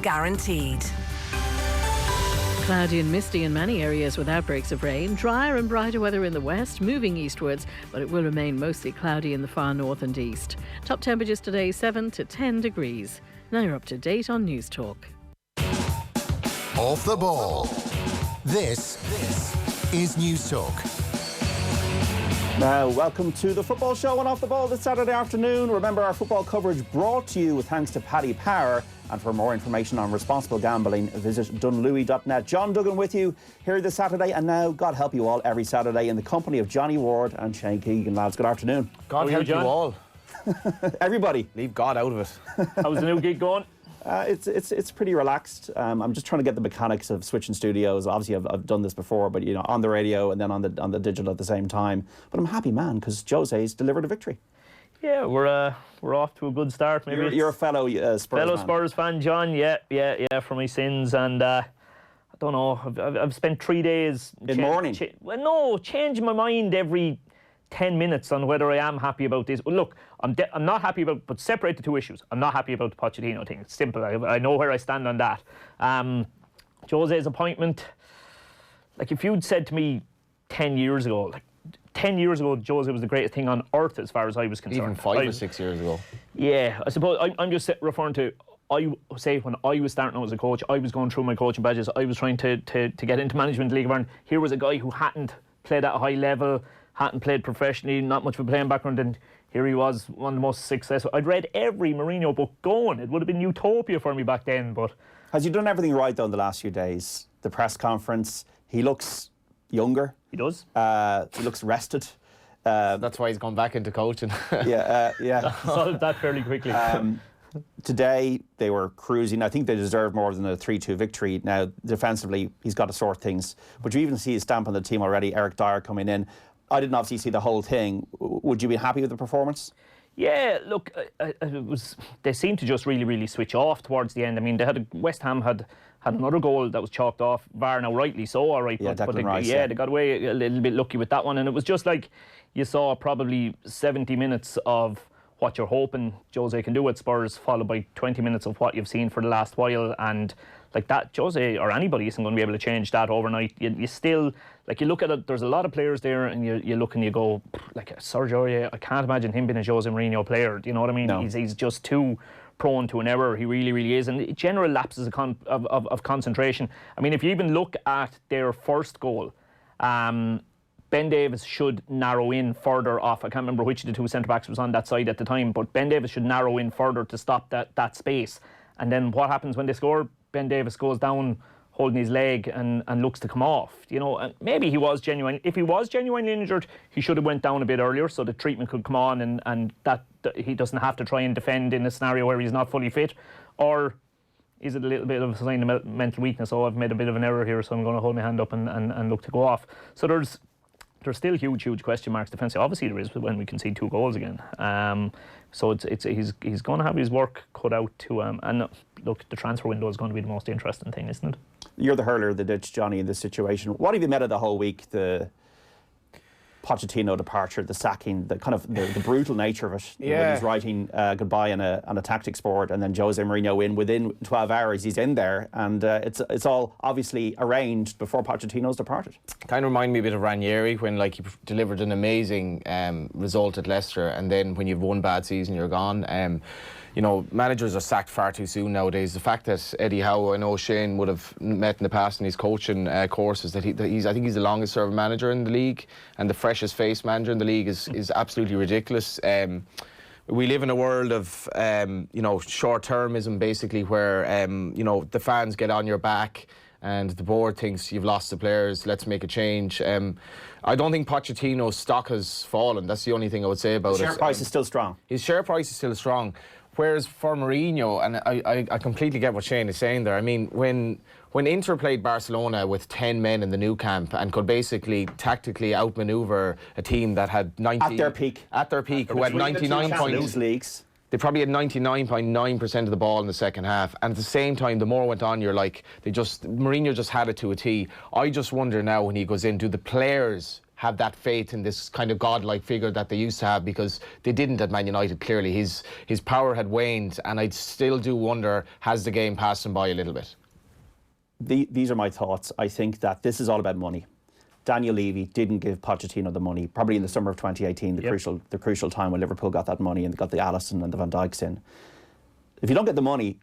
Guaranteed. Cloudy and misty in many areas with outbreaks of rain. Drier and brighter weather in the west, moving eastwards, but it will remain mostly cloudy in the far north and east. Top temperatures today 7 to 10 degrees. Now you're up to date on News Talk. Off the ball. This is News Talk. Now, welcome to the football show on Off the Ball this Saturday afternoon. Remember, our football coverage brought to you with thanks to Paddy Power. And for more information on responsible gambling, visit dunlewy.net. John Duggan with you here this Saturday. And now, God help you all, every Saturday in the company of Johnny Ward and Shane Keegan. Lads, good afternoon. God help you all. Everybody. Leave God out of it. How's the new gig going? It's pretty relaxed. I'm just trying to get the mechanics of switching studios. Obviously, I've done this before, but you know, on the radio and then on the digital at the same time. But I'm a happy man because Jose's delivered a victory. Yeah, we're off to a good start. Maybe you're a fellow Spurs fan. Spurs fan, John. Yeah, for my sins, and I don't know. I've spent 3 days in mourning. Changing my mind every 10 minutes on whether I am happy about this. Well, look, I'm not happy about, but separate the two issues. I'm not happy about the Pochettino thing. It's simple. I know where I stand on that. Jose's appointment, like if you'd said to me 10 years ago, Jose was the greatest thing on earth as far as I was concerned. Even 5 or 6 years ago. Yeah, I suppose I'm just referring to, I say when I was starting out as a coach, I was going through my coaching badges. I was trying to get into management league of Ireland. Here was a guy who hadn't played at a high level, hadn't played professionally, not much of a playing background, and here he was, one of the most successful. I'd read every Mourinho book going. It would have been utopia for me back then, but... Has he done everything right, though, in the last few days? The press conference, he looks younger. He does. He looks rested. That's why he's gone back into coaching. Yeah. Solved that fairly quickly. Today, they were cruising. I think they deserve more than a 3-2 victory. Now, defensively, he's got to sort things. But you even see his stamp on the team already, Eric Dyer coming in. I didn't obviously see the whole thing. Would you be happy with the performance? Yeah, look, they seemed to just really, really switch off towards the end. I mean, West Ham had another goal that was chalked off, VAR now rightly so, all right. Yeah, but they got away a little bit lucky with that one. And it was just like you saw probably 70 minutes of what you're hoping Jose can do at Spurs, followed by 20 minutes of what you've seen for the last while. And like that, Jose or anybody isn't going to be able to change that overnight. You still, like you look at it, there's a lot of players there, and you look and you go, like Sergio Aurier, I can't imagine him being a Jose Mourinho player. Do you know what I mean? No. He's just too prone to an error. He really, really is. And general lapses of concentration. I mean, if you even look at their first goal, Ben Davies should narrow in further off. I can't remember which of the two centre-backs was on that side at the time, but Ben Davies should narrow in further to stop that space. And then what happens when they score? Ben Davies goes down holding his leg and looks to come off. You know, and maybe he was genuine. If he was genuinely injured, he should have went down a bit earlier so the treatment could come on and that he doesn't have to try and defend in a scenario where he's not fully fit. Or is it a little bit of a sign of mental weakness? Oh, I've made a bit of an error here, so I'm going to hold my hand up and look to go off. So there's still huge question marks defensively. Obviously there is when we concede 2 goals again. So he's going to have his work cut out to and look, the transfer window is going to be the most interesting thing, isn't it? You're the hurler of the ditch, Johnny, in this situation. What have you made of the whole week? The Pochettino departure, the sacking, the kind of the brutal nature of it. Yeah. When he's writing goodbye on a tactics board, and then Jose Mourinho within 12 hours he's in there, and it's all obviously arranged before Pochettino's departed. Kind of remind me a bit of Ranieri when like he delivered an amazing result at Leicester, and then when you've one bad season you're gone. You know, managers are sacked far too soon nowadays. The fact that Eddie Howe, I know Shane would have met in the past in his coaching courses, I think he's the longest serving manager in the league and the freshest faced manager in the league is absolutely ridiculous. We live in a world of short-termism basically, where the fans get on your back and the board thinks you've lost the players, let's make a change. I don't think Pochettino's stock has fallen. That's the only thing I would say about it. His share price is still strong. His share price is still strong. Whereas for Mourinho, and I completely get what Shane is saying there. I mean, when Inter played Barcelona with 10 men in the new camp and could basically tactically outmaneuver a team that had 90... At their peak, who had 99 points... leagues. They probably had 99.9% of the ball in the second half, and at the same time, the more went on, you're like, Mourinho just had it to a T. I just wonder now when he goes in, do the players have that faith in this kind of godlike figure that they used to have, because they didn't at Man United. Clearly, his power had waned, and I still do wonder, has the game passed him by a little bit? These are my thoughts. I think that this is all about money. Daniel Levy didn't give Pochettino the money, probably in the summer of 2018, the crucial time when Liverpool got that money and got the Alisson and the Van Dijks in. If you don't get the money,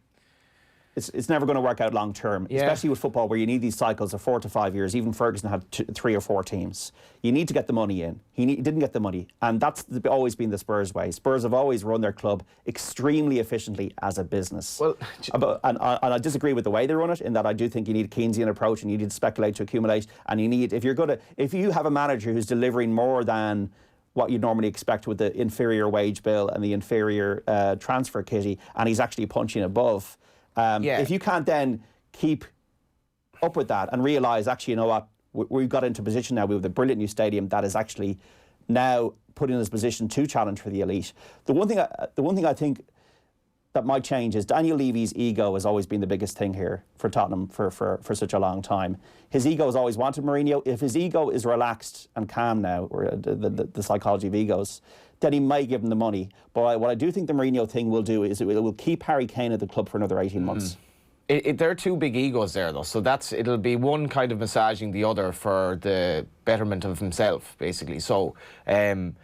it's never going to work out long term, especially with football where you need these cycles of 4 to 5 years. Even Ferguson had 3 or 4 teams. You need to get the money in. He didn't get the money, and that's always been the Spurs way. Spurs have always run their club extremely efficiently as a business. Well, and I disagree with the way they run it, in that I do think you need a Keynesian approach and you need to speculate to accumulate, and you need, if you have a manager who's delivering more than what you'd normally expect with the inferior wage bill and the inferior transfer kitty, and he's actually punching above. If you can't then keep up with that and realise, actually, you know what, we've got into a position now with a brilliant new stadium that is actually now put in this position to challenge for the elite. The one thing I think that might change is Daniel Levy's ego has always been the biggest thing here for Tottenham for such a long time. His ego has always wanted Mourinho. If his ego is relaxed and calm now, or the psychology of egos, then he may give him the money. But what I do think the Mourinho thing will do is it will keep Harry Kane at the club for another 18 months. There are 2 big egos there, though, so it'll be one kind of massaging the other for the betterment of himself, basically. So, in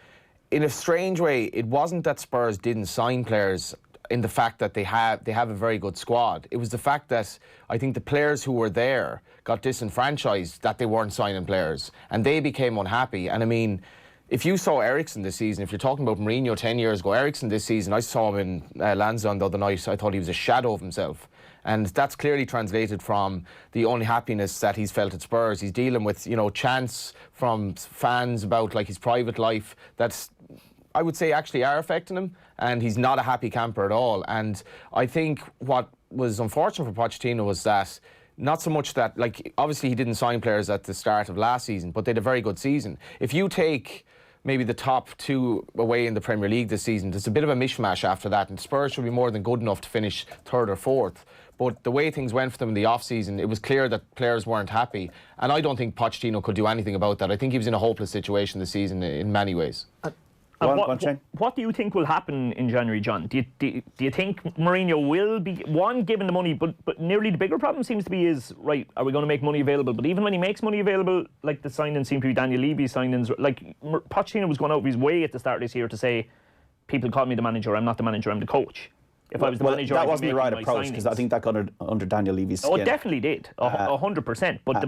a strange way, it wasn't that Spurs didn't sign players in the fact that they have a very good squad. It was the fact that I think the players who were there got disenfranchised, that they weren't signing players, and they became unhappy. And I mean, if you saw Eriksen this season, if you're talking about Mourinho 10 years ago, Eriksen this season, I saw him in Lansdowne the other night, I thought he was a shadow of himself. And that's clearly translated from the unhappiness that he's felt at Spurs. He's dealing with, chants from fans about his private life that's, I would say, actually are affecting him, and he's not a happy camper at all. And I think what was unfortunate for Pochettino was that not so much that, obviously he didn't sign players at the start of last season, but they had a very good season. If you take maybe the top 2 away in the Premier League this season, there's a bit of a mishmash after that, and Spurs should be more than good enough to finish 3rd or 4th. But the way things went for them in the off-season, it was clear that players weren't happy. And I don't think Pochettino could do anything about that. I think he was in a hopeless situation this season in many ways. What do you think will happen in January, John? Do you think Mourinho will be, given the money, but nearly the bigger problem seems to be is, right, are we going to make money available? But even when he makes money available, the signings seem to be Daniel Levy signings. Pochettino was going out of his way at the start of this year to say, people call me the manager, I'm not the manager, I'm the coach. If I was the manager, that wasn't the right approach, because I think that got under Daniel Levy's skin. Oh, it definitely did, 100%. But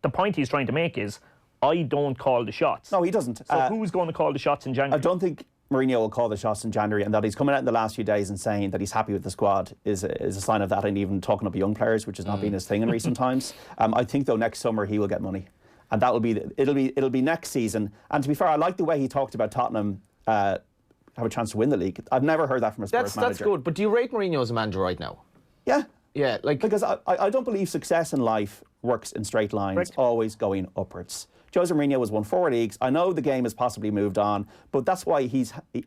the point he's trying to make is, I don't call the shots. No, he doesn't. So who's going to call the shots in January? I don't think Mourinho will call the shots in January, and that he's coming out in the last few days and saying that he's happy with the squad is a sign of that, and even talking up young players, which has not been his thing in recent times. I think, though, next summer he will get money, and that will be it'll be next season. And to be fair, I like the way he talked about Tottenham have a chance to win the league. I've never heard that from a Spurs manager. That's good. But do you rate Mourinho as a manager right now? Yeah. Yeah, because I don't believe success in life works in straight lines, always going upwards. Jose Mourinho has won 4 leagues. I know the game has possibly moved on, but that's why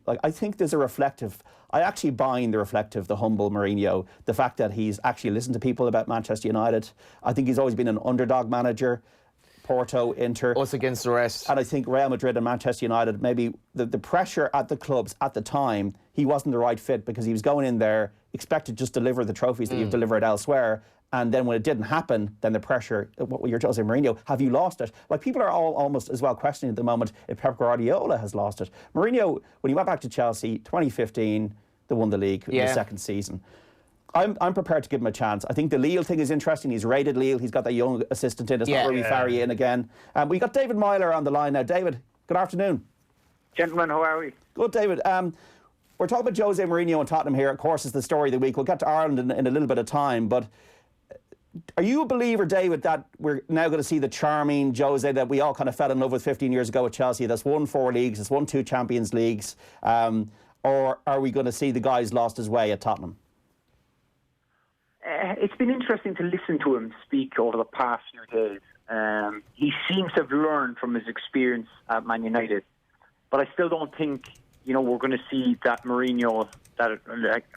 I think there's a reflective. I actually buy in the reflective, the humble Mourinho. The fact that he's actually listened to people about Manchester United. I think he's always been an underdog manager. Porto, Inter. Us against the rest. And I think Real Madrid and Manchester United, maybe the pressure at the clubs at the time, he wasn't the right fit, because he was going in there, expected to just deliver the trophies that you've delivered elsewhere. And then when it didn't happen, then the pressure, what you're Jose Mourinho, have you lost it? People are all almost as well questioning at the moment if Pep Guardiola has lost it. Mourinho, when he went back to Chelsea, 2015, they won the league in the second season. I'm prepared to give him a chance. I think the Lille thing is interesting. He's rated Lille. He's got that young assistant in. It's not where we Farry in again. We got David Meyler on the line now. David, good afternoon. Gentlemen, how are we? Good, David. We're talking about Jose Mourinho and Tottenham here. Of course, it's the story of the week. We'll get to Ireland in a little bit of time. But are you a believer, David, that we're now going to see the charming Jose that we all kind of fell in love with 15 years ago at Chelsea, that's won 4 leagues, that's won 2 Champions Leagues? Or are we going to see the guy's lost his way at Tottenham? It's been interesting to listen to him speak over the past few days. He seems to have learned from his experience at Man United, but I still don't think we're going to see that Mourinho that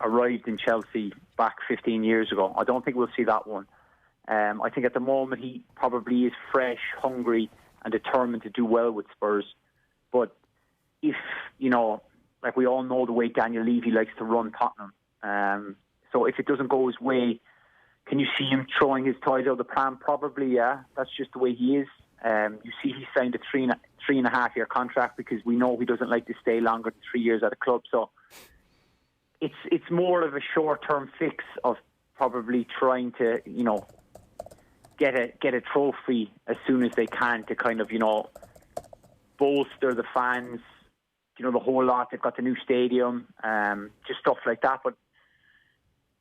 arrived in Chelsea back 15 years ago. I don't think we'll see that one. I think at the moment he probably is fresh, hungry, and determined to do well with Spurs. But if, like we all know the way Daniel Levy likes to run Tottenham. So if it doesn't go his way, can you see him throwing his toys out of the pram? Probably, yeah. That's just the way he is. You see he signed a 3.5-year contract because we know he doesn't like to stay longer than 3 years at a club. So it's more of a short-term fix of probably trying to, get a trophy as soon as they can to kind of, bolster the fans, the whole lot. They've got the new stadium, just stuff like that. But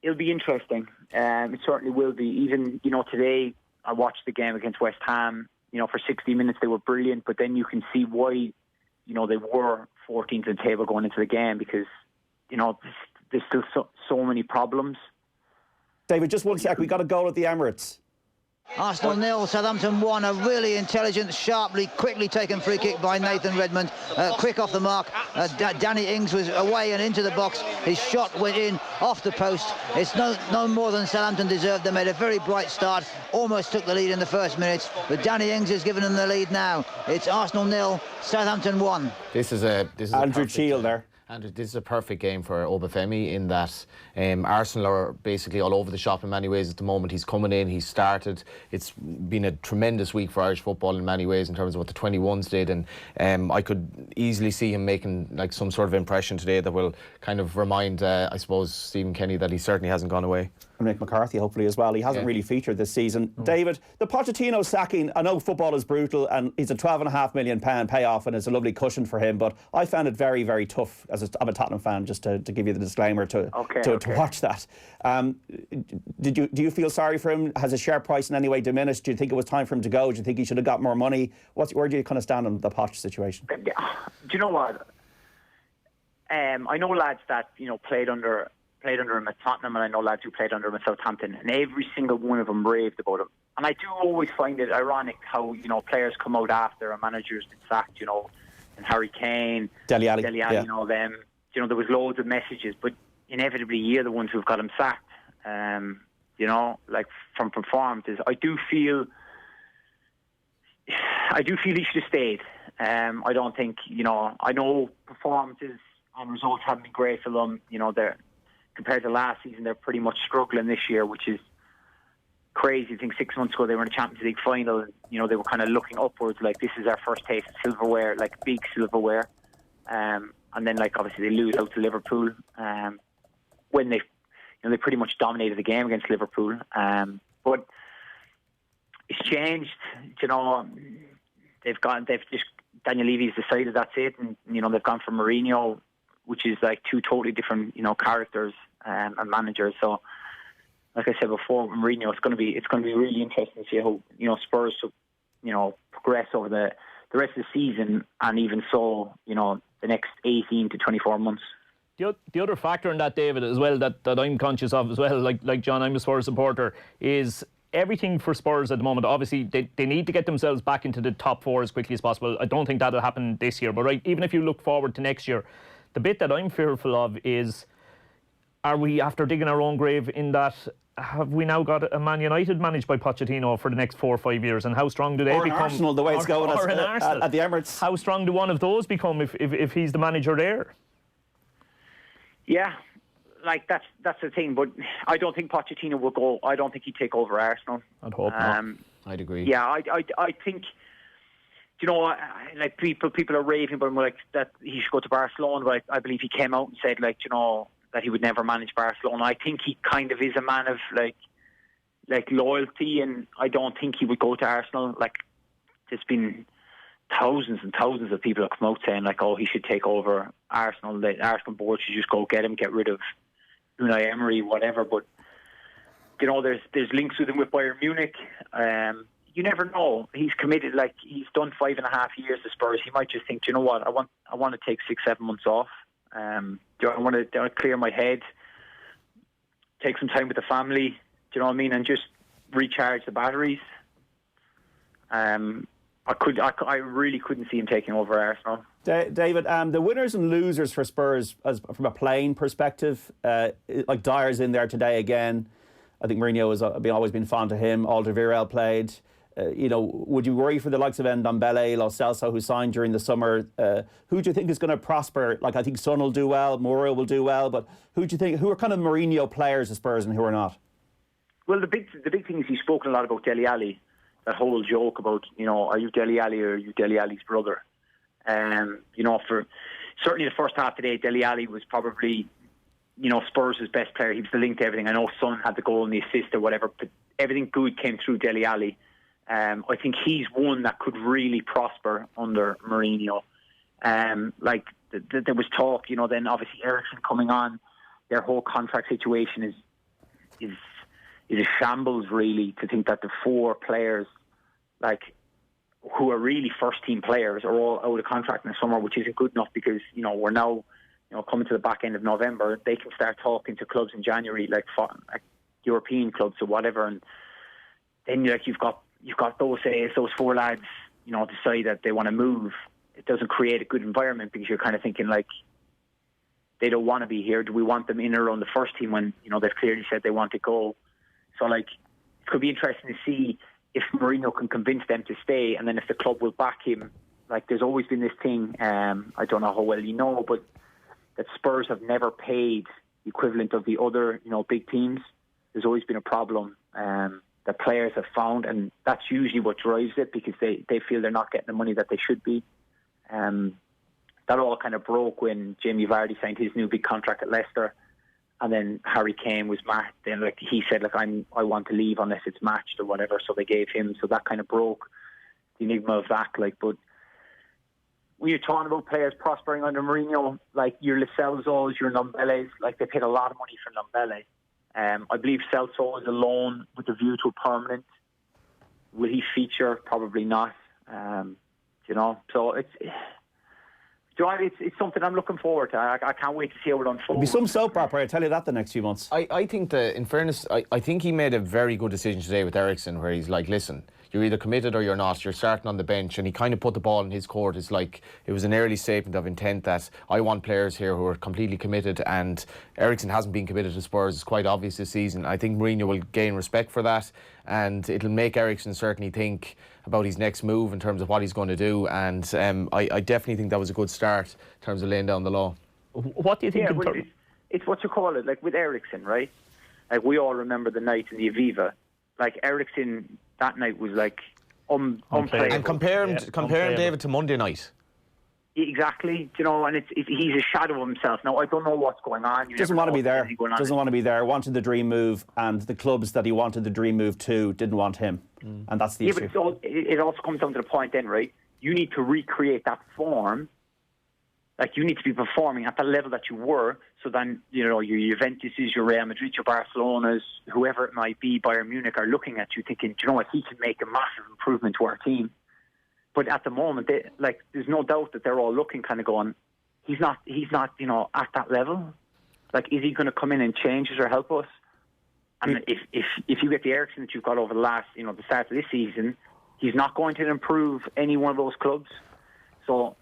it'll be interesting. It certainly will be. Even, today I watched the game against West Ham. For 60 minutes they were brilliant, but then you can see why, they were 14th in the table going into the game because, there's still so many problems. David, just one sec. We got a goal at the Emirates. Arsenal 0, Southampton 1. A really intelligent, sharply, quickly taken free kick by Nathan Redmond. Quick off the mark. Danny Ings was away and into the box. His shot went in off the post. It's no more than Southampton deserved. They made a very bright start. Almost took the lead in the first minutes. But Danny Ings has given them the lead now. It's Arsenal 0, Southampton 1. This is Andrew Cheal there. And this is a perfect game for Obafemi in that Arsenal are basically all over the shop in many ways at the moment. He's coming in, he's started. It's been a tremendous week for Irish football in many ways in terms of what the 21s did, and I could easily see him making like some sort of impression today that will kind of remind, I suppose, Stephen Kenny that he certainly hasn't gone away. And Mick McCarthy, hopefully, as well. He hasn't really featured this season. David, the Pochettino sacking, I know football is brutal and he's a £12.5 million payoff and it's a lovely cushion for him, but I found it very, very tough I'm a Tottenham fan, just to give you the disclaimer to watch that. Do you feel sorry for him? Has his share price in any way diminished? Do you think it was time for him to go? Do you think he should have got more money? Where do you kind of stand on the Poch situation? Do you know what? I know lads that played under him at Tottenham, and I know lads who played under him at Southampton, and every single one of them raved about him. And I do always find it ironic how players come out after a manager's been sacked, and Harry Kane, Dele Alli, and all them. There was loads of messages, but inevitably you're the ones who've got him sacked. Like from performances, I do feel he should have stayed. I don't think I know performances and results haven't been great for them. They're compared to last season, they're pretty much struggling this year, which is crazy. I think 6 months ago they were in a Champions League final, and they were kind of looking upwards like this is our first taste of silverware, like big silverware. And then obviously they lose out to Liverpool when they pretty much dominated the game against Liverpool. But it's changed. They've just Daniel Levy's decided that's it, and they've gone for Mourinho, which is like two totally different characters and managers. So, like I said before, Mourinho, it's going to be really interesting to see how Spurs progress over the rest of the season, and even so the next 18 to 24 months. The other factor in that, David, as well, that I'm conscious of as well, like John, I'm a Spurs supporter, is everything for Spurs at the moment. Obviously, they need to get themselves back into the top four as quickly as possible. I don't think that'll happen this year. But even if you look forward to next year, the bit that I'm fearful of is, are we after digging our own grave in that, have we now got a Man United managed by Pochettino for the next 4 or 5 years? And how strong do they become? Or Arsenal, the way it's going at the Emirates. How strong do one of those become if he's the manager there? Yeah, that's the thing. But I don't think Pochettino will go. I don't think he'd take over Arsenal. I'd hope not. I'd agree. Yeah, I think. People are raving about him that he should go to Barcelona. But I believe he came out and said that he would never manage Barcelona. I think he kind of is a man of loyalty, and I don't think he would go to Arsenal. There's been thousands and thousands of people that come out saying he should take over Arsenal. The Arsenal board should just go get rid of Unai Emery, whatever. But there's links with him with Bayern Munich. You never know. He's committed. He's done 5.5 years to Spurs. He might just think, I want to take 6-7 months off. I want to clear my head, take some time with the family. Do you know what I mean? And just recharge the batteries. I really couldn't see him taking over Arsenal. David, the winners and losers for Spurs, from a playing perspective, Dyer's in there today again. I think Mourinho has always been fond of him. Alderweireld played. would you worry for the likes of Ndombele, Lo Celso, who signed during the summer? Who do you think is going to prosper? Like, I think Son will do well, Mora will do well, but who do you think, who are kind of Mourinho players at Spurs and who are not? Well, the big thing is he's spoken a lot about Dele Alli. That whole joke about, are you Dele Alli or are you Dele Alli's brother? For certainly the first half today, Dele Alli was probably, Spurs' best player. He was the link to everything. I know Son had the goal and the assist or whatever, but everything good came through Dele Alli. I think he's one that could really prosper under Mourinho. There was talk, then obviously Eriksen coming on, their whole contract situation is a shambles, really, to think that the 4 players, who are really first-team players, are all out of contract in the summer, which isn't good enough because, we're now, coming to the back end of November. They can start talking to clubs in January, like European clubs or whatever, and then you've got those 4 lads, decide that they want to move. It doesn't create a good environment because you're kind of thinking, they don't want to be here. Do we want them in or around the first team when, they've clearly said they want to go? So, it could be interesting to see if Mourinho can convince them to stay, and then if the club will back him. There's always been this thing, I don't know how well you know, but that Spurs have never paid the equivalent of the other, big teams. There's always been a problem that players have found, and that's usually what drives it because they feel they're not getting the money that they should be. That all kind of broke when Jamie Vardy signed his new big contract at Leicester. And then Harry Kane was matched. Then, he said, I want to leave unless it's matched or whatever. So they gave him. So that kind of broke the enigma of that. But when you're talking about players prospering under Mourinho, your Lo Celsos, your Ndombeles, they paid a lot of money for Ndombele. I believe Celso is a loan with a view to a permanent. Will he feature? Probably not. So it's something I'm looking forward to. I can't wait to see how it unfolds. There'll be some soap opera, I tell you that, the next few months. I think that, in fairness, I think he made a very good decision today with Eriksen, where he's like, listen, you're either committed or you're not. You're starting on the bench, and he kind of put the ball in his court. It's it was an early statement of intent that I want players here who are completely committed, and Eriksen hasn't been committed to Spurs. It's quite obvious this season. I think Mourinho will gain respect for that, and it'll make Eriksen certainly think about his next move in terms of what he's going to do, and I definitely think that was a good start in terms of laying down the law. What do you think? It's what you call it, with Eriksen, right? We all remember the night in the Aviva. Eriksen that night was unplayable. And comparing David to Monday night. Exactly, and he's a shadow of himself. Now, I don't know what's going on. Doesn't want to be there. Doesn't want to be there. Wanted the dream move, and the clubs that he wanted the dream move to didn't want him. And that's the issue. But it also comes down to the point then, right? You need to recreate that form. You need to be performing at the level that you were, so then, your Juventuses, your Real Madrid, your Barcelonas, whoever it might be, Bayern Munich, are looking at you thinking, do you know what, he can make a massive improvement to our team. But at the moment, there's no doubt that they're all looking, kind of going, he's not, at that level. Is he going to come in and change us or help us? And if you get the Eriksen that you've got over the last, the start of this season, he's not going to improve any one of those clubs. So,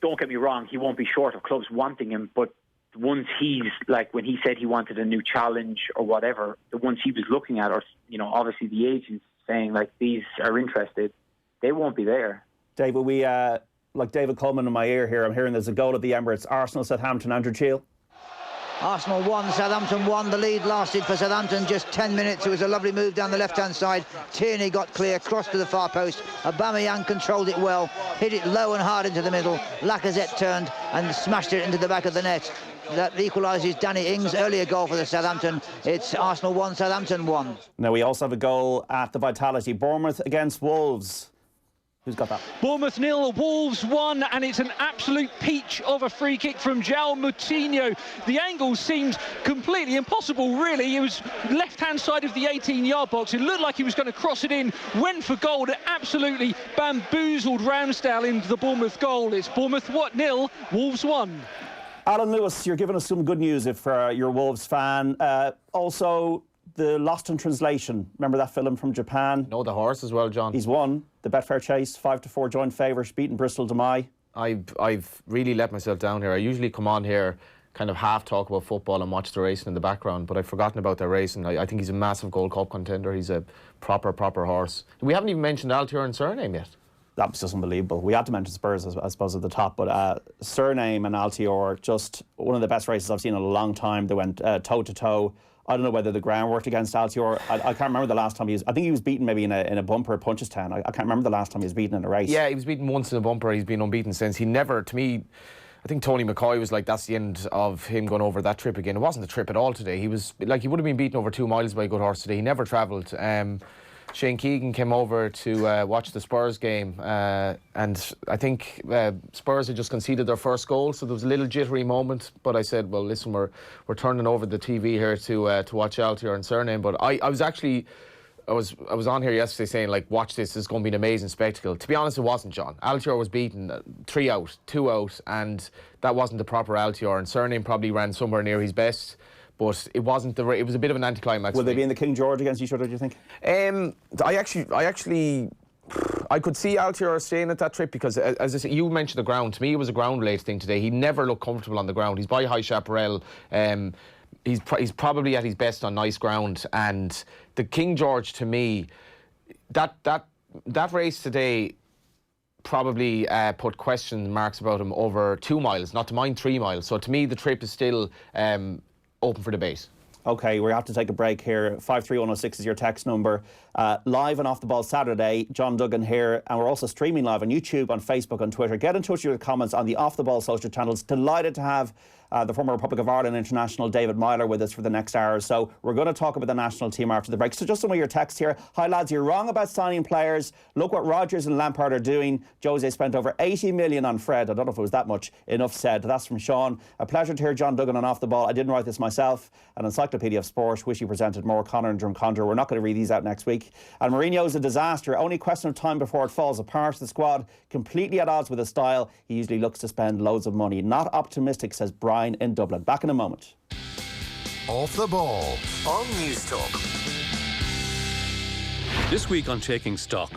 don't get me wrong, he won't be short of clubs wanting him, but the ones he's, when he said he wanted a new challenge or whatever, the ones he was looking at are, obviously the agents saying, these are interested. They won't be there. David, we David Coleman in my ear here. I'm hearing there's a goal at the Emirates. Arsenal, Southampton, Andrew Cheal. Arsenal won, Southampton won. The lead lasted for Southampton just 10 minutes. It was a lovely move down the left-hand side. Tierney got clear, crossed to the far post. Aubameyang controlled it well, hit it low and hard into the middle. Lacazette turned and smashed it into the back of the net. That equalises Danny Ings' earlier goal for the Southampton. It's Arsenal 1, Southampton 1. Now we also have a goal at the Vitality. Bournemouth against Wolves. Who's got that? Bournemouth 0, Wolves 1, and it's an absolute peach of a free kick from João Moutinho. The angle seemed completely impossible, really. It was left-hand side of the 18-yard box. It looked like he was going to cross it in, went for goal. It absolutely bamboozled Ramsdale into the Bournemouth goal. It's Bournemouth 0, Wolves 1. Alan Lewis, you're giving us some good news if you're a Wolves fan. Also, the Lost in Translation. Remember that film from Japan? No, the horse as well, John. He's won the Betfair Chase, 5-4 joint favourite, beating Bristol Demai. I've really let myself down here. I usually come on here kind of half talk about football and watch the racing in the background, but I've forgotten about their racing. I think he's a massive Gold Cup contender. He's a proper horse. We haven't even mentioned Altior and Surname yet. That was just unbelievable. We had to mention Spurs, I suppose, at the top, but Surname and Altior, just one of the best races I've seen in a long time. They went toe-to-toe. I don't know whether the ground worked against Altior. I can't remember the last time I think he was beaten maybe in a bumper at Punchestown. I can't remember the last time he was beaten in a race. Yeah, he was beaten once in a bumper. He's been unbeaten since. He never, to me, I think Tony McCoy was like, that's the end of him going over that trip again. It wasn't a trip at all today. He was like, he would have been beaten over 2 miles by a good horse today. He never travelled. Shane Keegan came over to watch the Spurs game, and I think Spurs had just conceded their first goal, so there was a little jittery moment. But I said, well, listen, we're turning over the TV here to watch Altior and Surname. But I was on here yesterday saying, like, watch this is going to be an amazing spectacle. To be honest, it wasn't, John. Altior was beaten 3 out, 2 out, and that wasn't the proper Altior. And Surname probably ran somewhere near his best. But it wasn't it was a bit of an anticlimax. Will they be in the King George against each other, do you think? I could see Altior staying at that trip because, as I said, you mentioned the ground. To me, it was a ground-related thing today. He never looked comfortable on the ground. He's by High Chaparral. He's probably at his best on nice ground. And the King George, to me, that race today probably put question marks about him over 2 miles, not to mind 3 miles. So to me, the trip is still open for debate. OK, we have to take a break here. 53106 is your text number. Live and Off the Ball Saturday, John Duggan here, and we're also streaming live on YouTube, on Facebook, on Twitter. Get in touch with your comments on the Off the Ball social channels. Delighted to have the former Republic of Ireland international David Meyler with us for the next hour or so. We're going to talk about the national team after the break. So just some of your texts here. Hi lads, you're wrong about signing players. Look what Rodgers and Lampard are doing. Jose spent over 80 million on Fred. I don't know if it was that much. Enough said. That's from Sean. A pleasure to hear John Duggan on Off the Ball. I didn't write this myself. An encyclopedia of sport. Wish you presented more. Connor and Drumcondra. We're not going to read these out next week. And Mourinho's a disaster. Only question of time before it falls apart. The squad completely at odds with his style. He usually looks to spend loads of money. Not optimistic, says Brian in Dublin. Back in a moment. Off the Ball on News Talk. This week on Taking Stock,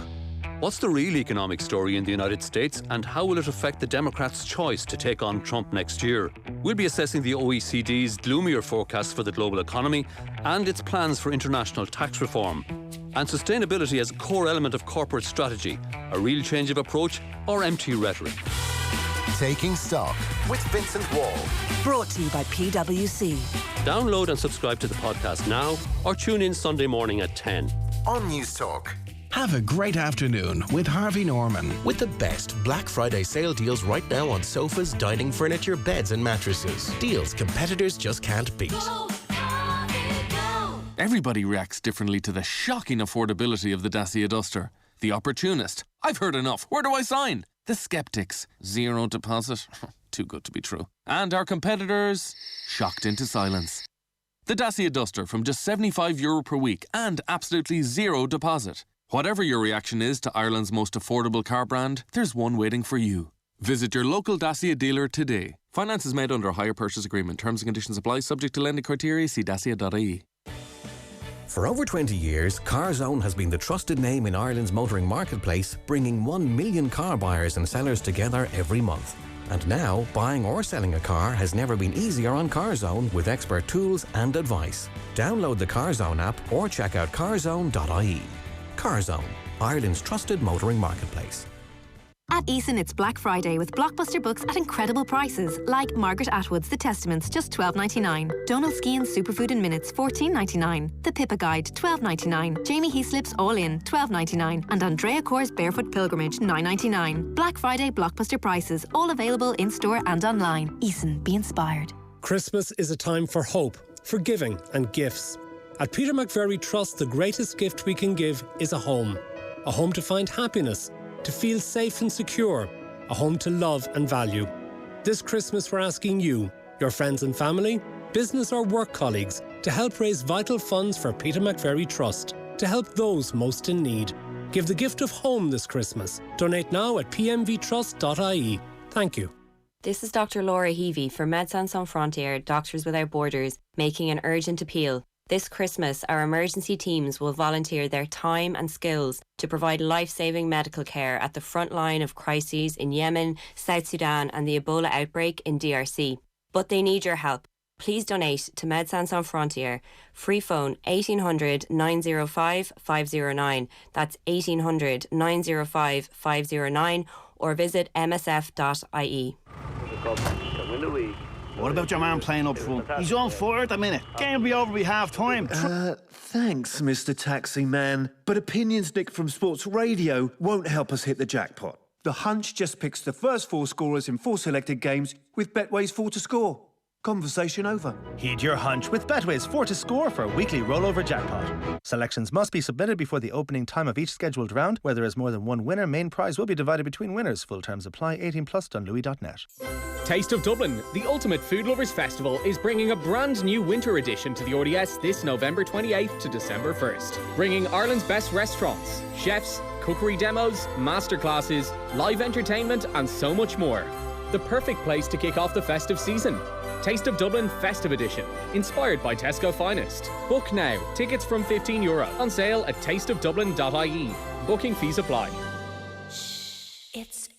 what's the real economic story in the United States and how will it affect the Democrats' choice to take on Trump next year? We'll be assessing the OECD's gloomier forecast for the global economy and its plans for international tax reform. And sustainability as a core element of corporate strategy, a real change of approach or empty rhetoric. Taking Stock with Vincent Wall. Brought to you by PwC. Download and subscribe to the podcast now or tune in Sunday morning at 10. On News Talk. Have a great afternoon with Harvey Norman. With the best Black Friday sale deals right now on sofas, dining furniture, beds and mattresses. Deals competitors just can't beat. Everybody reacts differently to the shocking affordability of the Dacia Duster. The opportunist. I've heard enough. Where do I sign? The skeptics. 0 deposit. Too good to be true. And our competitors. Shocked into silence. The Dacia Duster from just €75 per week and absolutely 0 deposit. Whatever your reaction is to Ireland's most affordable car brand, there's one waiting for you. Visit your local Dacia dealer today. Finance is made under a hire purchase agreement. Terms and conditions apply, subject to lending criteria. See dacia.ie. For over 20 years, CarZone has been the trusted name in Ireland's motoring marketplace, bringing 1 million car buyers and sellers together every month. And now, buying or selling a car has never been easier on CarZone with expert tools and advice. Download the CarZone app or check out carzone.ie. CarZone, Ireland's trusted motoring marketplace. At Eason, it's Black Friday with blockbuster books at incredible prices, like Margaret Atwood's The Testaments, just $12.99. Donald Skehan's Superfood in Minutes, $14.99. The Pippa Guide, $12.99. Jamie Heaslip's All In, $12.99. And Andrea Corr's Barefoot Pilgrimage, $9.99. Black Friday blockbuster prices, all available in-store and online. Eason, be inspired. Christmas is a time for hope, for giving and gifts. At Peter McVerry Trust, the greatest gift we can give is a home. A home to find happiness, to feel safe and secure, a home to love and value. This Christmas we're asking you, your friends and family, business or work colleagues, to help raise vital funds for Peter McVerry Trust, to help those most in need. Give the gift of home this Christmas. Donate now at pmvtrust.ie. Thank you. This is Dr. Laura Heavey for Médecins Sans Frontières, Doctors Without Borders, making an urgent appeal. This Christmas, our emergency teams will volunteer their time and skills to provide life-saving medical care at the front line of crises in Yemen, South Sudan and the Ebola outbreak in DRC. But they need your help. Please donate to Médecins Sans Frontières. Free phone 1800 905 509. That's 1800 905 509, or visit msf.ie. What about your man playing up front? He's on fire at the minute. Game will be over by half time. Thanks, Mr. Taxi Man. But opinions nicked from sports radio won't help us hit the jackpot. The Hunch just picks the first 4 scorers in 4 selected games with Betway's 4 to score. Conversation over. Heed your hunch with Betway's 4 to score for a weekly rollover jackpot. Selections must be submitted before the opening time of each scheduled round. Where there is more than one winner, main prize will be divided between winners. Full terms apply. 18 plus. Dunlewy.net. Taste of Dublin, the ultimate food lovers festival, is bringing a brand new winter edition to the RDS this November 28th to December 1st. Bringing Ireland's best restaurants, chefs, cookery demos, masterclasses, live entertainment and so much more. The perfect place to kick off the festive season. Taste of Dublin Festive Edition, inspired by Tesco Finest. Book now. Tickets from €15. On sale at tasteofdublin.ie. Booking fees apply.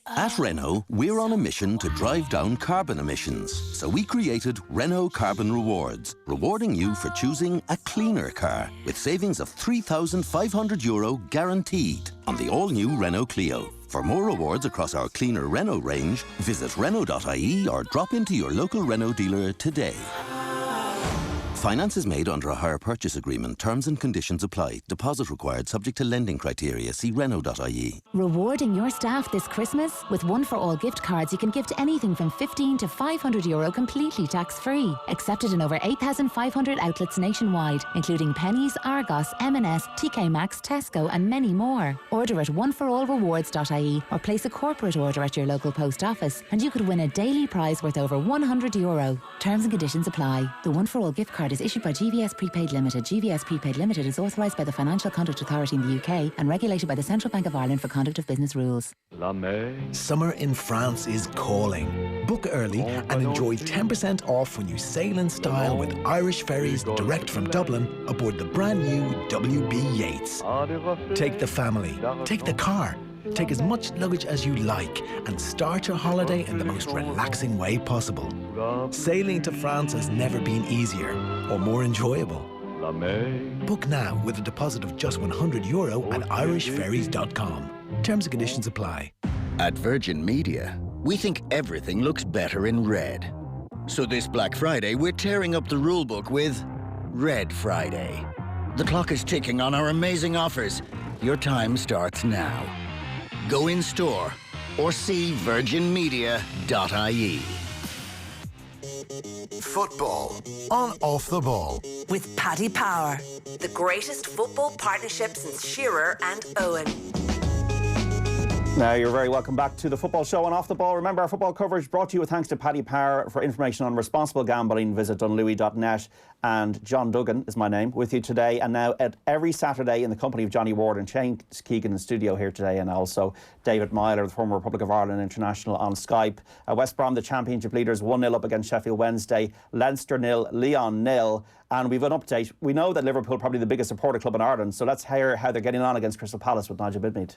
At Renault, we're on a mission to drive down carbon emissions. So we created Renault Carbon Rewards, rewarding you for choosing a cleaner car with savings of €3,500 guaranteed on the all-new Renault Clio. For more rewards across our cleaner Renault range, visit Renault.ie or drop into your local Renault dealer today. Finance is made under a hire purchase agreement. Terms and conditions apply. Deposit required subject to lending criteria. See Renault.ie. Rewarding your staff this Christmas? With One for All gift cards, you can gift anything from €15 to €500 completely tax-free. Accepted in over 8,500 outlets nationwide, including Pennies, Argos, M&S, TK Maxx, Tesco and many more. Order at oneforallrewards.ie or place a corporate order at your local post office and you could win a daily prize worth over €100. Terms and conditions apply. The One for All gift card is issued by GVS Prepaid Limited. GVS Prepaid Limited is authorised by the Financial Conduct Authority in the UK and regulated by the Central Bank of Ireland for conduct of business rules. Summer in France is calling. Book early and enjoy 10% off when you sail in style with Irish ferries direct from Dublin aboard the brand new WB Yates. Take the family, take the car, take as much luggage as you like and start your holiday in the most relaxing way possible. Sailing to France has never been easier or more enjoyable. Book now with a deposit of just €100 at irishferries.com. Terms and conditions apply. At Virgin Media, we think everything looks better in red. So this Black Friday, we're tearing up the rulebook with Red Friday. The clock is ticking on our amazing offers. Your time starts now. Go in store or see virginmedia.ie. Football on Off the Ball. With Paddy Power, the greatest football partnership since Shearer and Owen. Now, you're very welcome back to the Football Show on Off the Ball. Remember, our football coverage brought to you with thanks to Paddy Power. For information on responsible gambling, visit dunlewy.net. And John Duggan is my name, with you today. And now, at every Saturday, in the company of Johnny Ward and Shane Keegan in the studio here today, and also David Meyler, the former Republic of Ireland international, on Skype. West Brom, the Championship leaders, 1-0 up against Sheffield Wednesday. Leinster 0, Lyon 0. And we've an update. We know that Liverpool probably the biggest supporter club in Ireland, so let's hear how they're getting on against Crystal Palace with Nigel Bidmead.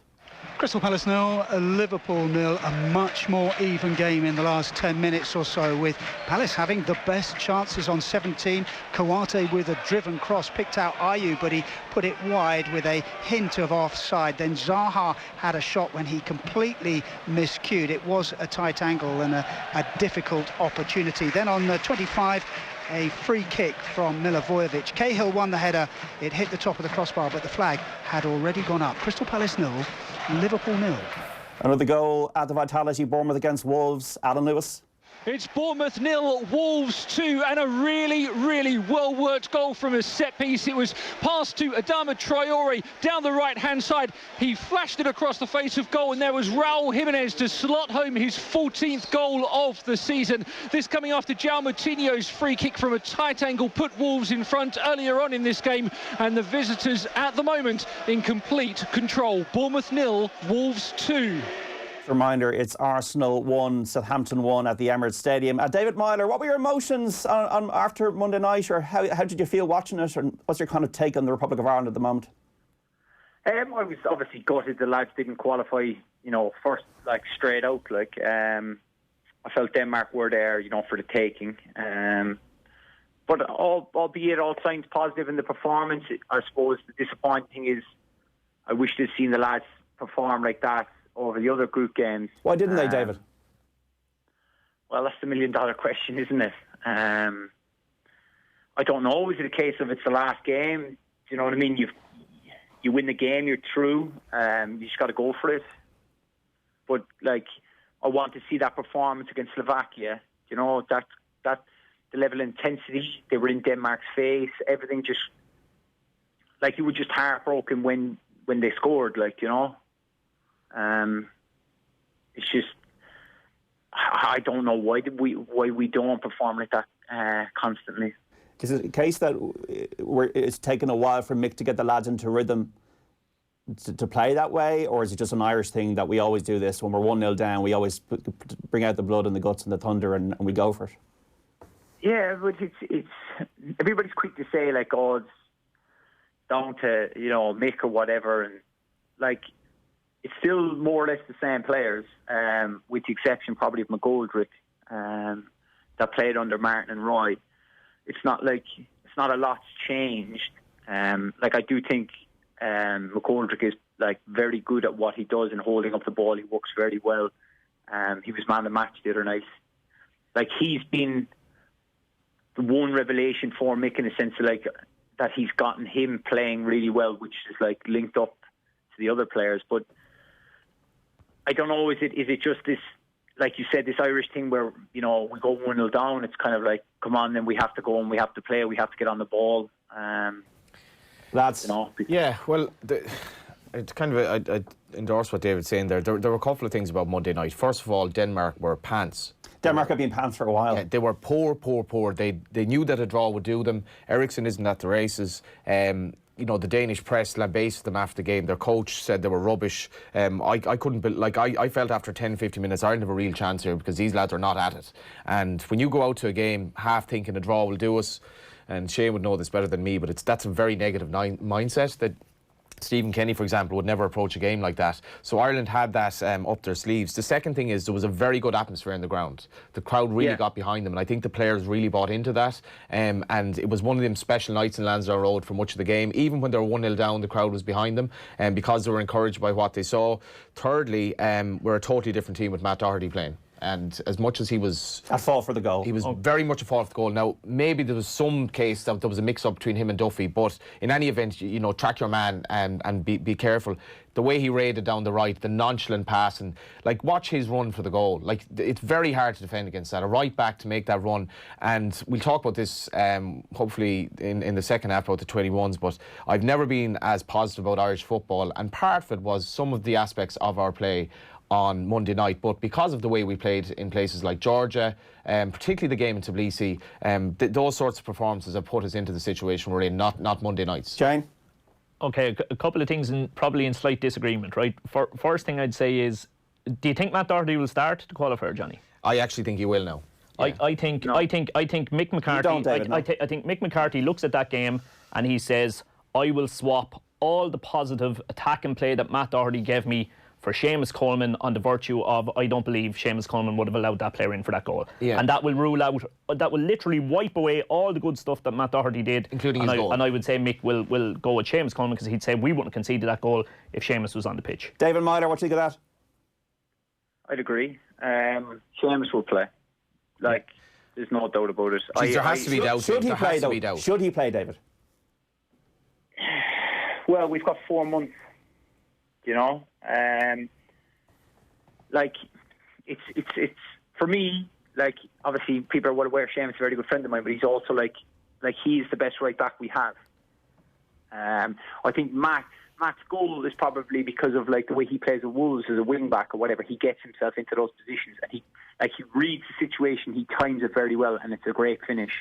Crystal Palace 0, Liverpool 0, a much more even game in the last 10 minutes or so, with Palace having the best chances on 17. Kouate with a driven cross, picked out Ayew, but he put it wide with a hint of offside. Then Zaha had a shot when he completely miscued. It was a tight angle and a difficult opportunity. Then on the 25, a free kick from Milivojevic. Cahill won the header. It hit the top of the crossbar, but the flag had already gone up. Crystal Palace 0, Liverpool 0. Another goal at the Vitality, Bournemouth against Wolves. Alan Lewis. It's Bournemouth 0, Wolves 2, and a really, really well-worked goal from a set-piece. It was passed to Adama Traore down the right-hand side. He flashed it across the face of goal, and there was Raul Jimenez to slot home his 14th goal of the season. This coming after João Moutinho's free kick from a tight angle put Wolves in front earlier on in this game, and the visitors at the moment in complete control. Bournemouth 0, Wolves 2. Reminder, it's Arsenal 1, Southampton 1 at the Emirates Stadium. David Meyler, what were your emotions on after Monday night, or how did you feel watching it, and what's your kind of take on the Republic of Ireland at the moment? I was obviously gutted the lads didn't qualify, first, straight out, I felt Denmark were there, for the taking. But albeit all signs positive in the performance, I suppose the disappointing thing is I wish they'd seen the lads perform like that over the other group games. Why didn't they, David? Well, that's the million-dollar question, isn't it? I don't know. Is it a case of it's the last game? Do you know what I mean? You win the game, you're through. You just got to go for it. But I want to see that performance against Slovakia. That the level of intensity. They were in Denmark's face. Everything just you were just heartbroken when they scored. It's just I don't know why we don't perform like that constantly. Is it a case that it's taken a while for Mick to get the lads into rhythm to play that way, or is it just an Irish thing that we always do this when we're 1-0 down? We always bring out the blood and the guts and the thunder and we go for it. Yeah, but it's everybody's quick to say it's down to Mick or whatever, and it's still more or less the same players, with the exception probably of McGoldrick, that played under Martin and Roy. It's not a lot's changed. I do think McGoldrick is very good at what he does in holding up the ball. He works very well. He was man of the match the other night. He's been the one revelation for Mick in a sense of that he's gotten him playing really well, which is linked up to the other players. But I don't know, is it just this, like you said, this Irish thing where, we go 1-0 down, it's kind of come on, then we have to go and we have to play, we have to get on the ball. Lads. Yeah, well, it's kind of, I endorse what David's saying there. There were a couple of things about Monday night. First of all, Denmark were pants. Denmark have been pants for a while. Yeah, they were poor. They knew that a draw would do them. Eriksson isn't at the races. The Danish press lambasted them after the game. Their coach said they were rubbish. I couldn't I felt after 10-15 minutes Ireland have a real chance here because these lads are not at it. And when you go out to a game half thinking a draw will do us, and Shane would know this better than me, but that's a very negative mindset that Stephen Kenny, for example, would never approach a game like that. So Ireland had that up their sleeves. The second thing is there was a very good atmosphere in the ground. The crowd really got behind them, and I think the players really bought into that. And it was one of them special nights in Lansdowne Road for much of the game. Even when they were 1-0 down, the crowd was behind them, because they were encouraged by what they saw. Thirdly, we're a totally different team with Matt Doherty playing. And as much as he was at fault for the goal, he was very much at fault for the goal. Now, maybe there was some case that there was a mix-up between him and Duffy, but in any event, track your man and be careful. The way he raided down the right, the nonchalant pass, and watch his run for the goal. It's very hard to defend against that. A right back to make that run, and we'll talk about this hopefully in the second half about the 21s. But I've never been as positive about Irish football, and part of it was some of the aspects of our play on Monday night, but because of the way we played in places like Georgia, particularly the game in Tbilisi, those sorts of performances have put us into the situation we're in, not Monday nights. Jane? Okay, a couple of things probably in slight disagreement, right? First thing I'd say is, do you think Matt Doherty will start the qualifier, Johnny? I actually think he will now. Yeah. I think Mick McCarthy. I think Mick McCarthy looks at that game and he says, I will swap all the positive attack and play that Matt Doherty gave me for Seamus Coleman on the virtue of I don't believe Seamus Coleman would have allowed that player in for that goal. Yeah. And that will literally wipe away all the good stuff that Matt Doherty did, including his goal. And I would say Mick will go with Seamus Coleman because he'd say we wouldn't have conceded that goal if Seamus was on the pitch. David Meyler, what do you think of that? I'd agree. Seamus will play. There's no doubt about it. There has to be doubt. Should he play, though? Should he play, David? Well, we've got 4 months. It's for me, obviously people are well aware Seamus is a very good friend of mine, but he's also he's the best right back we have. I think Matt's goal is probably because of the way he plays at Wolves as a wing back or whatever. He gets himself into those positions and he reads the situation, he times it very well, and it's a great finish.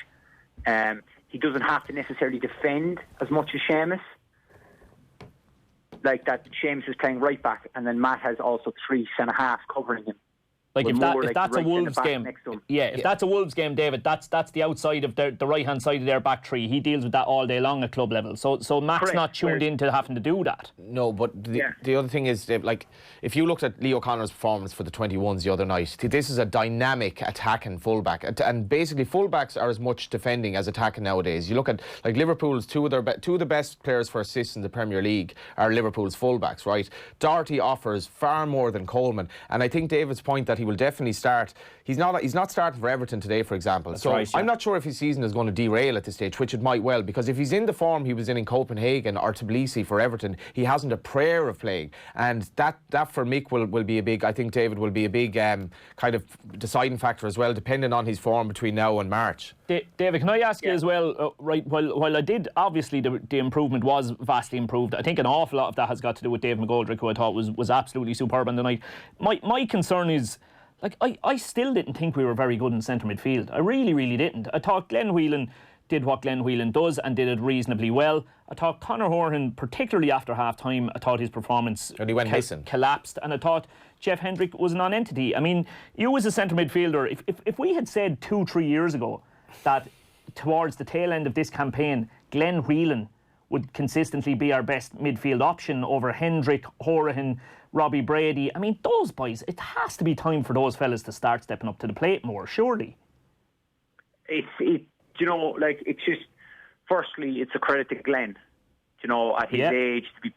He doesn't have to necessarily defend as much as Seamus. That Seamus is playing right back, and then Matt has also 3 centre halves covering him. Like if that's a right Wolves game, if that's a Wolves game, David, that's the outside of the right hand side of their back three. He deals with that all day long at club level. So Matt's not tuned into having to do that. No, but the other thing is, like, if you looked at Leo Connor's performance for the 21s the other night, this is a dynamic attacking fullback, and basically fullbacks are as much defending as attacking nowadays. You look at like Liverpool's two of the best players for assists in the Premier League are Liverpool's fullbacks, right? Doherty offers far more than Coleman, and I think David's point that he will definitely start. He's not starting for Everton today, for example. That's so right, yeah. I'm not sure if his season is going to derail at this stage, which it might well, because if he's in the form he was in Copenhagen or Tbilisi for Everton, he hasn't a prayer of playing, and that for Mick will be a big. I think David will be a big kind of deciding factor as well, depending on his form between now and March. David, can I ask you as well? Right, while I did obviously the improvement was vastly improved. I think an awful lot of that has got to do with Dave McGoldrick, who I thought was absolutely superb on the night. My concern is, like, I still didn't think we were very good in centre midfield. I really, really didn't. I thought Glenn Whelan did what Glenn Whelan does and did it reasonably well. I thought Conor Horan, particularly after half-time, I thought his performance collapsed, and I thought Jeff Hendrick was a non-entity. I mean, you as a centre midfielder, if we had said 2-3 years ago that towards the tail end of this campaign, Glenn Whelan would consistently be our best midfield option over Hendrick, Horan, Robbie Brady. I mean, those boys, it has to be time for those fellas to start stepping up to the plate more, surely. It's just, firstly, it's a credit to Glenn, at his age, to be,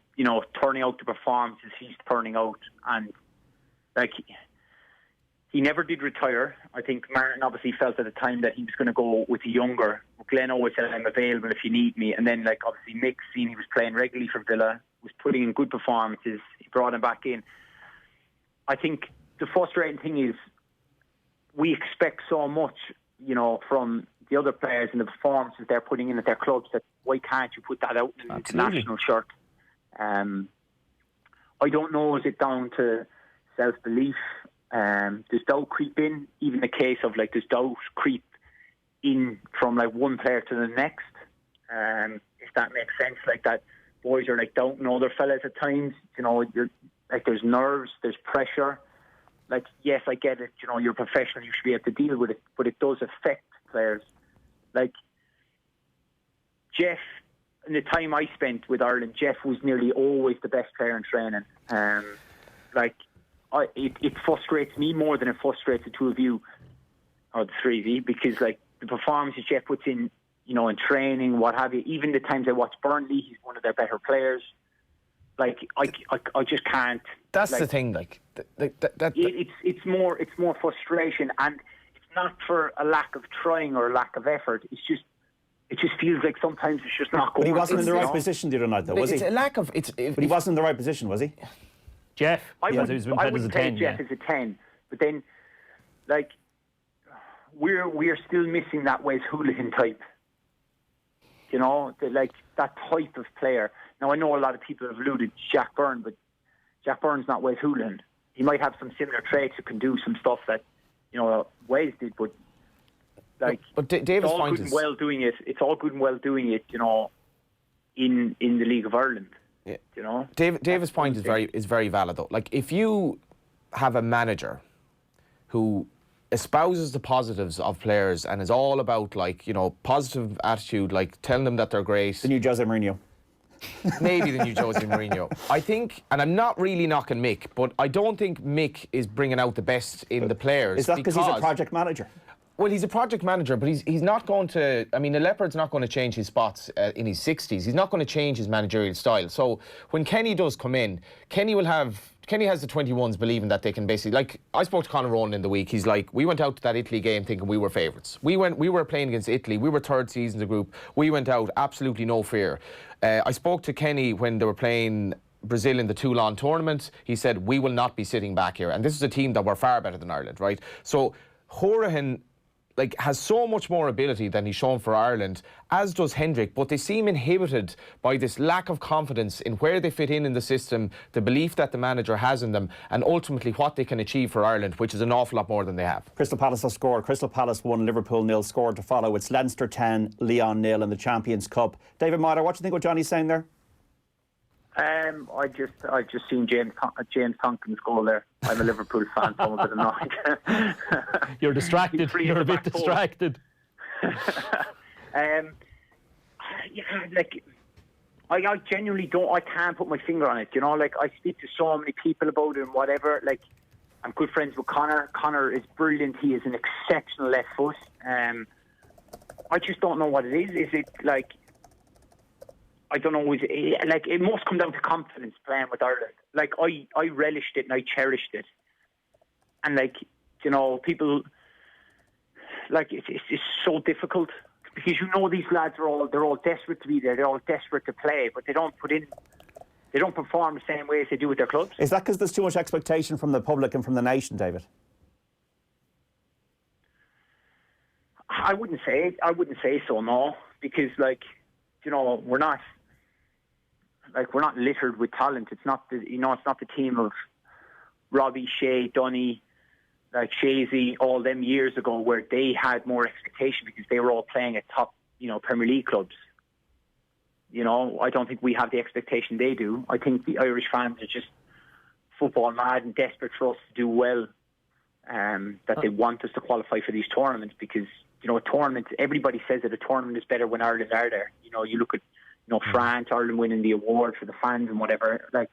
turning out the performances he's turning out. And, like, he never did retire. I think Martin obviously felt at the time that he was going to go with the younger. Glenn always said, I'm available if you need me. And then, like, obviously Mick, seeing he was playing regularly for Villa, was putting in good performances. He brought him back in. I think the frustrating thing is we expect so much, from the other players and the performances they're putting in at their clubs, that why can't you put that out in an international shirt? I don't know, is it down to self-belief? Does doubt creep in? Even the case of, like, does doubt creep in from, like, one player to the next? If that makes sense, like that. Boys are, like, doubting other fellas at times. You're like, there's nerves, there's pressure. Like, yes, I get it. You're a professional, you should be able to deal with it, but it does affect players. Like, Jeff, in the time I spent with Ireland, Jeff was nearly always the best player in training. It frustrates me more than it frustrates the two of you, or the three of you, because, like, the performances Jeff puts in, in training, what have you. Even the times I watch Burnley, he's one of their better players. Like, I just can't. That's, like, the thing. Like, it's more frustration, and it's not for a lack of trying or a lack of effort. It just feels like sometimes it's just not going. But he wasn't in the right position the other night, though, was he? It's a lack of. But he wasn't in the right position, was he? Jeff, I wouldn't say Jeff is a 10, but then, like, we're still missing that Wes Hooligan type. Like, that type of player. Now, I know a lot of people have alluded to Jack Byrne, but Jack Byrne's not Wes Hooligan. He might have some similar traits that can do some stuff that, Wes did, but, like, David's point is, it's all good and well doing it, in the League of Ireland. Yeah. David's point is very valid, though. Like, if you have a manager who espouses the positives of players and is all about, like, positive attitude, like telling them that they're great. The new Jose Mourinho. Maybe the new Jose Mourinho. I think, and I'm not really knocking Mick, but I don't think Mick is bringing out the best in the players. Is that because he's a project manager? Well, he's a project manager, but he's not going to. I mean, the Leopard's not going to change his spots in his 60s. He's not going to change his managerial style. So when Kenny does come in, Kenny has the 21s believing that they can basically, like, I spoke to Conor Ronan in the week. He's like, we went out to that Italy game thinking we were favourites. We were playing against Italy. We were third seeds in the group. We went out absolutely no fear. I spoke to Kenny when they were playing Brazil in the Toulon tournament. He said, we will not be sitting back here. And this is a team that were far better than Ireland, right? So Horan, like, has so much more ability than he's shown for Ireland, as does Hendrick, but they seem inhibited by this lack of confidence in where they fit in the system, the belief that the manager has in them, and ultimately what they can achieve for Ireland, which is an awful lot more than they have. Crystal Palace have scored. Crystal Palace 1, Liverpool 0, scored to follow. It's Leinster 10, Lyon 0 in the Champions Cup. David Meyler, what do you think what Johnny's saying there? I just seen James Tompkins goal there. I'm a Liverpool fan, so I'm a bit annoyed. You're distracted. You're a bit distracted. Yeah, like I genuinely don't. I can't put my finger on it. You know, like I speak to so many people about it and whatever. Like I'm good friends with Connor. Connor is brilliant. He is an exceptional left foot. I just don't know what it is. Is it like? I don't know. Like it must come down to confidence playing with Ireland. Like I relished it and I cherished it. And like you know, people like it's so difficult because you know these lads they're all desperate to be there. They're all desperate to play, but they don't perform the same way as they do with their clubs. Is that because there's too much expectation from the public and from the nation, David? I wouldn't say so, no, because like you know we're not littered with talent. It's not the team of Robbie, Shea, Dunny, like Shazy, all them years ago where they had more expectation because they were all playing at top, Premier League clubs. You know, I don't think we have the expectation they do. I think the Irish fans are just football mad and desperate for us to do well. That they want us to qualify for these tournaments because, a tournament, everybody says that a tournament is better when Ireland are there. You look at, France, Ireland winning the award for the fans and whatever. Like,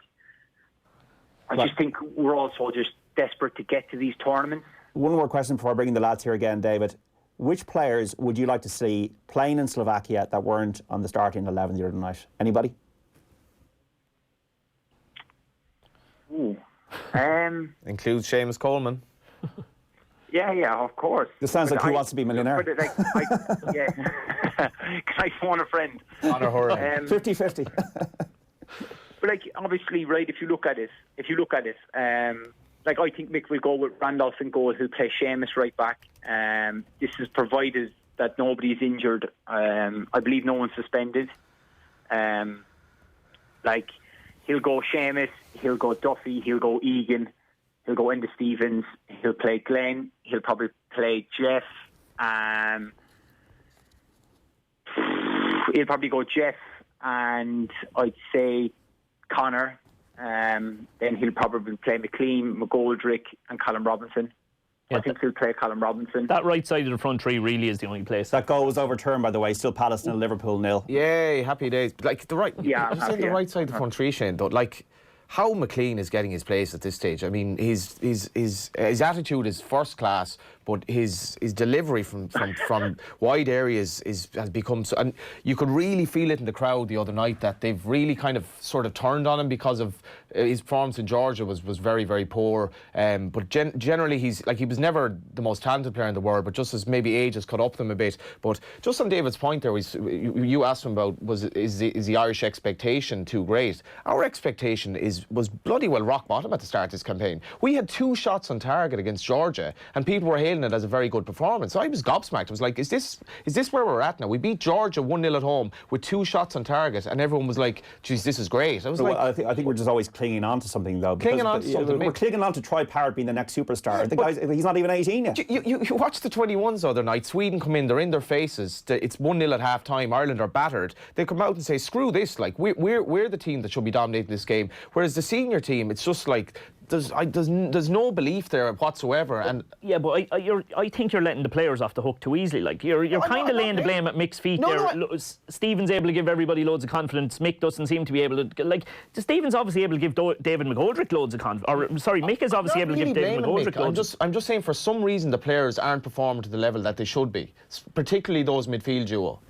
I just think we're also just desperate to get to these tournaments. One more question before I bring in the lads here again, David. Which players would you like to see playing in Slovakia that weren't on the starting 11 the other night? Anybody? Ooh. Includes Seamus Coleman. Yeah, of course. This sounds like Who Wants to Be a Millionaire. Yeah. Because I phone a friend. On a hurry. 50-50. But obviously, right, if you look at it, I think Mick will go with Randolph in goal. He'll play Seamus right back. This is provided that nobody is injured. I believe no one's suspended. He'll go Seamus, he'll go Duffy, he'll go Egan, he'll go Enda Stevens, he'll play Glenn, he'll probably play Jeff. He'll probably go Jeff and I'd say Connor. Then he'll probably play McLean, McGoldrick and Callum Robinson. I think he'll play Callum Robinson. That right side of the front three really is the only place. That goal was overturned, by the way. Still Palace 0, Liverpool 0. Yay, happy days. I'm saying the right side of the front three, Shane, though. How McLean is getting his place at this stage. I mean, his attitude is first class, but his delivery from wide areas has become so, and you could really feel it in the crowd the other night that they've really kind of sort of turned on him because of his performance in Georgia was very, very poor. But generally he was never the most talented player in the world, but just as maybe age has caught up to him a bit. But just on David's point there, you asked him about is the Irish expectation too great? Our expectation was bloody well rock bottom at the start of this campaign. We had 2 shots on target against Georgia, and people were hailing it as a very good performance. So I was gobsmacked. I was like, is this where we're at now? We beat Georgia 1-0 at home with 2 shots on target, and everyone was like, geez, this is great. I was I think we're just always clinging on to something, though. We're clinging on to Troy Parrott being the next superstar. He's not even 18 yet. You watched the 21s the other night. Sweden come in, they're in their faces. It's 1-0 at half time. Ireland are battered. They come out and say, screw this. We're the team that should be dominating this game. Whereas the senior team, it's just like there's no belief there whatsoever. And yeah, but I think you're letting the players off the hook too easily. You're kind of laying the blame at Mick's feet there. Stephen's able to give everybody loads of confidence. Mick doesn't seem to be able to. Stephen's obviously able to give David McGoldrick loads of confidence. Mick is obviously able to give David McGoldrick loads. I'm just saying, for some reason the players aren't performing to the level that they should be, particularly those midfield duo.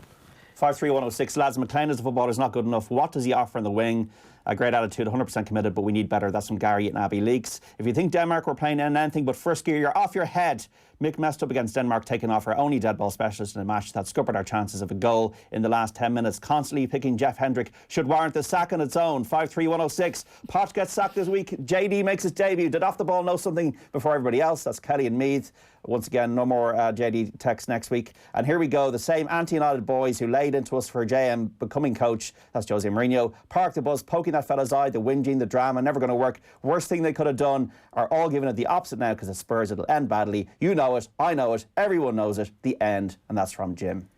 53106. Lads, McLean as a footballer is not good enough. What does he offer in the wing? A great attitude, 100% committed, but we need better. That's from Gary and Abbey Leaks. If you think Denmark were playing in anything but first gear, you're off your head. Mick messed up against Denmark, taking off our only dead ball specialist in a match that scuppered our chances of a goal in the last 10 minutes. Constantly picking Jeff Hendrick should warrant the sack on its own. 53106. Poch gets sacked this week. JD makes his debut. Did Off the Ball know something before everybody else? That's Kelly and Meath. Once again, no more JD text next week. And here we go. The same anti-United boys who laid into us for JM becoming coach, that's Jose Mourinho, parked the bus, poking that fella's eye, the whinging, the drama, never going to work. Worst thing they could have done, are all giving it the opposite now because at Spurs it'll end badly. You know it, I know it, everyone knows it. The end. And that's from Jim.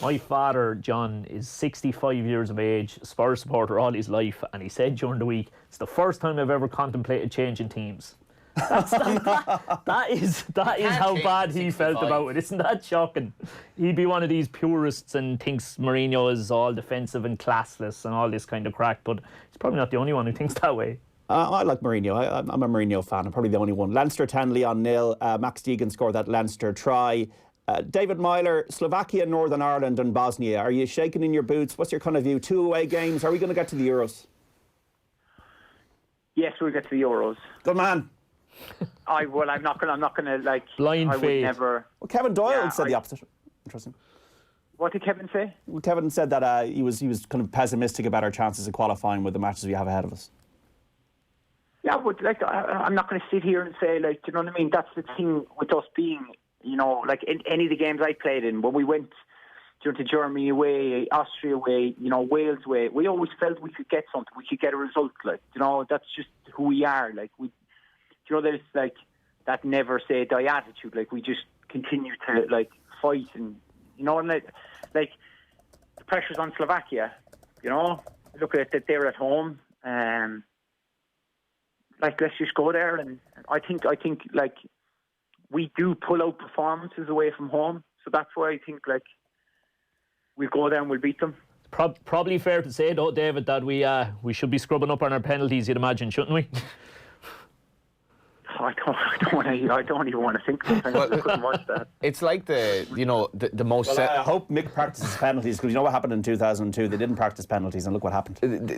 My father, John, is 65 years of age, Spurs supporter all his life, and he said during the week, it's the first time I've ever contemplated changing teams. That is how bad he felt about it. Isn't that shocking? He'd be one of these purists and thinks Mourinho is all defensive and classless and all this kind of crack, but he's probably not the only one who thinks that way. I like Mourinho. I'm a Mourinho fan. I'm probably the only one. Leinster 10, Leon 0. Max Deegan scored that Leinster try. David Meyler, Slovakia, Northern Ireland and Bosnia. Are you shaking in your boots? What's your kind of view? 2 away games. Are we going to get to the Euros? Yes, we'll get to the Euros. Good man. I'm not gonna like blind faith. Would never. Well, Kevin Doyle said the opposite. Interesting. What did Kevin say? Well, Kevin said that he was kind of pessimistic about our chances of qualifying with the matches we have ahead of us. Yeah, but like I'm not going to sit here and say like, do you know what I mean? That's the thing with us being, you know, like in any of the games I played in when we went to Germany away, Austria away, you know, Wales away. We always felt we could get something. We could get a result. Like, you know, that's just who we are. Like we. You know, there's like that never say die attitude. Like we just continue to like fight, and you know, and like the pressure's on Slovakia. You know, look at it; they're at home. Like let's just go there, and I think like we do pull out performances away from home, so that's why I think like we'll go there and we'll beat them. Probably fair to say, though, David, that we should be scrubbing up on our penalties. You'd imagine, shouldn't we? I don't even want to think about it. I couldn't watch that. It's like the most. Well, I hope Mick practices penalties, because you know what happened in 2002. They didn't practice penalties, and look what happened.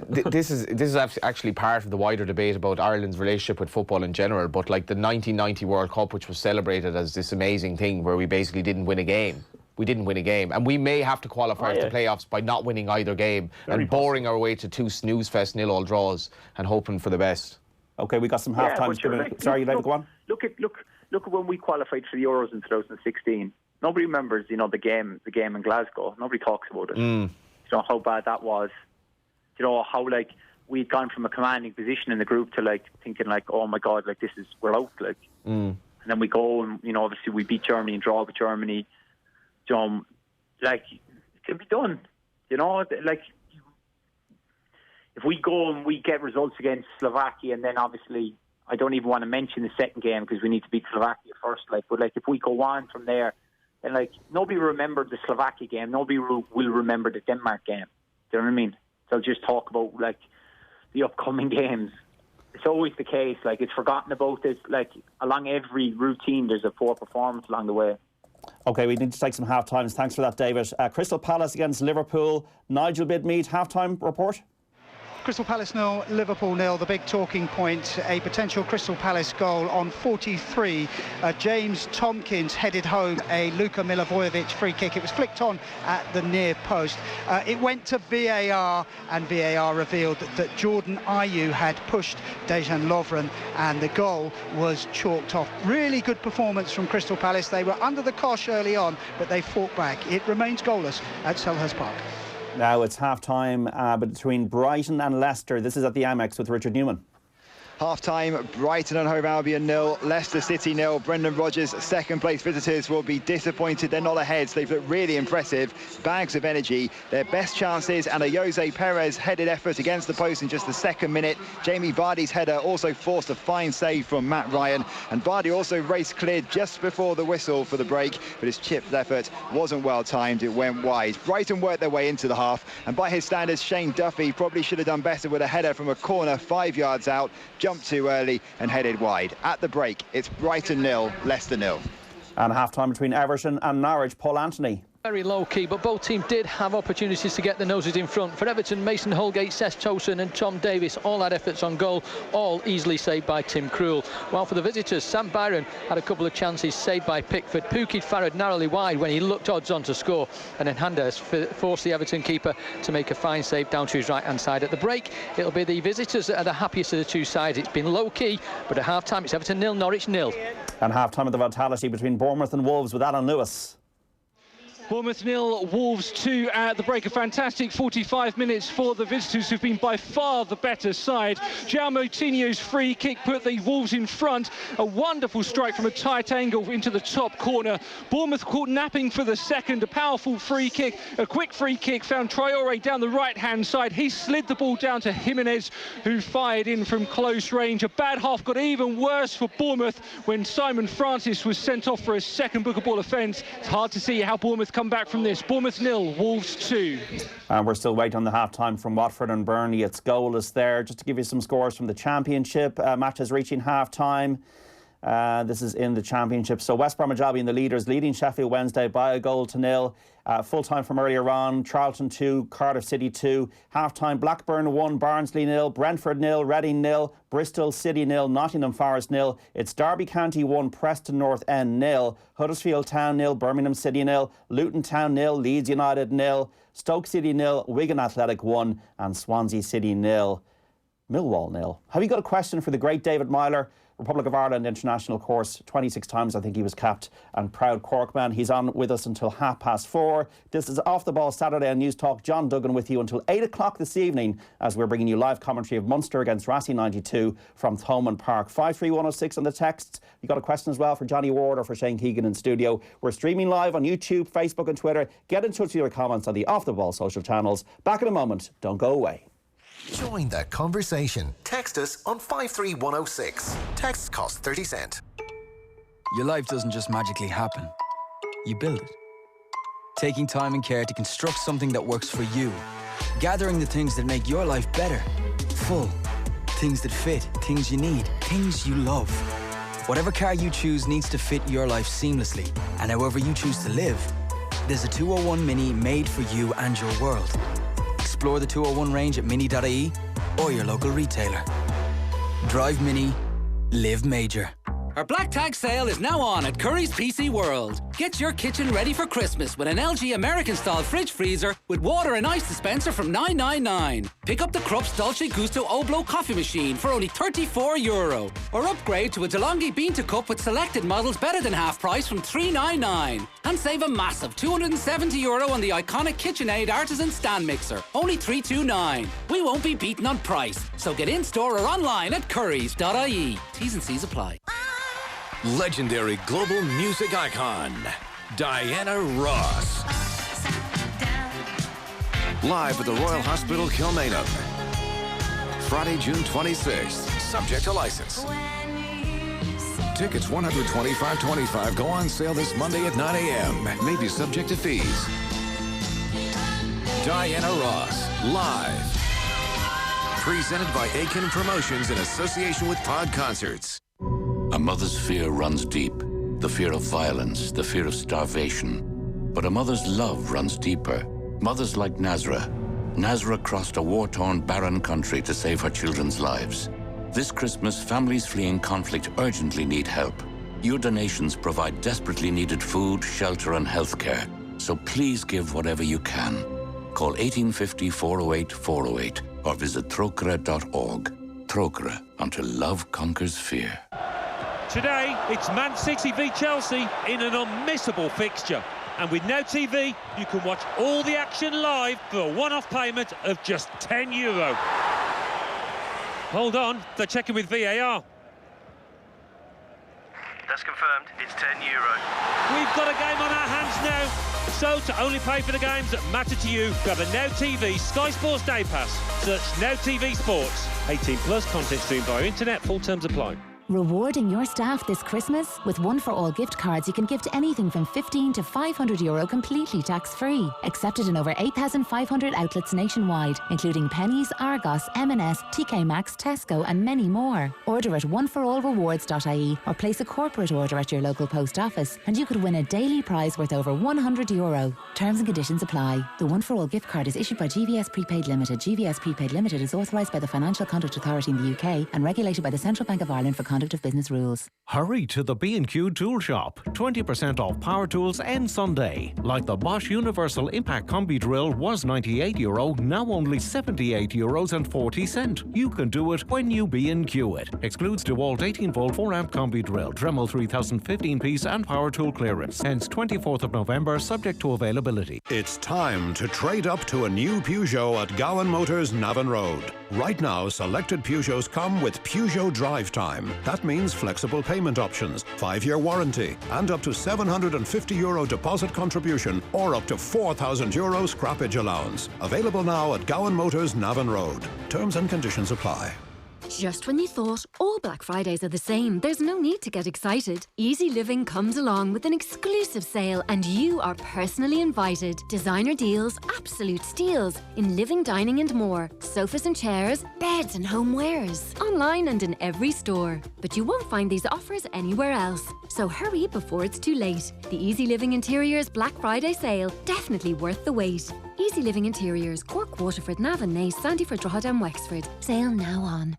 This is actually part of the wider debate about Ireland's relationship with football in general. But like the 1990 World Cup, which was celebrated as this amazing thing where we basically didn't win a game. We didn't win a game, and we may have to qualify for the playoffs by not winning either game and boring our way to 2 snooze fest 0-0 draws and hoping for the best. Okay, we got some half times. Sorry, you go on. Look at when we qualified for the Euros in 2016. Nobody remembers, you know, the game in Glasgow. Nobody talks about it. You know how bad that was. You know how like we'd gone from a commanding position in the group to like thinking like, oh my God, like we're out. Like, and then we go and you know obviously we beat Germany and draw with Germany. You know, like it can be done. You know, like. If we go and we get results against Slovakia, and then obviously I don't even want to mention the second game because we need to beat Slovakia first. Like, but like if we go on from there, then like nobody will remember the Slovakia game. Nobody will remember the Denmark game. Do you know what I mean? They'll just talk about like the upcoming games. It's always the case. Like it's forgotten about. There's like along every routine, there's a poor performance along the way. Okay, we need to take some half times. Thanks for that, David. Crystal Palace against Liverpool. Nigel Bidmead, half-time report. Crystal Palace 0, Liverpool 0. The big talking point, a potential Crystal Palace goal on 43. James Tompkins headed home a Luka Milivojevic free kick. It was flicked on at the near post. It went to VAR, and VAR revealed that Jordan Ayew had pushed Dejan Lovren, and the goal was chalked off. Really good performance from Crystal Palace. They were under the cosh early on, but they fought back. It remains goalless at Selhurst Park. Now it's half-time between Brighton and Leicester. This is at the Amex with Richard Newman. Half-time, Brighton and Hove Albion 0, Leicester City 0. Brendan Rodgers, second-place visitors, will be disappointed. They're not ahead, so they've looked really impressive. Bags of energy. Their best chances, and a Jose Perez headed effort against the post in just the second minute. Jamie Vardy's header also forced a fine save from Matt Ryan, and Vardy also raced clear just before the whistle for the break, but his chipped effort wasn't well timed. It went wide. Brighton worked their way into the half, and by his standards, Shane Duffy probably should have done better with a header from a corner 5 yards out. Jumped too early and headed wide. At the break, it's Brighton 0, Leicester 0. And half-time between Everton and Norwich. Paul Anthony. Very low-key, but both teams did have opportunities to get the noses in front. For Everton, Mason Holgate, Seth Tosun and Tom Davis all had efforts on goal, all easily saved by Tim Krul. While for the visitors, Sam Byron had a couple of chances saved by Pickford. Pukki Farrad narrowly wide when he looked odds on to score, and then Handers forced the Everton keeper to make a fine save down to his right-hand side. At the break, it'll be the visitors that are the happiest of the two sides. It's been low-key, but at half-time it's Everton 0, Norwich 0. And half-time of the Vitality between Bournemouth and Wolves with Alan Lewis. Bournemouth 0, Wolves 2 at the break. A fantastic 45 minutes for the visitors, who've been by far the better side. João Moutinho's free kick put the Wolves in front. A wonderful strike from a tight angle into the top corner. Bournemouth caught napping for the second. A powerful free kick, a quick free kick, found Traoré down the right-hand side. He slid the ball down to Jimenez, who fired in from close range. A bad half got even worse for Bournemouth when Simon Francis was sent off for a second book of ball offence. It's hard to see how Bournemouth come back from this. Bournemouth 0, Wolves 2. And we're still waiting on the half-time from Watford and Burnley. It's goalless there. Just to give you some scores from the Championship, matches reaching half-time. This is in the Championship. So West Bromwich Albion, the leaders, leading Sheffield Wednesday by 1-0. Full-time from earlier on, Charlton 2, Cardiff City 2. Half-time, Blackburn 1, Barnsley 0, Brentford 0, Reading 0, Bristol City 0, Nottingham Forest 0. It's Derby County 1, Preston North End 0, Huddersfield Town 0, Birmingham City 0, Luton Town 0, Leeds United 0, Stoke City 0, Wigan Athletic 1 and Swansea City 0, Millwall 0. Have you got a question for the great David Meyler? Republic of Ireland international course, 26 times I think he was capped, and proud Cork man. He's on with us until 4:30. This is Off the Ball Saturday on News Talk. John Duggan with you until 8 o'clock this evening as we're bringing you live commentary of Munster against Racing 92 from Thomond Park. 53106 on the texts. You got a question as well for Johnny Ward or for Shane Keegan in studio. We're streaming live on YouTube, Facebook and Twitter. Get in touch with your comments on the Off the Ball social channels. Back in a moment. Don't go away. Join that conversation. Text us on 53106. Texts cost 30 cents. Your life doesn't just magically happen. You build it. Taking time and care to construct something that works for you. Gathering the things that make your life better. Full. Things that fit. Things you need. Things you love. Whatever car you choose needs to fit your life seamlessly. And however you choose to live, there's a 201 Mini made for you and your world. Explore the 201 range at mini.ie or your local retailer. Drive Mini, live major. Our Black Tag sale is now on at Curry's PC World. Get your kitchen ready for Christmas with an LG American-style fridge freezer with water and ice dispenser from $9.99. Pick up the Krupp's Dolce Gusto Oblo coffee machine for only €34. Or upgrade to a DeLonghi Bean-to-Cup with selected models better than half price from $3.99. And save a massive €270 on the iconic KitchenAid Artisan Stand Mixer, only $329. We won't be beaten on price, so get in-store or online at currys.ie. T's and C's apply. Legendary global music icon, Diana Ross. Live at the Royal Hospital, Kilmainham. Friday, June 26th, subject to license. Tickets $125.25 go on sale this Monday at 9 a.m. May be subject to fees. Diana Ross, live. Presented by Aiken Promotions in association with Pod Concerts. A mother's fear runs deep. The fear of violence, the fear of starvation. But a mother's love runs deeper. Mothers like Nazra. Nazra crossed a war-torn, barren country to save her children's lives. This Christmas, families fleeing conflict urgently need help. Your donations provide desperately needed food, shelter, and health care. So please give whatever you can. Call 1850-408-408 or visit trocra.org. Trocra, until love conquers fear. Today, it's Man City v Chelsea in an unmissable fixture. And with Now TV, you can watch all the action live for a one-off payment of just €10. Hold on, they're checking with VAR. That's confirmed, it's €10. We've got a game on our hands now. So, to only pay for the games that matter to you, grab a Now TV Sky Sports Day Pass. Search Now TV Sports. 18 plus, content streamed via internet, full terms apply. Rewarding your staff this Christmas? With One for All gift cards, you can gift anything from €15 to €500 completely tax-free. Accepted in over 8,500 outlets nationwide, including Pennies, Argos, M&S, TK Maxx, Tesco and many more. Order at oneforallrewards.ie or place a corporate order at your local post office and you could win a daily prize worth over €100. Terms and conditions apply. The One for All gift card is issued by GVS Prepaid Limited. GVS Prepaid Limited is authorised by the Financial Conduct Authority in the UK and regulated by the Central Bank of Ireland for conduct of business rules. Hurry to the B&Q Tool Shop. 20% off power tools end Sunday. Like the Bosch Universal Impact Combi Drill was €98, now only €78.40. You can do it when you B&Q it. Excludes DeWalt 18-volt 4-amp Combi Drill, Dremel 3000 15-piece and power tool clearance. Hence 24th of November, subject to availability. It's time to trade up to a new Peugeot at Gowan Motors, Navan Road. Right now, selected Peugeots come with Peugeot Drive Time. That means flexible payment options, 5-year warranty, and up to €750 deposit contribution or up to €4,000 scrappage allowance. Available now at Gowan Motors, Navan Road. Terms and conditions apply. Just when you thought all Black Fridays are the same, there's no need to get excited. Easy Living comes along with an exclusive sale and you are personally invited. Designer deals, absolute steals in living, dining and more. Sofas and chairs, beds and homewares. Online and in every store. But you won't find these offers anywhere else. So hurry before it's too late. The Easy Living Interiors Black Friday sale, definitely worth the wait. Easy Living Interiors, Cork, Waterford, Navan, Naas, Sandyford, Drogheda and Wexford. Sale now on.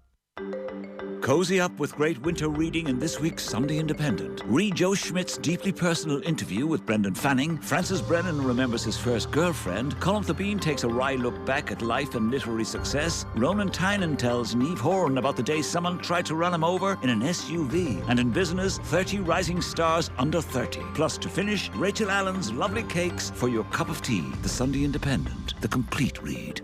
Cozy up with great winter reading in this week's Sunday Independent. Read Joe Schmidt's deeply personal interview with Brendan Fanning. Francis Brennan remembers his first girlfriend. Colm the Bean takes a wry look back at life and literary success. Ronan Tynan tells Niamh Horan about the day someone tried to run him over in an SUV. And in business, 30 rising stars under 30. Plus, to finish, Rachel Allen's lovely cakes for your cup of tea. The Sunday Independent, the complete read.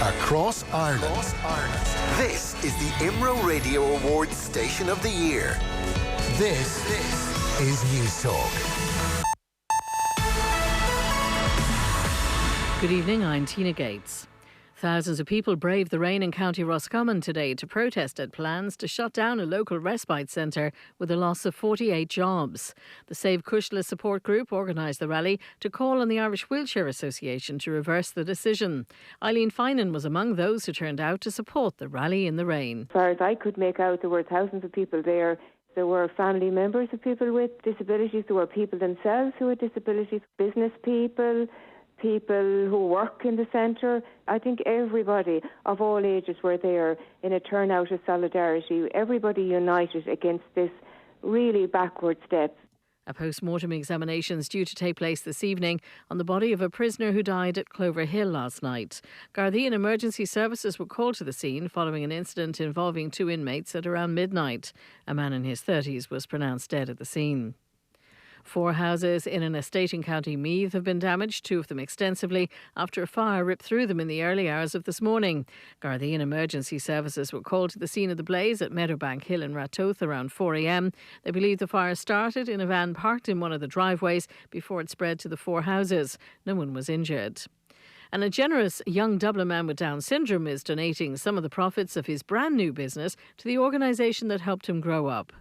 Across Ireland. This is the IMRO Radio Awards Station of the Year. This is News Talk. Good evening, I'm Tina Gates. Thousands of people braved the rain in County Roscommon today to protest at plans to shut down a local respite centre with a loss of 48 jobs. The Save Cushla support group organised the rally to call on the Irish Wheelchair Association to reverse the decision. Eileen Finan was among those who turned out to support the rally in the rain. As far as I could make out, there were thousands of people there. There were family members of people with disabilities. There were people themselves who had disabilities, business people who work in the centre. I think everybody of all ages were there in a turnout of solidarity. Everybody united against this really backward step. A post-mortem examination is due to take place this evening on the body of a prisoner who died at Clover Hill last night. Gardaí and emergency services were called to the scene following an incident involving 2 inmates at around midnight. A man in his 30s was pronounced dead at the scene. 4 houses in an estate in County Meath have been damaged, 2 of them extensively, after a fire ripped through them in the early hours of this morning. Gardaí and emergency services were called to the scene of the blaze at Meadowbank Hill in Ratoath around 4 a.m. They believe the fire started in a van parked in one of the driveways before it spread to the 4 houses. No one was injured. And a generous young Dublin man with Down syndrome is donating some of the profits of his brand new business to the organisation that helped him grow up.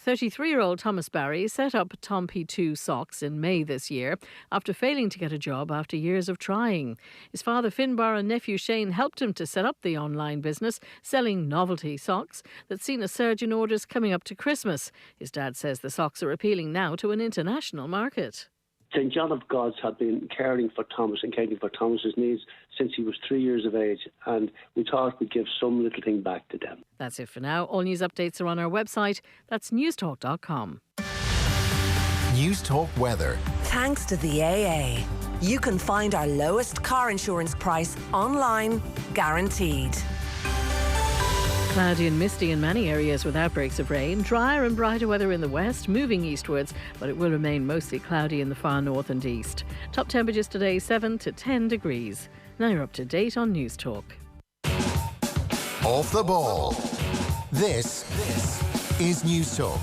33-year-old Thomas Barry set up Tom P2 Socks in May this year after failing to get a job after years of trying. His father Finbar and nephew Shane helped him to set up the online business, selling novelty socks that's seen a surge in orders coming up to Christmas. His dad says the socks are appealing now to an international market. St John of God's had been caring for Thomas and caring for Thomas's needs since he was 3 years of age, and we thought we'd give some little thing back to them. That's it for now. All news updates are on our website. That's newstalk.com. News Talk weather. Thanks to the AA, you can find our lowest car insurance price online, guaranteed. Cloudy and misty in many areas with outbreaks of rain. Drier and brighter weather in the west, moving eastwards, but it will remain mostly cloudy in the far north and east. Top temperatures today 7 to 10 degrees. Now you're up to date on News Talk. Off the ball. This is News Talk.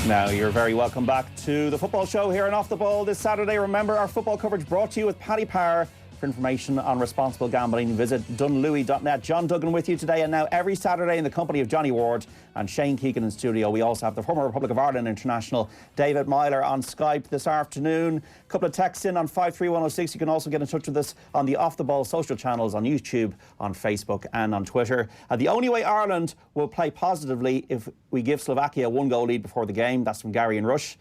Now you're very welcome back to the football show here on Off the Ball this Saturday. Remember, our football coverage brought to you with Paddy Power. For information on responsible gambling, visit dunlewy.net. John Duggan with you today, and now every Saturday in the company of Johnny Ward and Shane Keegan in studio. We also have the former Republic of Ireland international David Meyler on Skype this afternoon. A couple of texts in on 53106. You can also get in touch with us on the Off the Ball social channels on YouTube, on Facebook and on Twitter. The only way Ireland will play positively if we give Slovakia a 1-goal lead before the game. That's from Gary and Rush.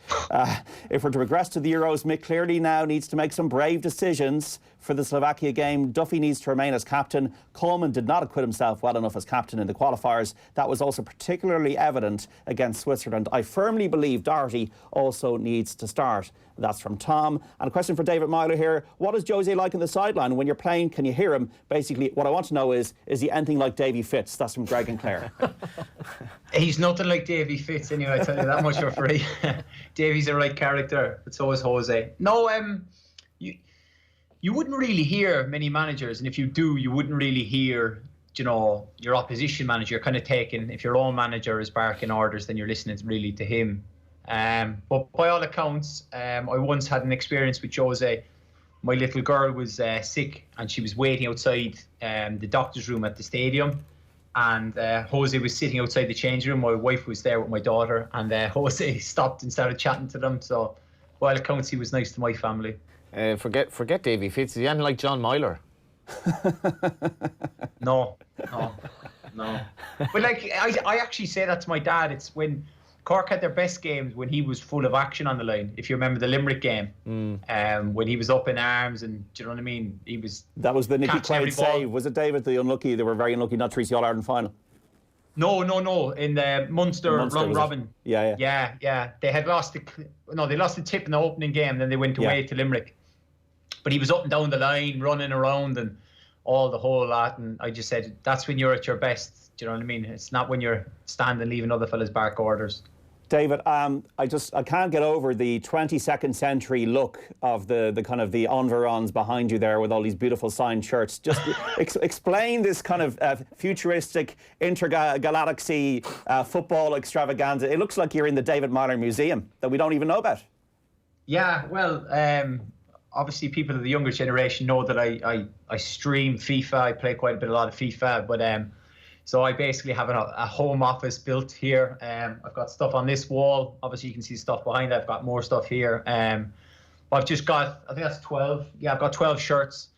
If we're to regress to the Euros, Mick clearly now needs to make some brave decisions for the Slovakia game. Duffy needs to remain as captain. Coleman did not acquit himself well enough as captain in the qualifiers. That was also particularly evident against Switzerland. I firmly believe Doherty also needs to start. That's from Tom. And a question for David Meyler here. What is Jose like on the sideline? When you're playing, can you hear him? Basically, what I want to know is he anything like Davy Fitz? That's from Greg and Clare. He's nothing like Davy Fitz anyway, I tell you that much for free. Davy's a right character, but so is Jose. No, you wouldn't really hear many managers, and if you do, you wouldn't really hear, your opposition manager kind of taking, if your own manager is barking orders, then you're listening really to him. But by all accounts, I once had an experience with Jose. My little girl was sick and she was waiting outside the doctor's room at the stadium, and Jose was sitting outside the changing room. My wife was there with my daughter, and Jose stopped and started chatting to them. So by all accounts, he was nice to my family. Forget Davy Fitz. Is he anything like John Meyler? No. But like I actually say that to my dad. It's when Cork had their best games when he was full of action on the line. If you remember the Limerick game, when he was up in arms, and do you know what I mean? That was the Nicky Quaid save, was it, David? They were very unlucky not to reach the All-Ireland final. No. In the Munster round robin. Yeah. They had lost they lost the tip in the opening game, then they went away to Limerick. But he was up and down the line, running around and all the whole lot. And I just said, that's when you're at your best. Do you know what I mean? It's not when you're standing leaving other fellas bark orders. David, I can't get over the 22nd century look of the kind of the environs behind you there with all these beautiful signed shirts. Just explain this kind of futuristic intergalaxy football extravaganza. It looks like you're in the David Meyler Museum that we don't even know about. Yeah, well, obviously people of the younger generation know that I stream FIFA. I play quite a lot of FIFA, but so I basically have a home office built here. I've got stuff on this wall. Obviously, you can see stuff behind it. I've got more stuff here. I've just got, I think that's 12. Yeah, I've got 12 shirts.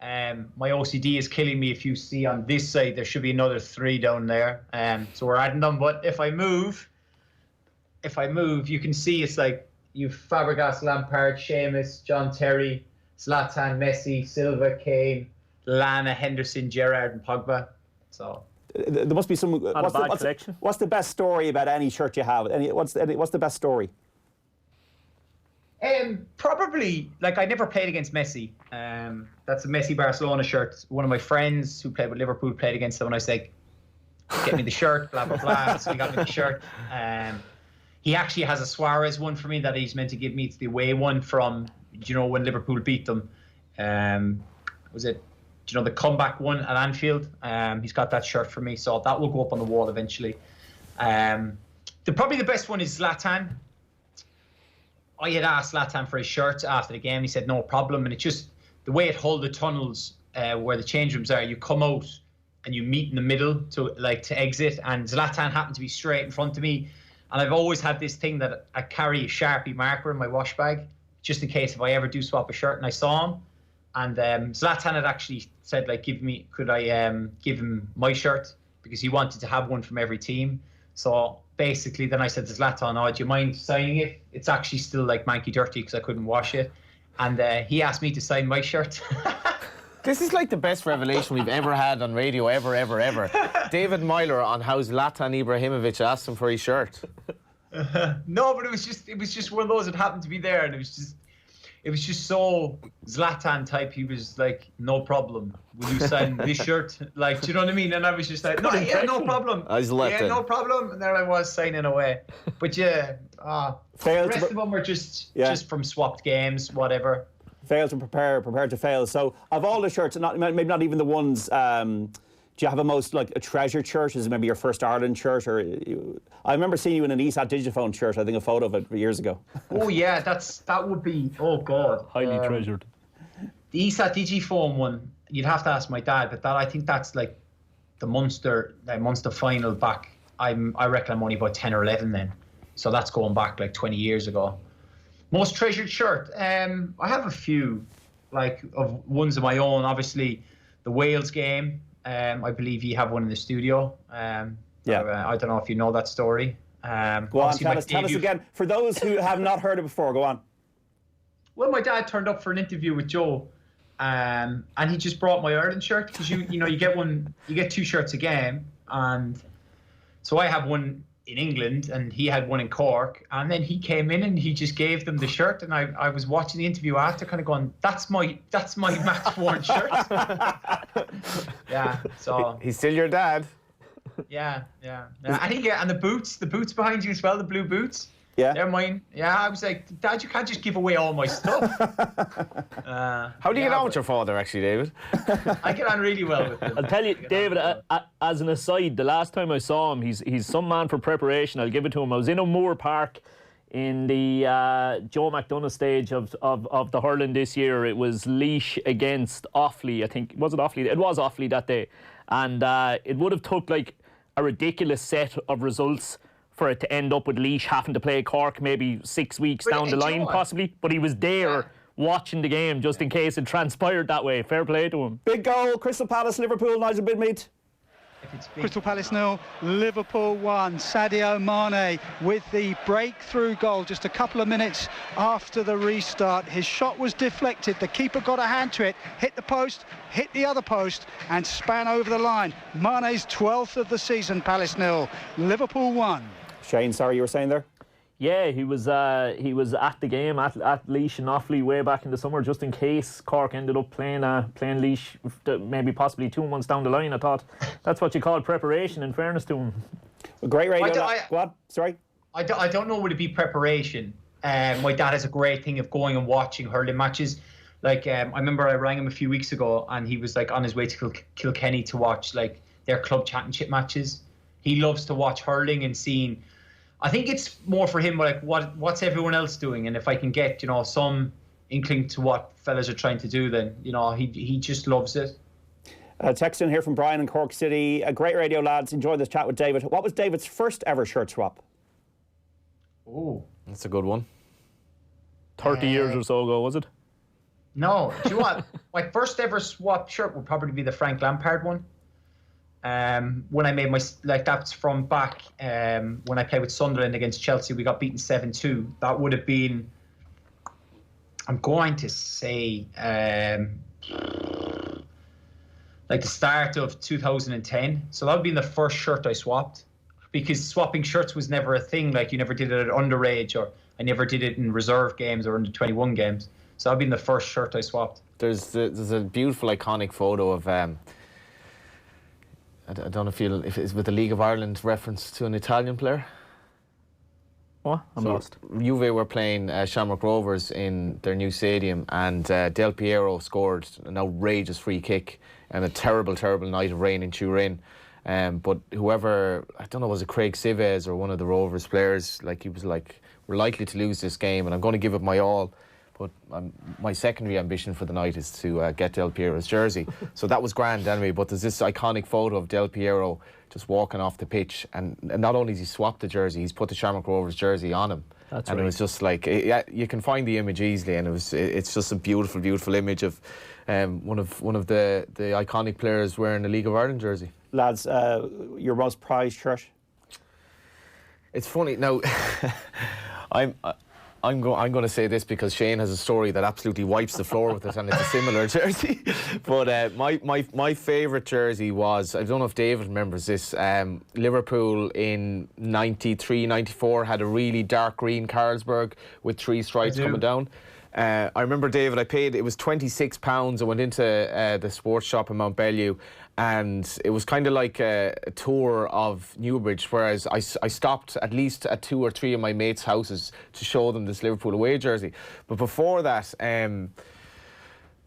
My OCD is killing me. If you see on this side, there should be another 3 down there. So we're adding them. But if I move, you can see it's like you've Fabregas, Lampard, Seamus, John Terry, Zlatan, Messi, Silva, Kane, Lana, Henderson, Gerrard, and Pogba. So there must be some. What's the best story about any shirt you have? What's the best story? Probably, like, I never played against Messi. That's a Messi Barcelona shirt. One of my friends who played with Liverpool played against them, and I was like, get me the shirt, blah, blah, blah. So he got me the shirt. He actually has a Suarez one for me that he's meant to give me. It's the away one from, when Liverpool beat them. Was it, the comeback one at Anfield? He's got that shirt for me, so that will go up on the wall eventually. Probably the best one is Zlatan. I had asked Zlatan for his shirt after the game. He said no problem, and it's just the way it holds the tunnels where the change rooms are. You come out and you meet in the middle to exit, and Zlatan happened to be straight in front of me. And I've always had this thing that I carry a Sharpie marker in my wash bag, just in case if I ever do swap a shirt. And I saw him, and Zlatan had actually said, could I give him my shirt, because he wanted to have one from every team. So basically, then I said to Zlatan, do you mind signing it? It's actually still manky dirty because I couldn't wash it. And he asked me to sign my shirt. This is like the best revelation we've ever had on radio, ever. David Meyler on how Zlatan Ibrahimovic asked him for his shirt. No, but it was just one of those that happened to be there, and it was just so Zlatan type. He was like, no problem. Will you sign this shirt? Do you know what I mean? And I was just like, no problem. No problem. And there I was signing away. But the rest of them were just from swapped games, whatever. Fail to prepare to fail. So of all the shirts, maybe not even the ones, do you have a treasured shirt? Is it maybe your first Ireland shirt? I remember seeing you in an ESAT Digifone shirt, I think a photo of it years ago. Oh yeah, that would be, oh God. Highly treasured. The ESAT Digifone one, you'd have to ask my dad, but I think that's like the Munster final back. I reckon I'm only about 10 or 11 then. So that's going back 20 years ago. Most treasured shirt. I have a few, of ones of my own. Obviously, the Wales game. I believe you have one in the studio. I don't know if you know that story. Go on, tell us again. For those who have not heard it before, go on. Well, my dad turned up for an interview with Joe, and he just brought my Ireland shirt because you get 2 shirts a game, and so I have one in England and he had one in Cork, and then he came in and he just gave them the shirt, and I was watching the interview after kind of going, that's my match worn shirt. Yeah, so he's still your dad. Yeah. I think and the boots behind you as well, the blue boots. Yeah, they're mine. Yeah, I was like, Dad, you can't just give away all my stuff. How do you get on with your father, actually, David? I get on really well with him. I'll tell you, David, as an aside, the last time I saw him, he's some man for preparation. I'll give it to him. I was in O'Moore Park in the Joe McDonough stage of the hurling this year. It was Laois against Offaly, I think. Was it Offaly? It was Offaly that day. And it would have took like a ridiculous set of results for it to end up with Laois having to play Cork maybe 6 weeks down the line, possibly. But he was there watching the game just in case it transpired that way. Fair play to him. Big goal, Crystal Palace, Liverpool, Nigel Bidmead. Crystal Palace 0, Liverpool 1. Sadio Mane with the breakthrough goal just a couple of minutes after the restart. His shot was deflected. The keeper got a hand to it, hit the post, hit the other post, and span over the line. Mane's 12th of the season. Palace 0, Liverpool 1. Shane, sorry, you were saying there? Yeah, he was at the game at Laois and Offaly way back in the summer, just in case Cork ended up playing Laois maybe possibly 2 months down the line. I thought that's what you call preparation, in fairness to him. Well, great radio. What? Sorry? I don't know would it be preparation. My dad has a great thing of going and watching hurling matches. Like I remember I rang him a few weeks ago and he was like on his way to Kilkenny to watch like their club championship matches. He loves to watch hurling and seeing. I think it's more for him like what's everyone else doing, and if I can get some inkling to what fellas are trying to do, then he just loves it. Text in here from Brian in Cork City. A great radio, lads. Enjoy this chat with David. What was David's first ever shirt swap? Oh, that's a good one. 30 years or so ago, was it? No, do you know what? My first ever swap shirt would probably be the Frank Lampard one. When I made that's from back when I played with Sunderland against Chelsea, we got beaten 7-2. That would have been, I'm going to say, like the start of 2010. So that would have been the first shirt I swapped, because swapping shirts was never a thing. Like you never did it at underage, or I never did it in reserve games or under 21 games. So that would have been the first shirt I swapped. There's a beautiful iconic photo of I don't know if it's with the League of Ireland reference to an Italian player. What? I'm lost. Juve were playing Shamrock Rovers in their new stadium, and Del Piero scored an outrageous free kick and a terrible, terrible night of rain in Turin. But whoever, I don't know, was it Craig Sives or one of the Rovers players, he was like, we're likely to lose this game and I'm going to give it my all. But my secondary ambition for the night is to get Del Piero's jersey. So that was grand anyway, but there's this iconic photo of Del Piero just walking off the pitch, and not only has he swapped the jersey, he's put the Shamrock Rovers jersey on him. That's and right. It was just like, you can find the image easily, and it's just a beautiful, beautiful image of one of the iconic players wearing the League of Ireland jersey. Lads, your most prized shirt? It's funny, now, I'm going to say this because Shane has a story that absolutely wipes the floor with it, and it's a similar jersey. But my favourite jersey was, I don't know if David remembers this, Liverpool in 93, 94 had a really dark green Carlsberg with 3 stripes coming down. I remember, David, it was £26. I went into the sports shop in Mount Bellew, and it was kind of like a tour of Newbridge, whereas I stopped at least at 2 or 3 of my mates' houses to show them this Liverpool away jersey. But before that,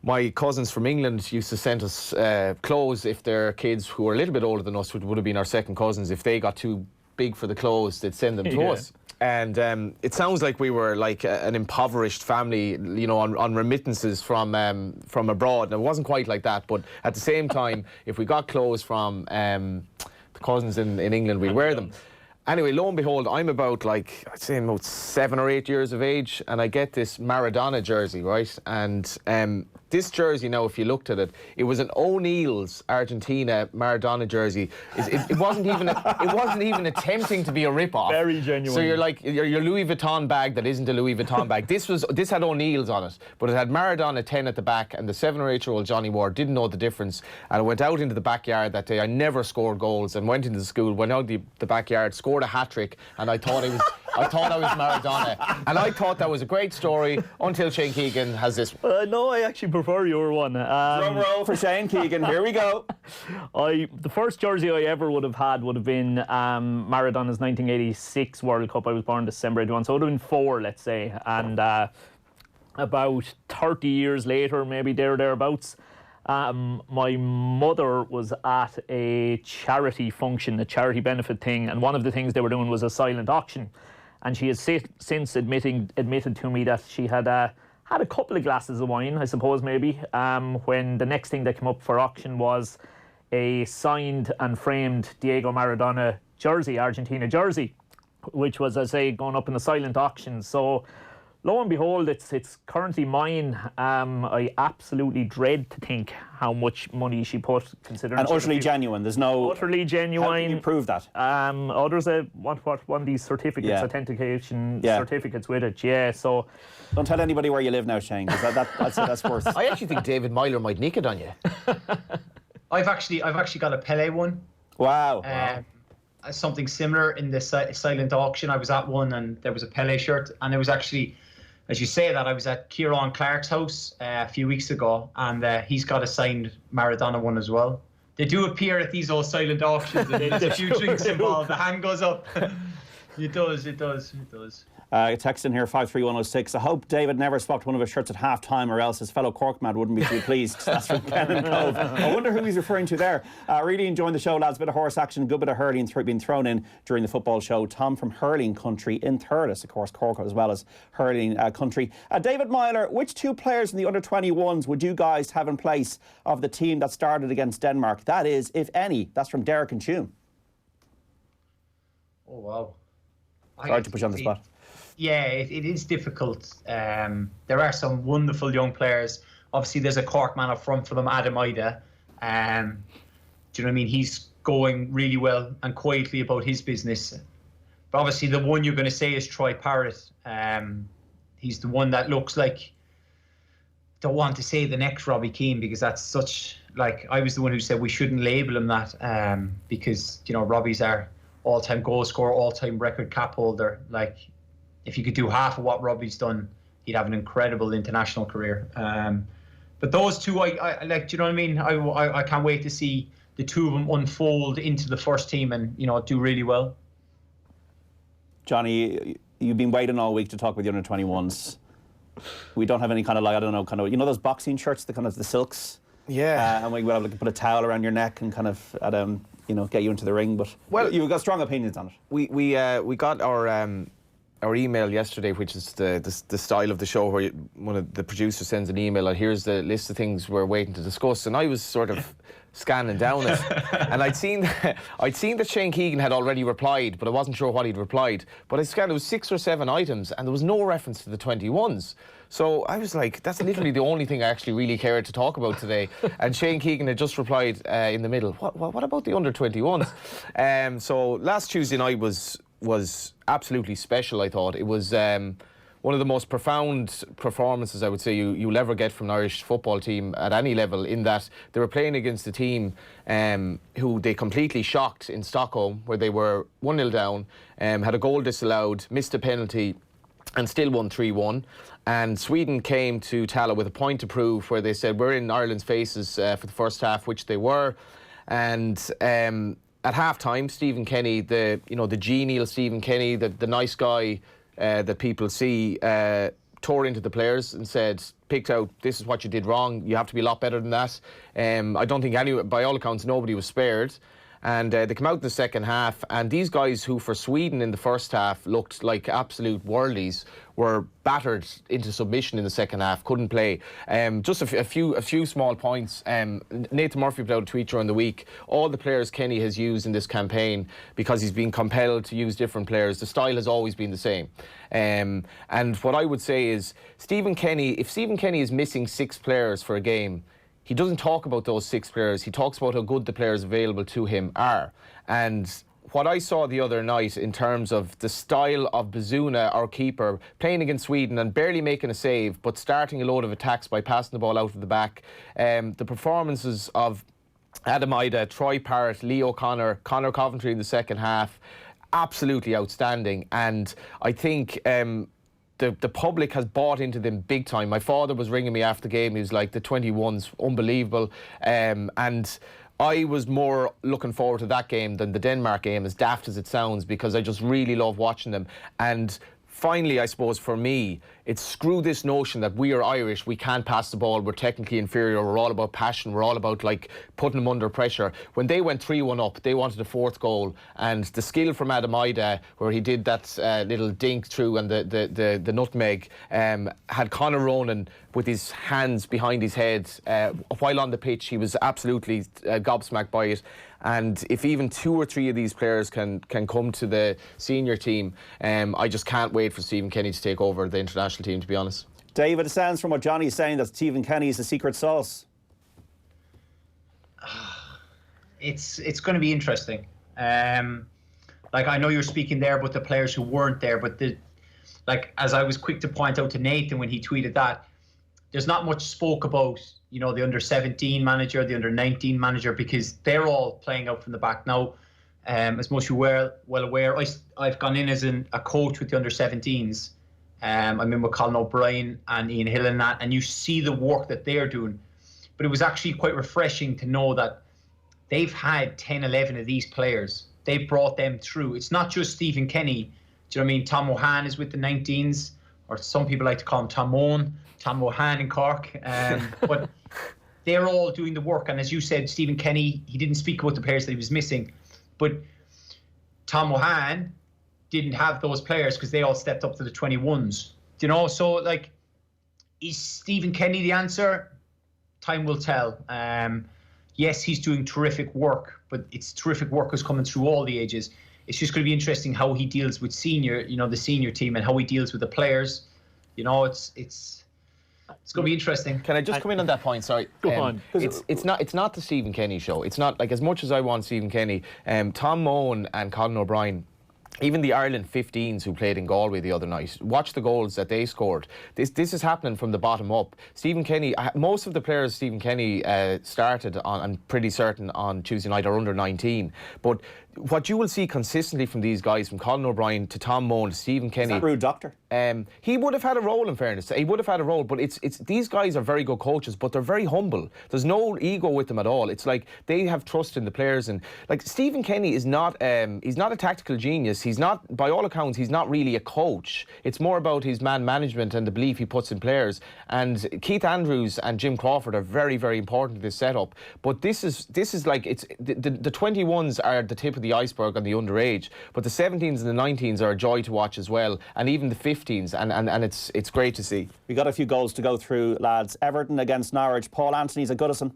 my cousins from England used to send us clothes if their kids who were a little bit older than us, would have been our second cousins, if they got too big for the clothes, they'd send them to us. And it sounds like we were like an impoverished family, on remittances from abroad. And it wasn't quite like that, but at the same time, if we got clothes from the cousins in England, we'd wear them. Anyway, lo and behold, I'm about, like, I'd say about 7 or 8 years of age, and I get this Maradona jersey, right? And this jersey now, if you looked at it, it was an O'Neill's Argentina Maradona jersey. It wasn't even attempting to be a rip-off. Very genuine. So you're like your Louis Vuitton bag that isn't a Louis Vuitton bag. This had O'Neill's on it, but it had Maradona 10 at the back, and the 7 or 8-year-old Johnny Ward didn't know the difference. And I went out into the backyard that day. I never scored goals, and went into the school, went out the backyard, scored a hat-trick, and I thought I was Maradona. And I thought that was a great story until Shane Keegan has this. No, I actually prefer your one. Drum roll for Shane Keegan. Here we go. The first jersey I ever would have been Maradona's 1986 World Cup. I was born December 81, so it would have been 4, let's say. And about 30 years later, maybe thereabouts, my mother was at a charity function, a charity benefit thing, and one of the things they were doing was a silent auction. And she has since admitted to me that she had had a couple of glasses of wine, I suppose, maybe, when the next thing that came up for auction was a signed and framed Diego Maradona jersey, Argentina jersey, which was, as I say, going up in the silent auction. So, lo and behold, it's currently mine. I absolutely dread to think how much money she put, considering. And utterly genuine. There's no. Utterly genuine. How can you prove that? There's one of these certificates, authentication certificates with it. Yeah. So. Don't tell anybody where you live now, Shane, because that's worse. I actually think David Meyler might nick it on you. I've actually got a Pele one. Wow. Something similar in the silent auction. I was at one, and there was a Pele shirt, and it was actually, as you say that, I was at Kieran Clark's house a few weeks ago, and he's got a signed Maradona one as well. They do appear at these old silent auctions, and there's a few drinks involved. The hand goes up. It does. Text in here 53106. I hope David never swapped one of his shirts at half time, or else his fellow Corkman wouldn't be too pleased. That's from Ken and Cove. I wonder who he's referring to there. Really enjoying the show, lads. Bit of horse action, good bit of hurling being thrown in during the football show. Tom from hurling country in Thurles, of course, Cork as well as hurling country. David Meyler, which 2 players in the under-21s would you guys have in place of the team that started against Denmark? That is, if any. That's from Derek and Tuam. Oh, wow. Hard to put you on the spot. Yeah, it is difficult. There are some wonderful young players. Obviously, there's a Cork man up front for them, Adam Ida. Do you know what I mean? He's going really well and quietly about his business. But obviously, the one you're going to say is Troy Parrott. He's the one that looks like, don't want to say the next Robbie Keane, because that's such, like, I was the one who said we shouldn't label him that, because, you know, Robbie's our all-time goal scorer, all-time record cap holder. Like, if you could do half of what Robbie's done, he'd have an incredible international career. But those two, I like. Do you know what I mean? I can't wait to see the two of them unfold into the first team and, you know, do really well. Johnny, you've been waiting all week to talk with the under-21s. We don't have any kind of, like, I don't know, kind of, you know, those boxing shirts, the kind of the silks. Yeah. And we would have like put a towel around your neck and kind of you know, get you into the ring. But you've got strong opinions on it. We got our email yesterday, which is the style of the show, where one of the producers sends an email and here's the list of things we're waiting to discuss, and I was sort of scanning down it, and I'd seen that Shane Keegan had already replied, but I wasn't sure what he'd replied. But I scanned, it was 6 or 7 items, and there was no reference to the 21s. So I was like, that's literally the only thing I actually really cared to talk about today. And Shane Keegan had just replied in the middle, what about the under-21s? So last Tuesday night was absolutely special, I thought. It was one of the most profound performances, I would say, you'll ever get from an Irish football team at any level, in that they were playing against a team who they completely shocked in Stockholm, where they were 1-0 down, had a goal disallowed, missed a penalty, and still won 3-1. And Sweden came to Tala with a point to prove, where they said, we're in Ireland's faces for the first half, which they were. And at half-time, Stephen Kenny, the genial Stephen Kenny, the nice guy that people see, tore into the players and said, picked out, this is what you did wrong, you have to be a lot better than that. I don't think by all accounts, nobody was spared. And they come out in the second half, and these guys who for Sweden in the first half looked like absolute worldies were battered into submission in the second half, couldn't play. Just a few small points. Nathan Murphy put out a tweet during the week. All the players Kenny has used in this campaign, because he's been compelled to use different players, the style has always been the same. And what I would say is, if Stephen Kenny is missing 6 players for a game, he doesn't talk about those 6 players. He talks about how good the players available to him are. And what I saw the other night in terms of the style of Bazuna, our keeper, playing against Sweden and barely making a save, but starting a load of attacks by passing the ball out of the back. The performances of Adam Ida, Troy Parrott, Lee O'Connor, Conor Coventry in the second half, absolutely outstanding. And I think the public has bought into them big time. My father was ringing me after the game. He was like, the 21's unbelievable. And I was more looking forward to that game than the Denmark game, as daft as it sounds, because I just really love watching them. And finally, I suppose for me, it's screw this notion that we are Irish, we can't pass the ball, we're technically inferior, we're all about passion, we're all about like putting them under pressure. When they went 3-1 up, they wanted a 4th goal, and the skill from Adam Ida, where he did that little dink through and the nutmeg, had Conor Ronan with his hands behind his head while on the pitch. He was absolutely gobsmacked by it. And if even 2 or 3 of these players can come to the senior team, I just can't wait for Stephen Kenny to take over the international team, to be honest. David, it sounds from what Johnny's saying that Stephen Kenny is the secret sauce. It's going to be interesting. Like, I know you're speaking there about the players who weren't there, but as I was quick to point out to Nathan when he tweeted that, there's not much spoke about, you know, the under-17 manager, the under-19 manager, because they're all playing out from the back now. As most of you were well aware, I've gone in as a coach with the under-17s. I'm in with Colin O'Brien and Ian Hill and that, and you see the work that they're doing. But it was actually quite refreshing to know that they've had 10, 11 of these players. They've brought them through. It's not just Stephen Kenny. Do you know what I mean? Tom O'Han is with the 19s, or some people like to call him Tom O'Han in Cork. But they're all doing the work. And as you said, Stephen Kenny, he didn't speak about the players that he was missing. But Tom O'Han didn't have those players because they all stepped up to the 21s. You know, so like, is Stephen Kenny the answer? Time will tell. Yes, he's doing terrific work, but it's terrific work is coming through all the ages. It's just going to be interesting how he deals with the senior team, and how he deals with the players. You know, it's going to be interesting. Can I just come in on that point? Sorry. Go on. It's not the Stephen Kenny show. It's not, like, as much as I want Stephen Kenny, Tom Mohan and Colin O'Brien, even the Ireland 15s who played in Galway the other night, watch the goals that they scored. This is happening from the bottom up. Stephen Kenny, most of the players Stephen Kenny started on, I'm pretty certain, on Tuesday night are under 19. But what you will see consistently from these guys, from Colin O'Brien to Tom Mohan to Stephen Kenny. Is that rude, Doctor? He would have had a role, in fairness. He would have had a role, but it's these guys are very good coaches, but they're very humble. There's no ego with them at all. It's like they have trust in the players, and like Stephen Kenny is not he's not a tactical genius. He's not, by all accounts, he's not really a coach. It's more about his man management and the belief he puts in players. And Keith Andrews and Jim Crawford are very, very important to this setup. But this is like, it's the 21s are the tip of the iceberg on the underage, but the 17s and the 19s are a joy to watch as well, and even the 15s, and it's great to see. We got a few goals to go through, lads. Everton against Norwich. Paul Anthony's at Goodison.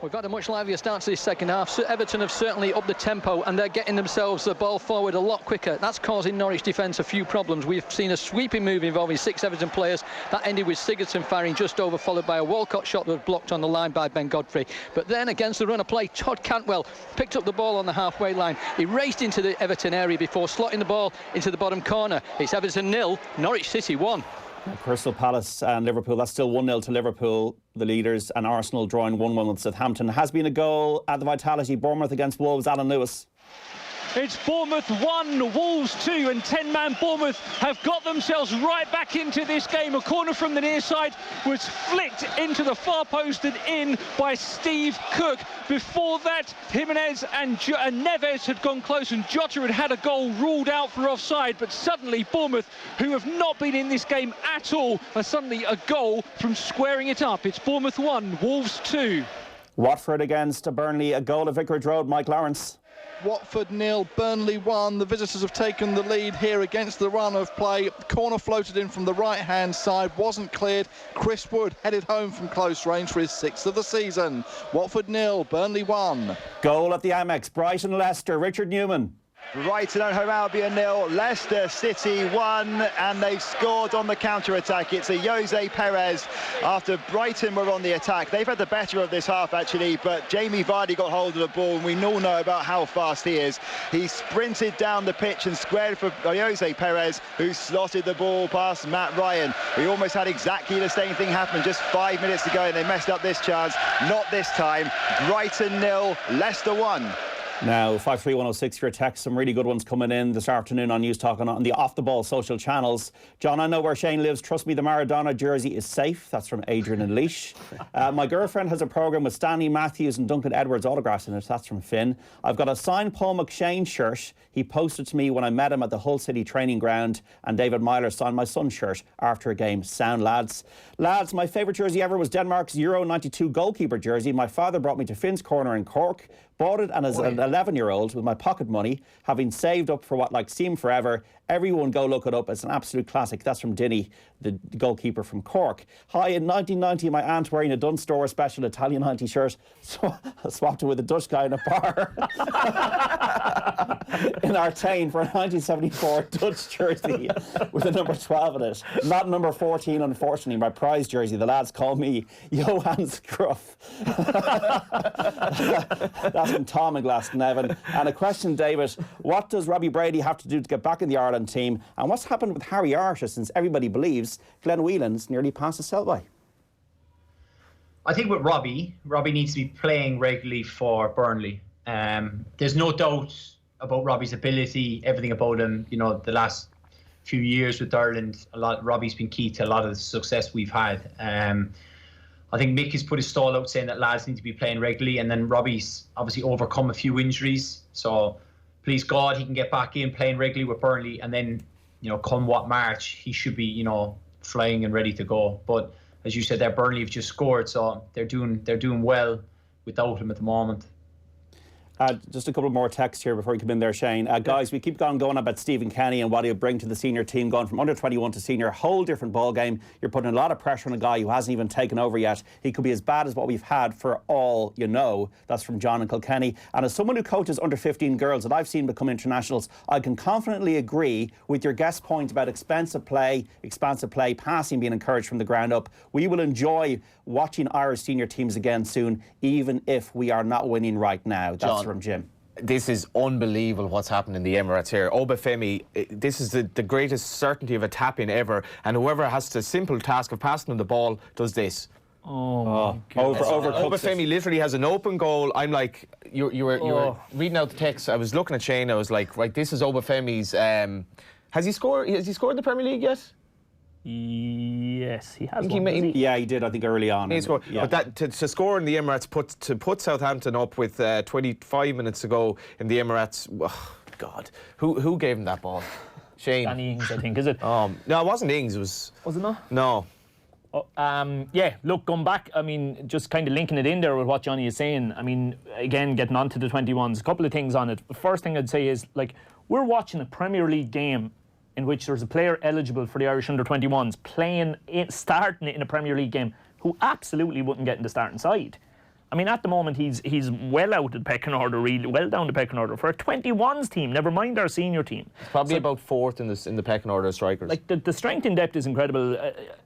We've got a much livelier start to this second half. Everton have certainly upped the tempo, and they're getting themselves the ball forward a lot quicker. That's causing Norwich defence a few problems. We've seen a sweeping move involving 6 Everton players. That ended with Sigurdsson firing just over, followed by a Walcott shot that was blocked on the line by Ben Godfrey. But then, against the run of play, Todd Cantwell picked up the ball on the halfway line. He raced into the Everton area before slotting the ball into the bottom corner. It's Everton 0, Norwich City 1. Crystal Palace and Liverpool, that's still 1-0 to Liverpool, the leaders, and Arsenal drawing 1-1 with Southampton. Has been a goal at the Vitality. Bournemouth against Wolves. Alan Lewis. It's Bournemouth 1, Wolves 2, and 10-man Bournemouth have got themselves right back into this game. A corner from the near side was flicked into the far post and in by Steve Cook. Before that, Jimenez and Neves had gone close, and Jota had a goal ruled out for offside. But suddenly Bournemouth, who have not been in this game at all, are suddenly a goal from squaring it up. It's Bournemouth 1, Wolves 2. Watford against Burnley, a goal at Vicarage Road. Mike Lawrence. Watford 0, Burnley 1. The visitors have taken the lead here against the run of play. Corner floated in from the right-hand side, wasn't cleared. Chris Wood headed home from close range for his 6th of the season. Watford 0, Burnley 1. Goal at the Amex, Brighton Leicester, Richard Newman. Brighton and Hove Albion 0, Leicester City 1, and they've scored on the counter-attack. It's a Jose Perez after Brighton were on the attack. They've had the better of this half, actually, but Jamie Vardy got hold of the ball, and we all know about how fast he is. He sprinted down the pitch and squared for Jose Perez, who slotted the ball past Matt Ryan. We almost had exactly the same thing happen just 5 minutes ago, and they messed up this chance. Not this time. Brighton 0, Leicester 1. Now, 53106 for your text. Some really good ones coming in this afternoon on News Talk on the Off the Ball social channels. John, I know where Shane lives. Trust me, the Maradona jersey is safe. That's from Adrian and Leash. My girlfriend has a programme with Stanley Matthews and Duncan Edwards autographs in it. That's from Finn. I've got a signed Paul McShane shirt. He posted to me when I met him at the Hull City training ground, and David Meyler signed my son's shirt after a game. Sound, lads. Lads, my favourite jersey ever was Denmark's Euro 92 goalkeeper jersey. My father brought me to Finn's Corner in Cork. Bought it, and as an 11-year-old with my pocket money, having saved up for what seemed forever. Everyone go look it up. It's an absolute classic. That's from Dinny, the goalkeeper from Cork. Hi, in 1990, my aunt wearing a Dunn Store special Italian 90 shirt, so I swapped it with a Dutch guy in a bar in Artane for a 1974 Dutch jersey with a number 12 in it. Not number 14, unfortunately, my prize jersey. The lads call me Johan Scruff. That's from Tom in Glasgow. And a question, David, what does Robbie Brady have to do to get back in the Ireland team? And what's happened with Harry Arter, since everybody believes Glenn Whelan's nearly past the sell-by? I think with Robbie needs to be playing regularly for Burnley. There's no doubt about Robbie's ability, everything about him. You know, the last few years with Ireland, Robbie's been key to a lot of the success we've had. I think Mick has put his stall out saying that lads need to be playing regularly, and then Robbie's obviously overcome a few injuries. So please God, he can get back in playing regularly with Burnley, and then, come what March, he should be, flying and ready to go. But as you said, there Burnley have just scored, so they're doing well without him at the moment. Just a couple more texts here before you come in there, Shane. Guys, we keep going about Stephen Kenny and what he'll bring to the senior team, going from under 21 to senior, whole different ball game. You're putting a lot of pressure on a guy who hasn't even taken over yet. He could be as bad as what we've had for all you know. That's from John and Kilkenny. And as someone who coaches under 15 girls that I've seen become internationals, I can confidently agree with your guest point about expansive play, passing being encouraged from the ground up. We will enjoy watching Irish senior teams again soon, even if we are not winning right now. That's John, from Jim. This is unbelievable what's happened in the Emirates here. Obafemi, this is the greatest certainty of a tap-in ever, and whoever has the simple task of passing him the ball does this. Obafemi literally has an open goal. I'm like, you were reading out the text. I was looking at Shane. I was like, right, this is Obafemi's. Has he scored in the Premier League yet? Yes, he has. He did, I think, early on. He scored. Yeah. But that to score in the Emirates, to put Southampton up with 25 minutes to go in the Emirates. Oh, God, who gave him that ball? Shane. Danny Ings, I think, is it? No, it wasn't Ings. Was it not? No. Look, going back, I mean, just kind of linking it in there with what Johnny is saying. I mean, again, getting on to the 21s, a couple of things on it. The first thing I'd say is, we're watching a Premier League game in which there's a player eligible for the Irish under-21s starting in a Premier League game who absolutely wouldn't get in the starting side. I mean, at the moment, he's well out of the pecking order, really, well down the pecking order for a 21s team, never mind our senior team. It's probably about fourth in the pecking order of strikers. The strength in depth is incredible.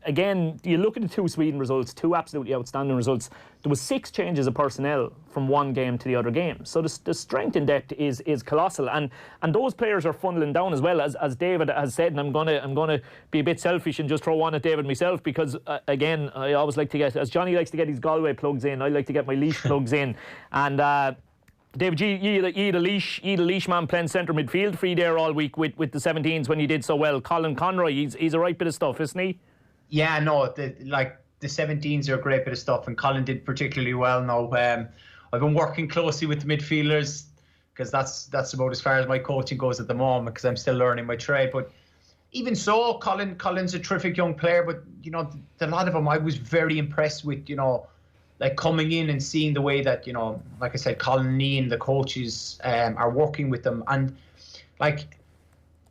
Again, you look at the two Sweden results, two absolutely outstanding results. There was 6 changes of personnel from one game to the other game. So the strength in depth is colossal, and those players are funneling down as well, as David has said. And I'm gonna be a bit selfish and just throw one at David myself, because again, I always like to get, as Johnny likes to get his Galway plugs in, I like to get my Leash plugs in. And David, you had a Leash man playing centre midfield for you there all week with the 17s when you did so well. Colin Conroy, he's a right bit of stuff, isn't he? Yeah, no, the 17s are a great bit of stuff, and Colin did particularly well now. I've been working closely with the midfielders, because that's about as far as my coaching goes at the moment, because I'm still learning my trade. But even so, Colin's a terrific young player, but a lot of them I was very impressed with. like coming in and seeing the way that, you know, like I said, Colin Lee and the coaches are working with them. And like,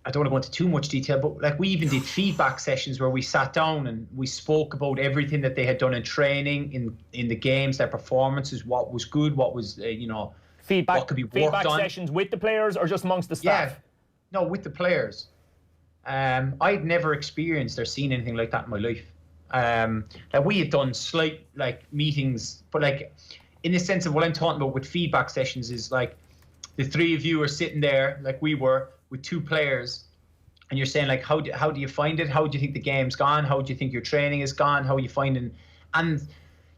I don't want to go into too much detail, but like we even did feedback sessions where we sat down and we spoke about everything that they had done in training, in the games, their performances, what was good, what was, you know, feedback, what could be worked feedback on. sessions with the players or just amongst the staff? Yeah, no, with the players. I'd never experienced or seen anything like that in my life. Like we had done slight like meetings, but like in the sense of what I'm talking about with feedback sessions is like the three of you are sitting there like we were with two players, and you're saying like how do you find it? How do you think the game's gone? How do you think your training is gone? How are you finding? And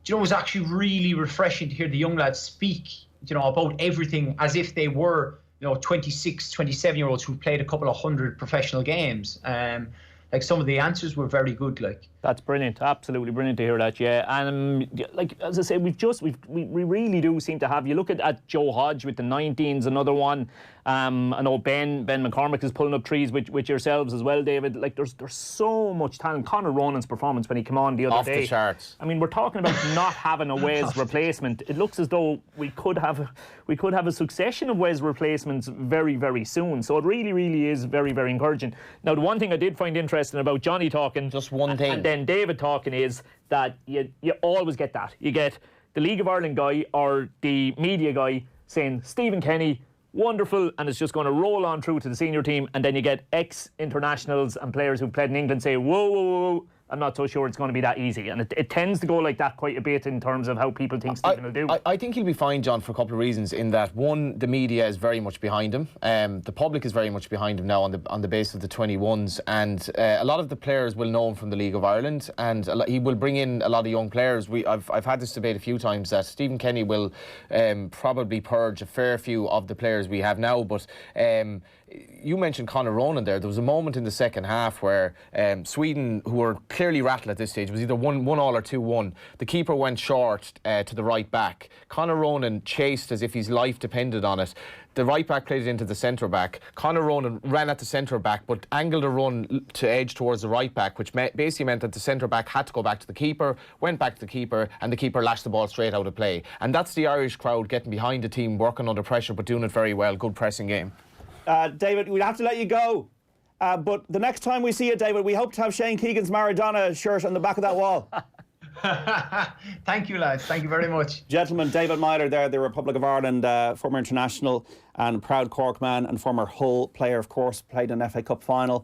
you know, it was actually really refreshing to hear the young lads speak, you know, about everything as if they were, you know, 26, 27-year-olds who played a couple of 100 professional games. Like some of the answers were very good. Like that's brilliant, absolutely brilliant to hear that. Yeah, and like as I say, we really do seem to have. You look at Joe Hodge with the 19s, another one. I know Ben McCormick is pulling up trees with yourselves as well, David. Like there's so much talent. Conor Ronan's performance when he came on the other day, off the charts. I mean, we're talking about not having a Wes replacement. It looks as though we could have a succession of Wes replacements very, very soon. So it really is very, very encouraging. Now, the one thing I did find interesting about Johnny talking, just one thing, and then David talking, is that you always get that. You get the League of Ireland guy or the media guy saying Stephen Kenny, wonderful, and it's just going to roll on through to the senior team, and then you get ex-internationals and players who've played in England say, whoa, I'm not so sure it's going to be that easy. And it tends to go like that quite a bit in terms of how people think Stephen will do. I think he'll be fine, John, for a couple of reasons. In that, one, the media is very much behind him. The public is very much behind him now on the basis of the 21s. And a lot of the players will know him from the League of Ireland. And he will bring in a lot of young players. I've had this debate a few times that Stephen Kenny will probably purge a fair few of the players we have now. But you mentioned Conor Ronan there. There was a moment in the second half where Sweden, who were clearly rattled at this stage, was either 1-1 or 2-1. The keeper went short to the right back. Conor Ronan chased as if his life depended on it. The right back played it into the centre back. Conor Ronan ran at the centre back but angled a run to edge towards the right back, which basically meant that the centre back had to go back to the keeper, went back to the keeper, and the keeper lashed the ball straight out of play. And that's the Irish crowd getting behind the team, working under pressure but doing it very well. Good pressing game. David, we'll have to let you go. But the next time we see you, David, we hope to have Shane Keegan's Maradona shirt on the back of that wall. Thank you, lads. Thank you very much. Gentlemen, David Meyler there, the Republic of Ireland former international and proud Cork man and former Hull player, of course, played an FA Cup final.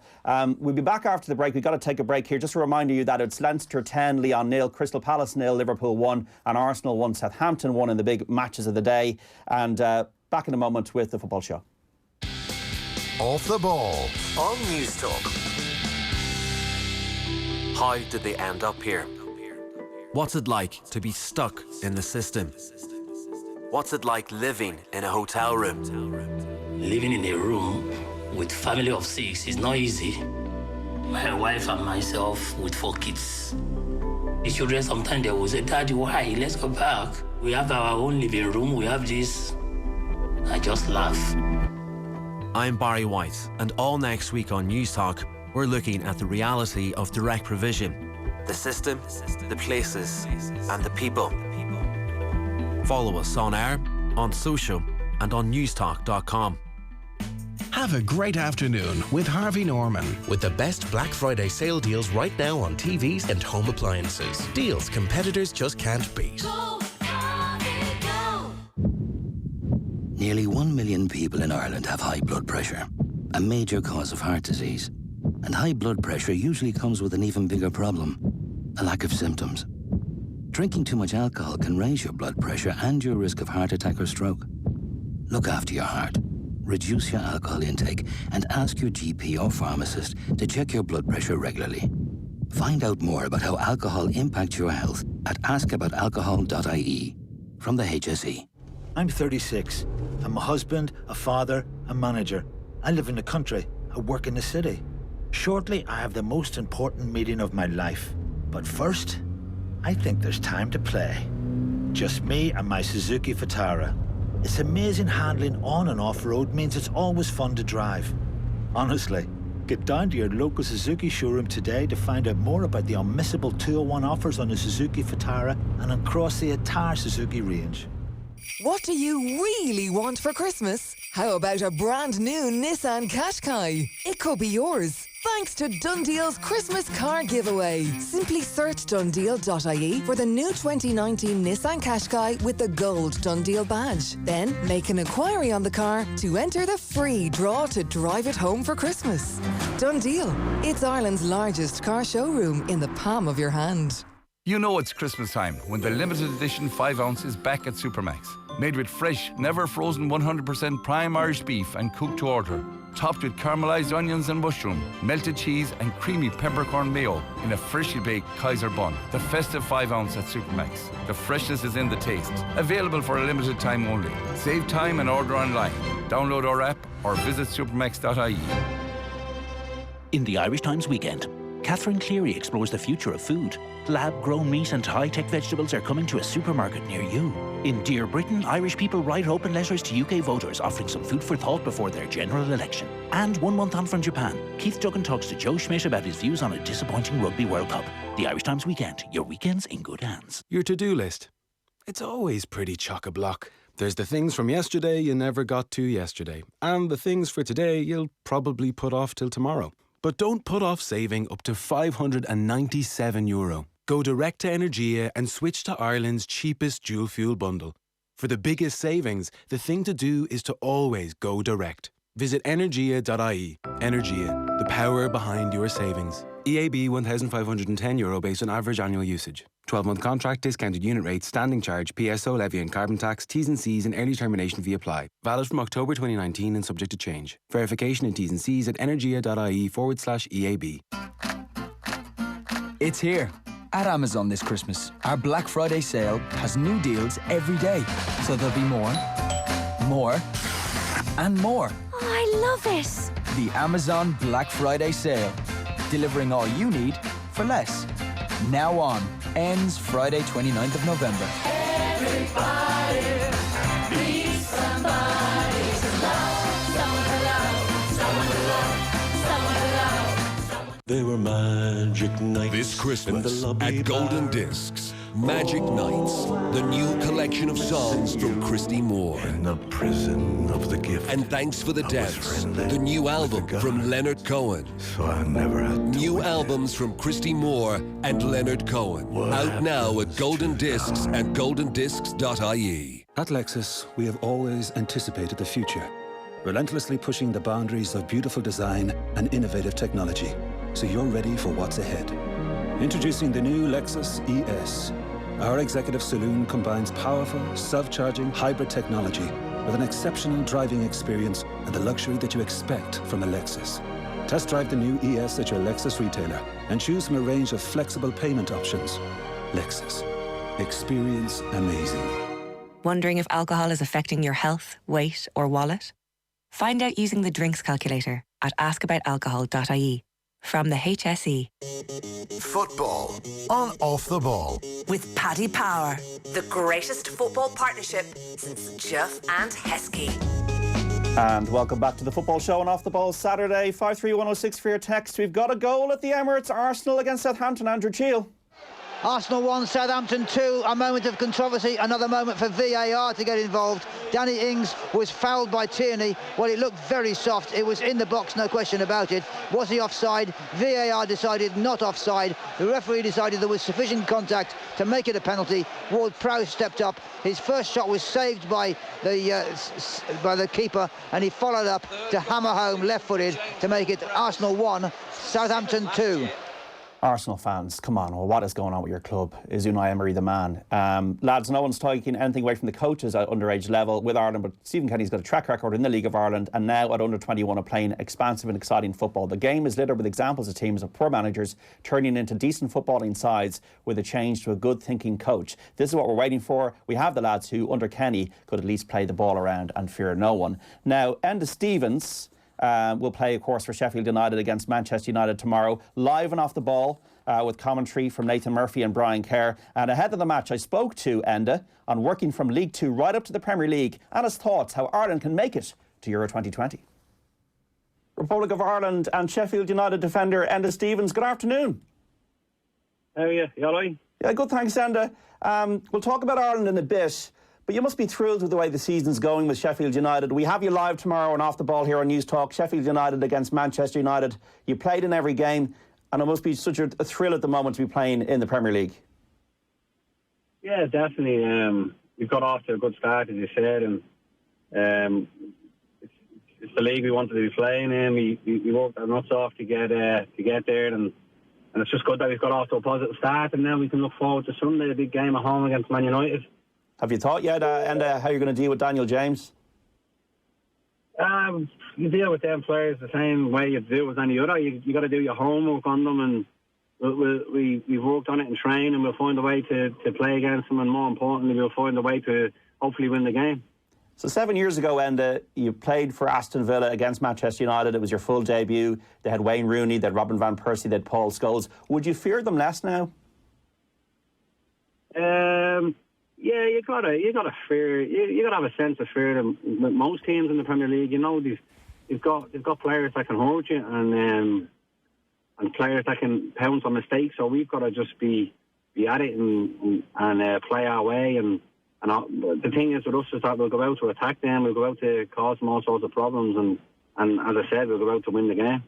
We'll be back after the break. We've got to take a break here. Just a reminder you that it's Leinster 10, Leon 0, Crystal Palace 0, Liverpool 1 and Arsenal 1, Southampton 1 in the big matches of the day. And back in a moment with the Football Show. Off the ball on News Talk. How did they end up here? What's it like to be stuck in the system? What's it like living in a hotel room? Living in a room with family of 6 is not easy. My wife and myself with 4 kids. The children sometimes they will say, Daddy, why? Let's go back. We have our own living room, we have this. I just laugh. I'm Barry White, and all next week on News Talk, we're looking at the reality of direct provision. The system, the places, and the people. Follow us on air, on social, and on newstalk.com. Have a great afternoon with Harvey Norman with the best Black Friday sale deals right now on TVs and home appliances. Deals competitors just can't beat. Nearly 1 million people in Ireland have high blood pressure, a major cause of heart disease. And high blood pressure usually comes with an even bigger problem, a lack of symptoms. Drinking too much alcohol can raise your blood pressure and your risk of heart attack or stroke. Look after your heart. Reduce your alcohol intake and ask your GP or pharmacist to check your blood pressure regularly. Find out more about how alcohol impacts your health at askaboutalcohol.ie from the HSE. I'm 36. I'm a husband, a father, a manager. I live in the country. I work in the city. Shortly, I have the most important meeting of my life. But first, I think there's time to play. Just me and my Suzuki Vitara. It's amazing handling on and off-road means it's always fun to drive. Honestly, get down to your local Suzuki showroom today to find out more about the unmissable 201 offers on the Suzuki Vitara and across the entire Suzuki range. What do you really want for Christmas? How about a brand new Nissan Qashqai? It could be yours, thanks to Dundeal's Christmas car giveaway. Simply search dundeal.ie for the new 2019 Nissan Qashqai with the gold Dundeal badge. Then make an inquiry on the car to enter the free draw to drive it home for Christmas. Dundeal. It's Ireland's largest car showroom in the palm of your hand. You know it's Christmas time when the limited edition 5-ounce is back at Supermax. Made with fresh, never frozen 100% prime Irish beef and cooked to order. Topped with caramelised onions and mushroom, melted cheese and creamy peppercorn mayo in a freshly baked Kaiser bun. The festive 5-ounce at Supermax. The freshness is in the taste. Available for a limited time only. Save time and order online. Download our app or visit supermax.ie. In the Irish Times weekend, Catherine Cleary explores the future of food. Lab-grown meat and high-tech vegetables are coming to a supermarket near you. In Dear Britain, Irish people write open letters to UK voters offering some food for thought before their general election. And 1 month on from Japan, Keith Duggan talks to Joe Schmidt about his views on a disappointing Rugby World Cup. The Irish Times weekend, your weekends in good hands. Your to-do list. It's always pretty chock-a-block. There's the things from yesterday you never got to yesterday. And the things for today you'll probably put off till tomorrow. But don't put off saving up to €597. Go direct to Energia and switch to Ireland's cheapest dual fuel bundle. For the biggest savings, the thing to do is to always go direct. Visit energia.ie. Energia, the power behind your savings. EAB €1,510 based on average annual usage. 12-month contract, discounted unit rate, standing charge, PSO levy and carbon tax, T's and C's and early termination fee apply. Valid from October 2019 and subject to change. Verification and T's and C's at energia.ie/EAB. It's here. At Amazon this Christmas, our Black Friday sale has new deals every day. So there'll be more, and more. Oh, I love it. The Amazon Black Friday sale. Delivering all you need for less. Now on. Ends Friday 29th of November. Everybody needs somebody to love. Someone to love. Someone to love. Someone to love. They were magic nights. This Christmas at Golden Discs. Magic Nights, the new collection of songs from Christy Moore. In the prison of the gift. And Thanks for the Dance, the new album from Leonard Cohen. So I never had new albums from Christy Moore and Leonard Cohen. Out now at Golden Discs and goldendiscs.ie. At Lexus, we have always anticipated the future, relentlessly pushing the boundaries of beautiful design and innovative technology, so you're ready for what's ahead. Introducing the new Lexus ES. Our executive saloon combines powerful, self-charging hybrid technology with an exceptional driving experience and the luxury that you expect from a Lexus. Test drive the new ES at your Lexus retailer and choose from a range of flexible payment options. Lexus. Experience amazing. Wondering if alcohol is affecting your health, weight, or wallet? Find out using the drinks calculator at askaboutalcohol.ie. From the HSE. Football on Off the Ball. With Paddy Power, the greatest football partnership since Jeff and Heskey. And welcome back to the Football Show on Off the Ball Saturday. 53106 for your text. We've got a goal at the Emirates. Arsenal against Southampton. Andrew Cheal. Arsenal 1, Southampton 2, a moment of controversy, another moment for VAR to get involved. Danny Ings was fouled by Tierney. Well, it looked very soft. It was in the box, no question about it. Was he offside? VAR decided not offside. The referee decided there was sufficient contact to make it a penalty. Ward-Prowse stepped up. His first shot was saved by the keeper, and he followed up to hammer home left-footed to make it Arsenal 1, Southampton 2. Arsenal fans, come on, well, what is going on with your club? Is Unai Emery the man? Lads, no one's taking anything away from the coaches at underage level with Ireland, but Stephen Kenny's got a track record in the League of Ireland and now at under 21 are playing expansive and exciting football. The game is littered with examples of teams of poor managers turning into decent footballing sides with a change to a good thinking coach. This is what we're waiting for. We have the lads who, under Kenny, could at least play the ball around and fear no one. Now, Enda Stevens will play, of course, for Sheffield United against Manchester United tomorrow, live and off the ball, with commentary from Nathan Murphy and Brian Kerr. And ahead of the match, I spoke to Enda on working from League 2 right up to the Premier League and his thoughts how Ireland can make it to Euro 2020. Republic of Ireland and Sheffield United defender Enda Stevens, good afternoon. How are you? You all right? Yeah, good, thanks, Enda. We'll talk about Ireland in a bit, but you must be thrilled with the way the season's going with Sheffield United. We have you live tomorrow and Off the Ball here on News Talk. Sheffield United against Manchester United. You played in every game, and it must be such a thrill at the moment to be playing in the Premier League. Yeah, definitely. We've got off to a good start, as you said, and it's the league we wanted to be playing in. We worked our nuts off to get there, and it's just good that we've got off to a positive start, and now we can look forward to Sunday, a big game at home against Man United. Have you thought yet, Enda, how you're going to deal with Daniel James? You deal with them players the same way you do with any other. You got to do your homework on them, and we've worked on it in training, and we'll find a way to play against them, and more importantly, we'll find a way to hopefully win the game. So 7 years ago, Enda, you played for Aston Villa against Manchester United. It was your full debut. They had Wayne Rooney, they had Robin van Persie, they had Paul Scholes. Would you fear them less now? Yeah, you gotta fear. You gotta have a sense of fear. Them. Most teams in the Premier League, you know, they've got players that can hurt you, and players that can pounce on mistakes. So we've got to just be at it and play our way. And the thing is with us is that we'll go out to attack them. We'll go out to cause them all sorts of problems. And as I said, we'll go out to win the game.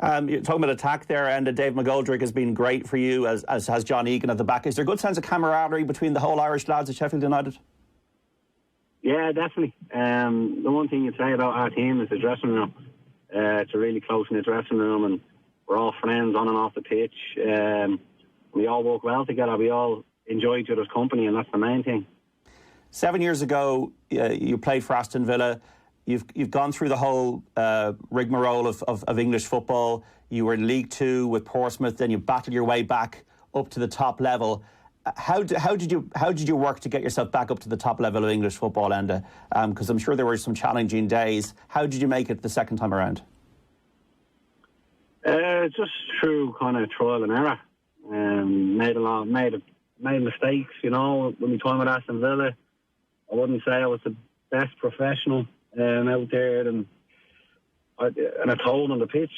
You're talking about attack there, and Dave McGoldrick has been great for you, as has John Egan at the back. Is there a good sense of camaraderie between the whole Irish lads at Sheffield United? Yeah, definitely. The one thing you'd say about our team is the dressing room. It's a really close-knit dressing room, and we're all friends on and off the pitch. We all work well together. We all enjoy each other's company, and that's the main thing. 7 years ago, you played for Aston Villa. You've gone through the whole rigmarole of English football. You were in League Two with Portsmouth, then you battled your way back up to the top level. How did you work to get yourself back up to the top level of English football, Enda? Because I'm sure there were some challenging days. How did you make it the second time around? Just through kind of trial and error. Made mistakes, you know. When we time with Aston Villa, I wouldn't say I was the best professional out there, and I told on the pitch.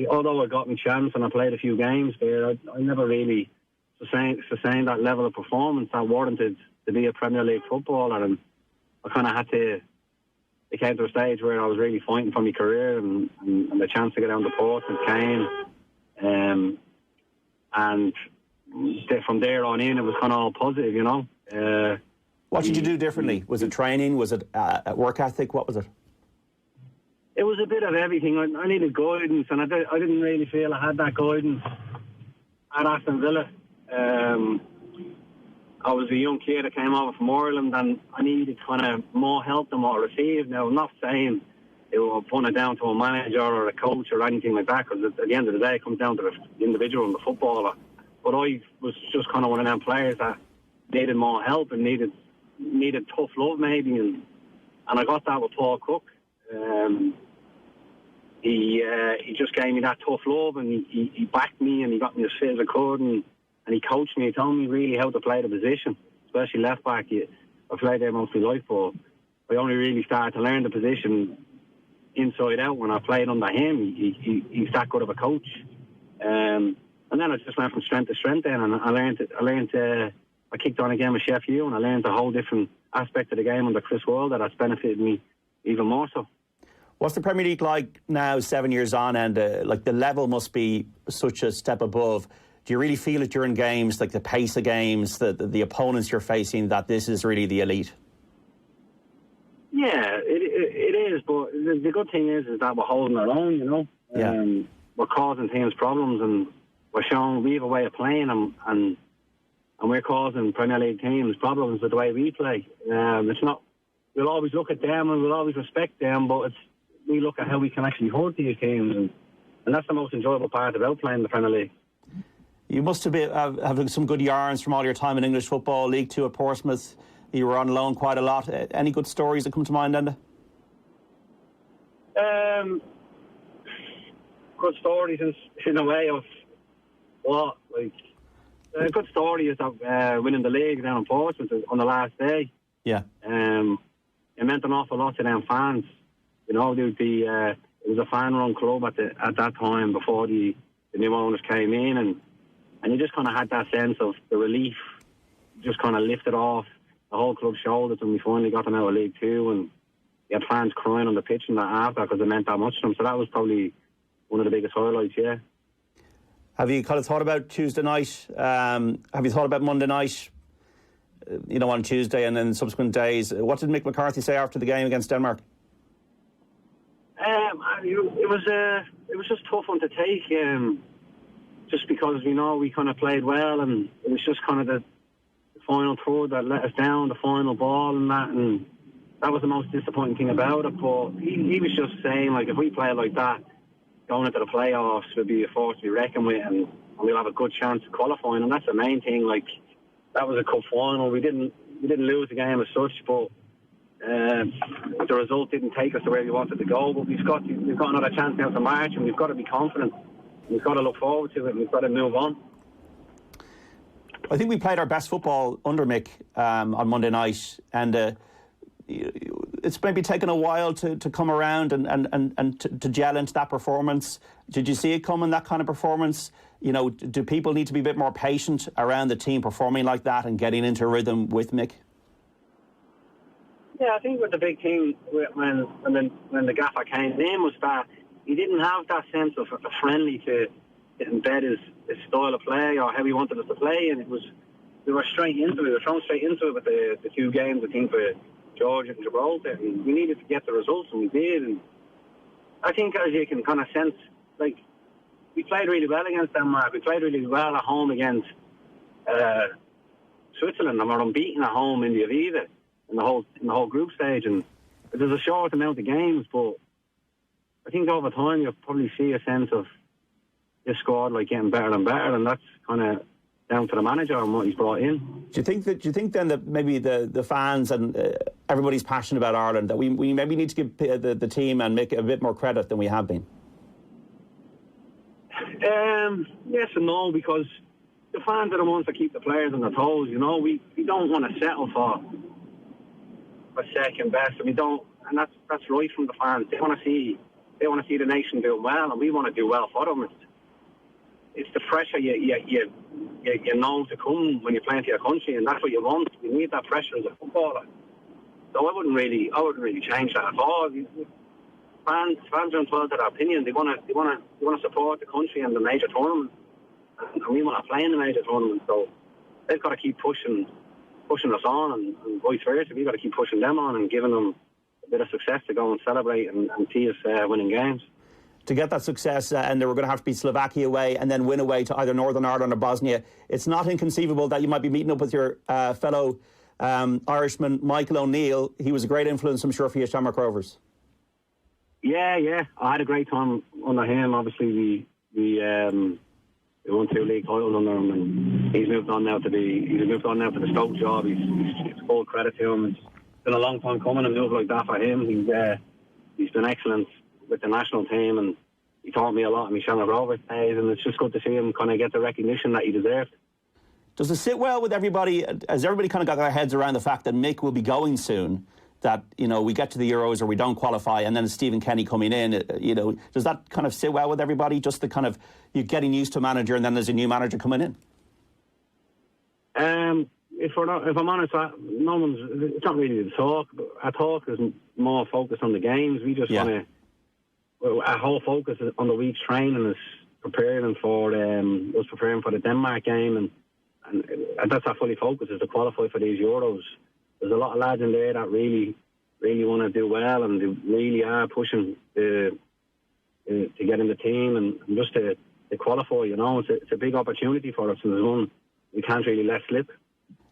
Although I got my chance and I played a few games there, I never really sustained that level of performance that warranted to be a Premier League footballer, and I kind of had to. It came to a stage where I was really fighting for my career, and the chance to get down to Portsmouth came, and from there on in, it was kind of all positive, you know. What did you do differently? Was it training? Was it work ethic? What was it? It was a bit of everything. I needed guidance, and I didn't really feel I had that guidance at Aston Villa. I was a young kid that came over from Ireland, and I needed kind of more help than what I received. Now, I'm not saying it will put it down to a manager or a coach or anything like that, because at the end of the day, it comes down to the individual and the footballer. But I was just kind of one of them players that needed more help and needed tough love, maybe, and I got that with Paul Cook. He just gave me that tough love, and he backed me, and he got me as fit as I could, and he coached me. He told me really how to play the position, especially left back. I played there most of my life, but I only really started to learn the position inside out when I played under him. He's that good of a coach, and then I just went from strength to strength. Then, and I kicked on again with Sheffield, and I learned a whole different aspect of the game under Chris Wilder that's benefited me even more so. What's the Premier League like now, 7 years on, and like the level must be such a step above? Do you really feel it during games, like the pace of games, the opponents you're facing, that this is really the elite? Yeah, it is, but the good thing is that we're holding our own, you know. Yeah. We're causing teams problems, and we're showing we have a way of playing them, and we're causing Premier League teams problems with the way we play. It's not. We'll always look at them and we'll always respect them, but we look at how we can actually hurt these teams, and that's the most enjoyable part about playing the Premier League. You must have having some good yarns from all your time in English football. League Two at Portsmouth, you were on loan quite a lot. Any good stories that come to mind, Enda? Good stories in a way of what, like, a good story is that winning the league down in Portsmouth on the last day. Yeah. It meant an awful lot to them fans. You know, it was a fan-run club at that time before the new owners came in, and And you just kind of had that sense of the relief just kind of lifted off the whole club's shoulders when we finally got them out of League Two, and you had fans crying on the pitch and that after because it meant that much to them. So that was probably one of the biggest highlights, yeah. Have you kind of thought about Tuesday night? Have you thought about Monday night, on Tuesday and then subsequent days? What did Mick McCarthy say after the game against Denmark? It was just tough one to take, just because, we kind of played well, and it was just kind of the final throw that let us down, the final ball and that was the most disappointing thing about it. But he was just saying, like, if we play like that, going into the playoffs will be a force to be reckoned with, and we'll have a good chance of qualifying, and that's the main thing. Like, that was a cup final. We didn't lose the game as such, but the result didn't take us to where we wanted to go. But we've got another chance now to March, and we've got to be confident. We've got to look forward to it, and we've got to move on. I think we played our best football under Mick on Monday night, and it's maybe taken a while to come around and to gel into that performance. Did you see it coming, that kind of performance? Do people need to be a bit more patient around the team performing like that and getting into a rhythm with Mick? Yeah, I think what the big thing when the gaffer came in was that he didn't have that sense of a friendly to embed his style of play or how he wanted us to play, and we were straight into it. We were thrown straight into it with the two games, I think, with Georgia and Gibraltar, and we needed to get the results, and we did. And I think, as you can kind of sense, like, we played really well against Denmark. We played really well at home against Switzerland, and we're unbeaten at home in the Aviva in the whole group stage. And there's a short amount of games, but I think over time you'll probably see a sense of this squad like getting better and better, and that's kind of down to the manager and what he's brought in. Do you think then that maybe the fans and everybody's passionate about Ireland, that we maybe need to give the team and make a bit more credit than we have been? Yes and no, because the fans are the ones that keep the players on their toes. We don't want to settle for second best, and we don't, and that's right from the fans. They want to see the nation doing well, and we want to do well for them. It's the pressure you know to come when you're playing for your country, and that's what you want. You need that pressure as a footballer. So I wouldn't really change that at all. Fans are entitled to their opinion. They want to support the country and the major tournaments, and we want to play in the major tournaments. So they've got to keep pushing us on, and vice versa. We've got to keep pushing them on and giving them a bit of success to go and celebrate and see us winning games. To get that success, and they were going to have to beat Slovakia away and then win away to either Northern Ireland or Bosnia, it's not inconceivable that you might be meeting up with your fellow Irishman, Michael O'Neill. He was a great influence, I'm sure, for you, Shamrock Rovers. Yeah. I had a great time under him. Obviously, we won 2 league titles under him, and he's moved on now to the Stoke job. It's full credit to him. It's been a long time coming, a move like that for him. He's been excellent with the national team, and he taught me a lot in my Shamrock Rovers days, and it's just good to see him kind of get the recognition that he deserved. Does it sit well with everybody? Has everybody kind of got their heads around the fact that Mick will be going soon, that, we get to the Euros or we don't qualify, and then Stephen Kenny coming in, does that kind of sit well with everybody? Just the kind of, you're getting used to a manager and then there's a new manager coming in? If I'm honest, it's not really the talk. Our talk is more focused on the games. We just want to, our whole focus on the week's training is preparing for the Denmark game, and that's our fully focus, is to qualify for these Euros. There's a lot of lads in there that really, really want to do well, and they really are pushing to get in the team and just to qualify. It's a big opportunity for us, and there's one we can't really let slip.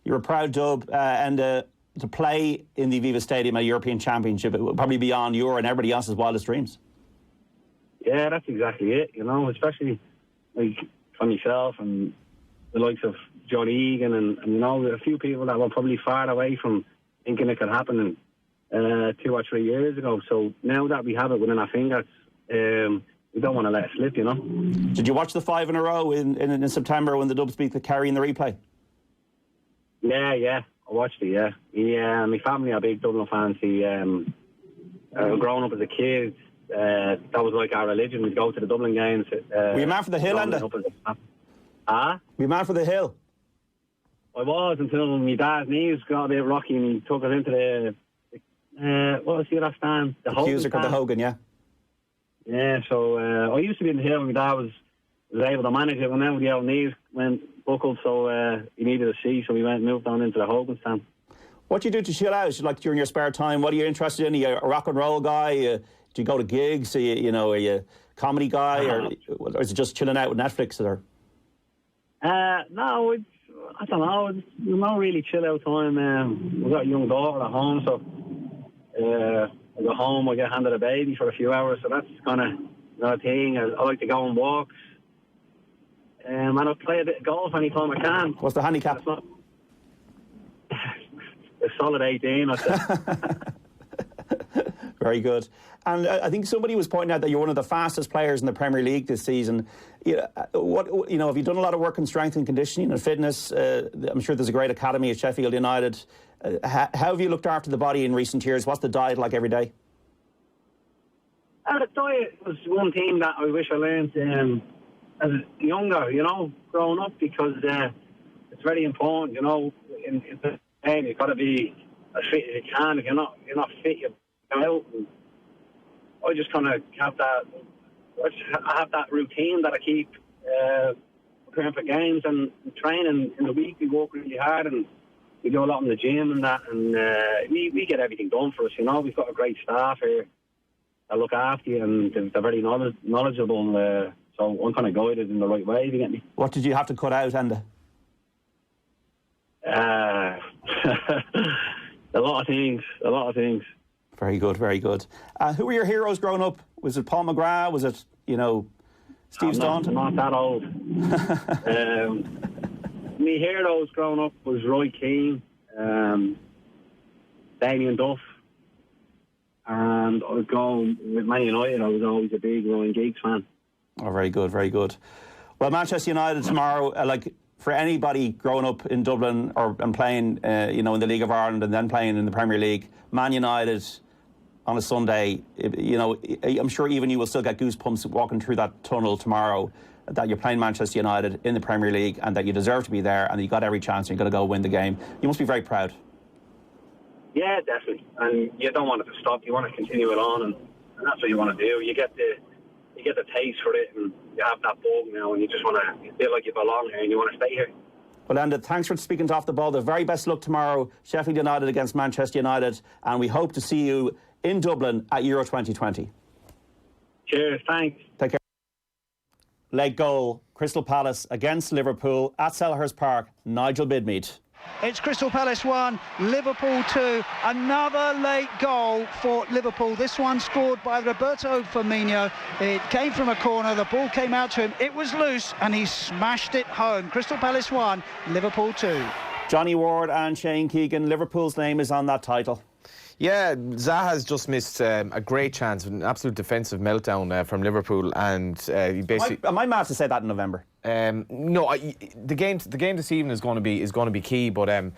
You're a proud dub, and to play in the Aviva Stadium at a European Championship, it will probably be beyond your and everybody else's wildest dreams. Yeah, that's exactly it. Especially like for myself and the likes of Johnny Egan and a few people that were probably far away from thinking it could happen 2 or 3 years ago. So now that we have it within our fingers, we don't want to let it slip, Did you watch the 5 in a row in September when the Dubs beat the Kerry in the replay? Yeah, I watched it, yeah. My family are big Dublin fans. Growing up as a kid, that was like our religion. We'd go to the Dublin games. Were you man for the hill, Enda? Be man for the hill. I was until my dad's knees got a bit rocky and he took us into the what was the other stand? The Hogan Cusick or the Hogan, yeah. Yeah, so I used to be in the hill. My dad was able to manage it, but now the old knees went buckled, so he needed a seat, so we moved on into the Hogan stand. What do you do to chill out? Like during your spare time, what are you interested in? Are you a rock and roll guy? Do you go to gigs? Are you a comedy guy, or is it just chilling out with Netflix? Or no, I don't know. It's not really chill out time. We've got a young daughter at home, so I go home, I get handed a baby for a few hours, so that's kind of a thing. I like to go on walks. And I play a bit of golf anytime I can. What's the handicap? A solid 18, I'd say. Very good. And I think somebody was pointing out that you're one of the fastest players in the Premier League this season. Have you done a lot of work on strength and conditioning and fitness? I'm sure there's a great academy at Sheffield United. How have you looked after the body in recent years? What's the diet like every day? The diet was one thing that I wish I learned as younger, growing up, because it's very important, in the game. You've got to be as fit as you can. If you're not fit, you go out. And I just kind of have that. I have that routine that I keep preparing for games and training. In the week, we work really hard and we do a lot in the gym and that. And we get everything done for us. We've got a great staff here that look after you, and they're very knowledgeable. So I'm kind of guided in the right way, if you get me. What did you have to cut out, Enda? A lot of things. Very good, very good. Who were your heroes growing up? Was it Paul McGrath? Was it, Steve Staunton? I'm not that old. My heroes growing up was Roy Keane, Damien Duff, and I was going with Man United. I was always a big Ryan Giggs fan. Oh, very good, very good. Well, Manchester United tomorrow, for anybody growing up in Dublin and playing, in the League of Ireland and then playing in the Premier League, Man United on a Sunday, I'm sure even you will still get goosebumps walking through that tunnel tomorrow, that you're playing Manchester United in the Premier League and that you deserve to be there and you got every chance and you're going to go win the game. You must be very proud. Yeah, definitely. And you don't want it to stop. You want to continue it on, and that's what you want to do. You get the taste for it, and you have that bug now, and you just want to feel like you belong here and you want to stay here. Well, Enda, thanks for speaking to Off the Ball. The very best luck tomorrow, Sheffield United against Manchester United, and we hope to see you in Dublin at Euro 2020. Cheers, thanks. Take care. Late goal, Crystal Palace against Liverpool at Selhurst Park, Nigel Bidmead. It's Crystal Palace 1, Liverpool 2. Another late goal for Liverpool. This one scored by Roberto Firmino. It came from a corner. The ball came out to him. It was loose and he smashed it home. Crystal Palace 1, Liverpool 2. Johnny Ward and Shane Keegan, Liverpool's name is on that title. Yeah, Zaha's just missed a great chance, an absolute defensive meltdown from Liverpool, and he basically. Am I mad to say that in November? No, the game this evening is going to be key, but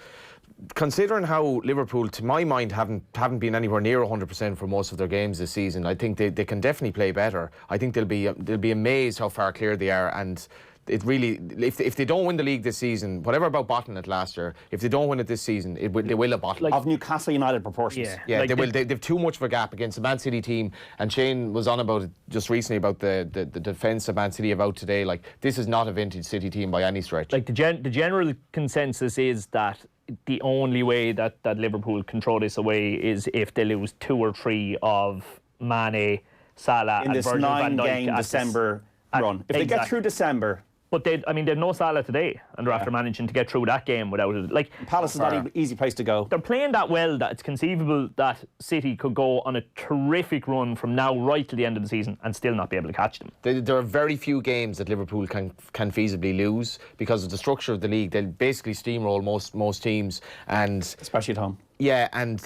considering how Liverpool, to my mind, haven't been anywhere near 100% for most of their games this season, I think they can definitely play better. I think they'll be amazed how far clear they are, and it really, if they don't win the league this season, whatever about bottling it last year, if they don't win it this season, they will bottle it. Of Newcastle United proportions. Yeah, they will. They've too much of a gap against the Man City team, and Shane was on about it just recently about the defence of Man City about today. Like, this is not a vintage City team by any stretch. Like, the general consensus is that the only way that Liverpool can throw this away is if they lose 2 or 3 of Mane, Salah, and Virgil van Dijk in this 9-game December run. If they get through December. But they've no Salah today, and they're after managing to get through that game without it. Like, Palace is not an easy place to go. They're playing that well that it's conceivable that City could go on a terrific run from now right to the end of the season and still not be able to catch them. There are very few games that Liverpool can feasibly lose because of the structure of the league. They'll basically steamroll most teams, and especially at home. Yeah, and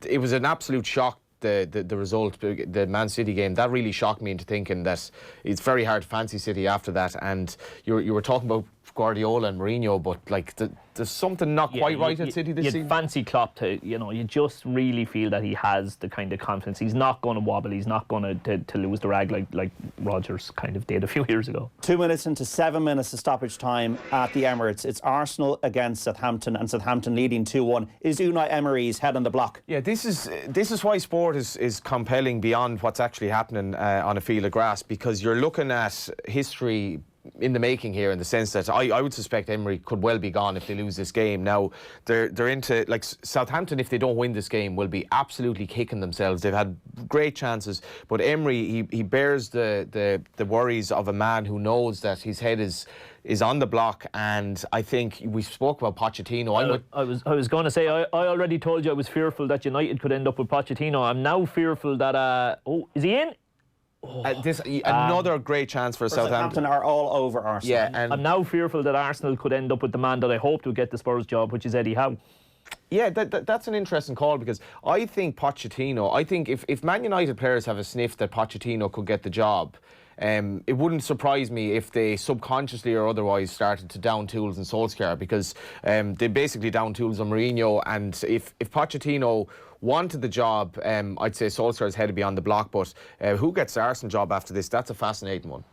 it was an absolute shock. The result, the Man City game, that really shocked me into thinking that it's very hard to fancy City after that. And you were talking about Guardiola and Mourinho, but like there's something not quite right at City this season. Fancy Klopp to, you just really feel that he has the kind of confidence. He's not going to wobble. He's not going to lose the rag like Rodgers kind of did a few years ago. 2 minutes into 7 minutes of stoppage time at the Emirates. It's Arsenal against Southampton, and Southampton leading 2-1. Is Unai Emery's head on the block? Yeah, this is why sport is compelling beyond what's actually happening on a field of grass, because you're looking at history in the making here, in the sense that I would suspect Emery could well be gone if they lose this game. Now they're into, like, Southampton, if they don't win this game, will be absolutely kicking themselves. They've had great chances, but Emery he bears the worries of a man who knows that his head is on the block. And I think we spoke about Pochettino. I was going to say, I already told you I was fearful that United could end up with Pochettino. I'm now fearful that is he in? Another great chance for Southampton. Are all over Arsenal. Yeah, and I'm now fearful that Arsenal could end up with the man that I hoped would get the Spurs job, which is Eddie Howe. Yeah, that's an interesting call, because I think Pochettino, if Man United players have a sniff that Pochettino could get the job, it wouldn't surprise me if they subconsciously or otherwise started to down tools in Solskjaer, because they basically down tools on Mourinho. And if Pochettino wanted the job, I'd say Solskjaer's head to be on the block. But who gets the Arsenal job after this? That's a fascinating one.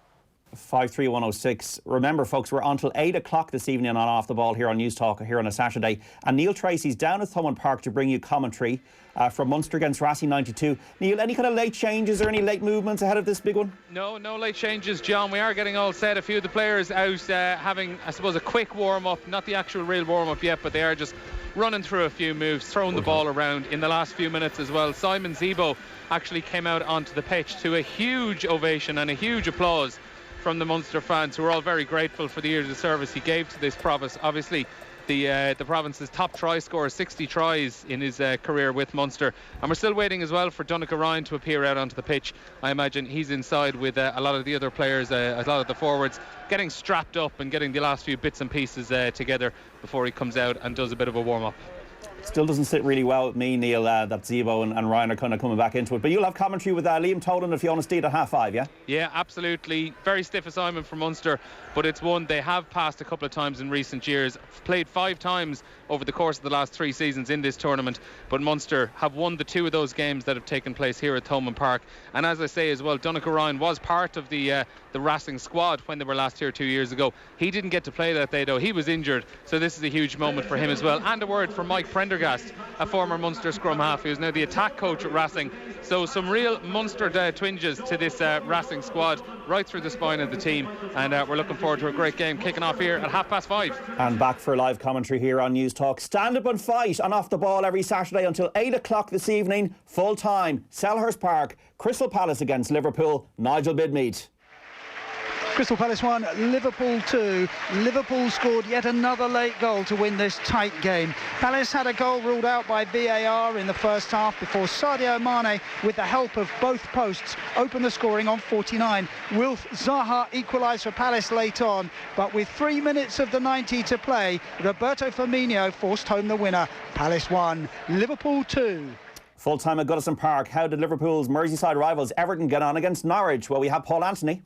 53106. Remember, folks, we're on till 8 o'clock this evening on Off the Ball here on News Talk here on a Saturday. And Neil Tracy's down at Thomond Park to bring you commentary from Munster against Racing 92. Neil, any kind of late changes or any late movements ahead of this big one? No late changes, John. We are getting all set. A few of the players out having, I suppose, a quick warm-up. Not the actual real warm-up yet, but they are just running through a few moves, throwing the ball around in the last few minutes as well. Simon Zebo actually came out onto the pitch to a huge ovation and a huge applause from the Munster fans, who are all very grateful for the years of service he gave to this province. Obviously, the province's top try scorer, 60 tries in his career with Munster. And we're still waiting as well for Donncha Ryan to appear out onto the pitch. I imagine he's inside with a lot of the other players, a lot of the forwards, getting strapped up and getting the last few bits and pieces together before he comes out and does a bit of a warm-up. Still doesn't sit really well with me, Neil, that Zebo and Ryan are kind of coming back into it. But you'll have commentary with Liam Tolan and Fiona Steed at 5:30, yeah? Yeah, absolutely. Very stiff assignment for Munster, but it's one they have passed a couple of times in recent years. Played 5 times over the course of the last 3 seasons in this tournament, but Munster have won the 2 of those games that have taken place here at Thomond Park. And as I say as well, Donncha Ryan was part of the Racing squad when they were last here 2 years ago. He didn't get to play that day, though. He was injured, so this is a huge moment for him as well. And a word from Mike Prendergast, a former Munster scrum half, who's now the attack coach at Racing. So some real Munster twinges to this Racing squad right through the spine of the team, and we're looking forward to a great game kicking off here at 5:30. And back for live commentary here on News Talk. Stand up and fight on Off the Ball every Saturday until 8 o'clock this evening, full time. Selhurst Park, Crystal Palace against Liverpool. Nigel Bidmead. Crystal Palace 1, Liverpool 2. Liverpool scored yet another late goal to win this tight game. Palace had a goal ruled out by VAR in the first half before Sadio Mane, with the help of both posts, opened the scoring on 49. Wilf Zaha equalised for Palace late on, but with 3 minutes of the 90 to play, Roberto Firmino forced home the winner. Palace 1, Liverpool 2. Full time at Goodison Park. How did Liverpool's Merseyside rivals Everton get on against Norwich? Well, we have Paul Anthony.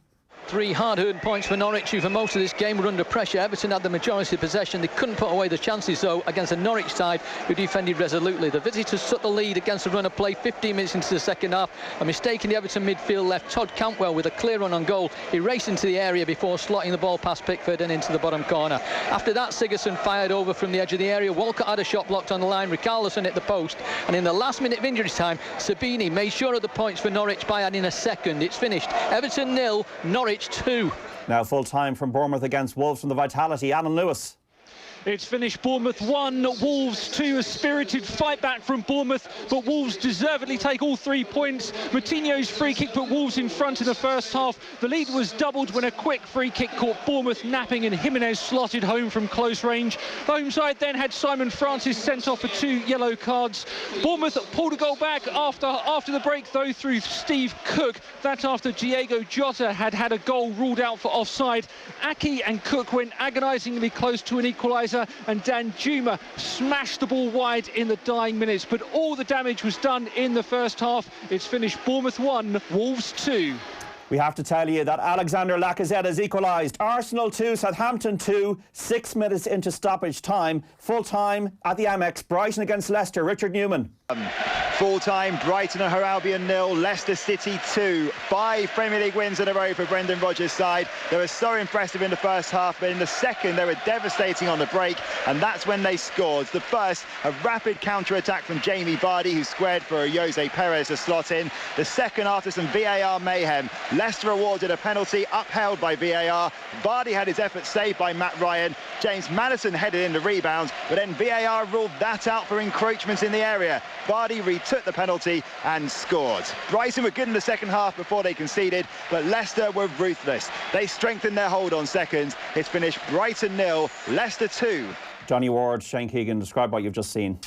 3 hard-earned points for Norwich, who for most of this game were under pressure. Everton had the majority of possession. They couldn't put away the chances, though, against a Norwich side who defended resolutely. The visitors took the lead against a run of play 15 minutes into the second half. A mistake in the Everton midfield left Todd Cantwell with a clear run on goal. He raced into the area before slotting the ball past Pickford and into the bottom corner. After that, Sigurdsson fired over from the edge of the area. Walcott had a shot blocked on the line. Richarlison hit the post. And in the last minute of injury time, Sabini made sure of the points for Norwich by adding a second. It's finished. Everton 0, Norwich 2. Now full time from Bournemouth against Wolves from the Vitality. Alan Lewis. It's finished Bournemouth 1, Wolves 2. A spirited fight back from Bournemouth, but Wolves deservedly take all 3 points. Moutinho's free kick put Wolves in front in the first half. The lead was doubled when a quick free kick caught Bournemouth napping and Jimenez slotted home from close range. The home side then had Simon Francis sent off for 2 yellow cards. Bournemouth pulled a goal back after the break, though, through Steve Cook. That after Diego Jota had a goal ruled out for offside. Aki and Cook went agonisingly close to an equaliser, and Dan Juma smashed the ball wide in the dying minutes, but all the damage was done in the first half. It's finished Bournemouth 1, Wolves 2. We have to tell you that Alexander Lacazette has equalised. Arsenal 2, Southampton 2, 6 minutes into stoppage time. Full time at the Amex. Brighton against Leicester. Richard Newman. Full-time, Brighton and her Albion 0, Leicester City 2. 5 Premier League wins in a row for Brendan Rodgers' side. They were so impressive in the first half, but in the second they were devastating on the break, and that's when they scored. The first, a rapid counter-attack from Jamie Vardy, who squared for Jose Perez to slot in. The second, after some VAR mayhem, Leicester awarded a penalty upheld by VAR. Vardy had his effort saved by Matt Ryan. James Maddison headed in the rebound, but then VAR ruled that out for encroachments in the area. Vardy retook the penalty and scored. Brighton were good in the second half before they conceded, but Leicester were ruthless. They strengthened their hold on seconds. It's finished Brighton 0, Leicester 2. Johnny Ward, Shane Keegan, describe what you've just seen.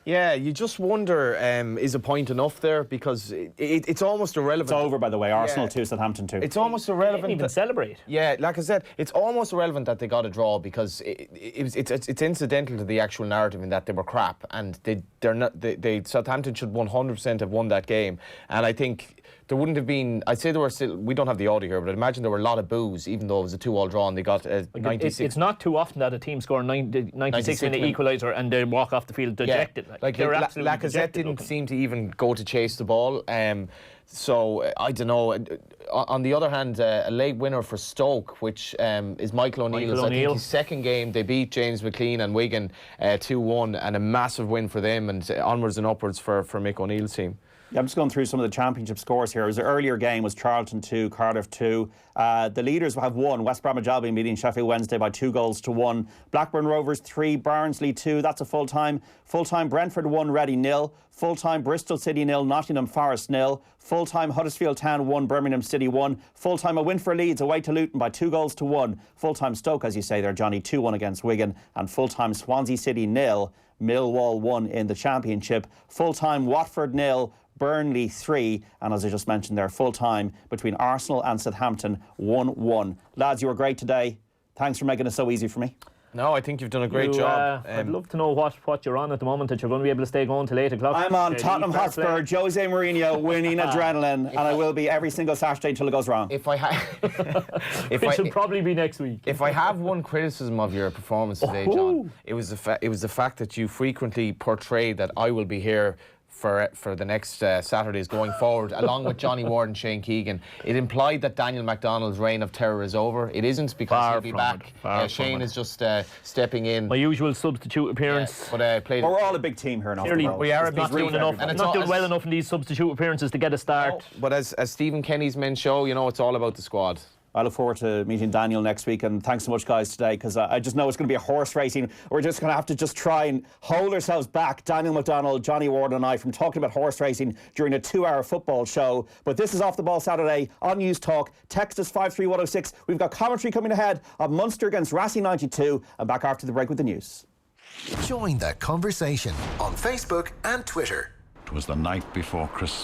Yeah, you just wonder, is a point enough there? Because it's almost irrelevant. It's over, by the way. Arsenal 2, Southampton 2. It's almost irrelevant. They didn't even celebrate. Yeah, like I said, it's almost irrelevant that they got a draw because it's incidental to the actual narrative in that they were crap, and Southampton should 100% have won that game. And I think there wouldn't have been, I'd say there were still, we don't have the audio here, but I'd imagine there were a lot of boos, even though it was a 2-2 draw and they got 96. It's not too often that a team score 96 in the equaliser and they walk off the field dejected. Yeah. Lacazette didn't seem to even go to chase the ball. So, I don't know. On the other hand, a late winner for Stoke, which is Michael O'Neill's. I think his second game. They beat James McLean and Wigan 2-1, and a massive win for them, and onwards and upwards for Mick O'Neill's team. Yeah, I'm just going through some of the championship scores here. It was the earlier game was Charlton 2, Cardiff 2. The leaders have won. West Bromwich Albion beating Sheffield Wednesday by 2-1. Blackburn Rovers 3, Barnsley 2. That's a full-time. Full-time Brentford 1, Reading 0. Full-time Bristol City 0, Nottingham Forest 0. Full-time Huddersfield Town 1, Birmingham City 1. Full-time a win for Leeds away to Luton by 2-1. Full-time Stoke, as you say there, Johnny, 2-1 against Wigan. And full-time Swansea City 0, Millwall 1 in the Championship. Full-time Watford 0, Burnley 3, and as I just mentioned there, full-time between Arsenal and Southampton 1-1. Lads, you were great today. Thanks for making it so easy for me. No, I think you've done a great job. I'd love to know what you're on at the moment, that you're going to be able to stay going till 8 o'clock. I'm on Tottenham Hotspur, Jose Mourinho, winning adrenaline, and I will be every single Saturday until it goes wrong. It should probably be next week. If I have one criticism of your performance today, John, it was the fact that you frequently portrayed that I will be here for the next Saturdays going forward, along with Johnny Ward and Shane Keegan. It implied that Daniel McDonald's reign of terror is over. It isn't, because he'll be back. Shane is just stepping in. My usual substitute appearance. Yeah, but we're all a big team here now. We are a big team. Not doing well enough in these substitute appearances to get a start. No, but as Stephen Kenny's men show, it's all about the squad. I look forward to meeting Daniel next week, and thanks so much, guys, today, because I just know it's going to be a horse racing. We're just going to have to just try and hold ourselves back, Daniel McDonald, Johnny Ward and I, from talking about horse racing during a 2-hour football show. But this is Off the Ball Saturday on News Talk. Text us 53106. We've got commentary coming ahead of Munster against Racing 92, and back after the break with the news. Join that conversation on Facebook and Twitter. It was the night before Christmas.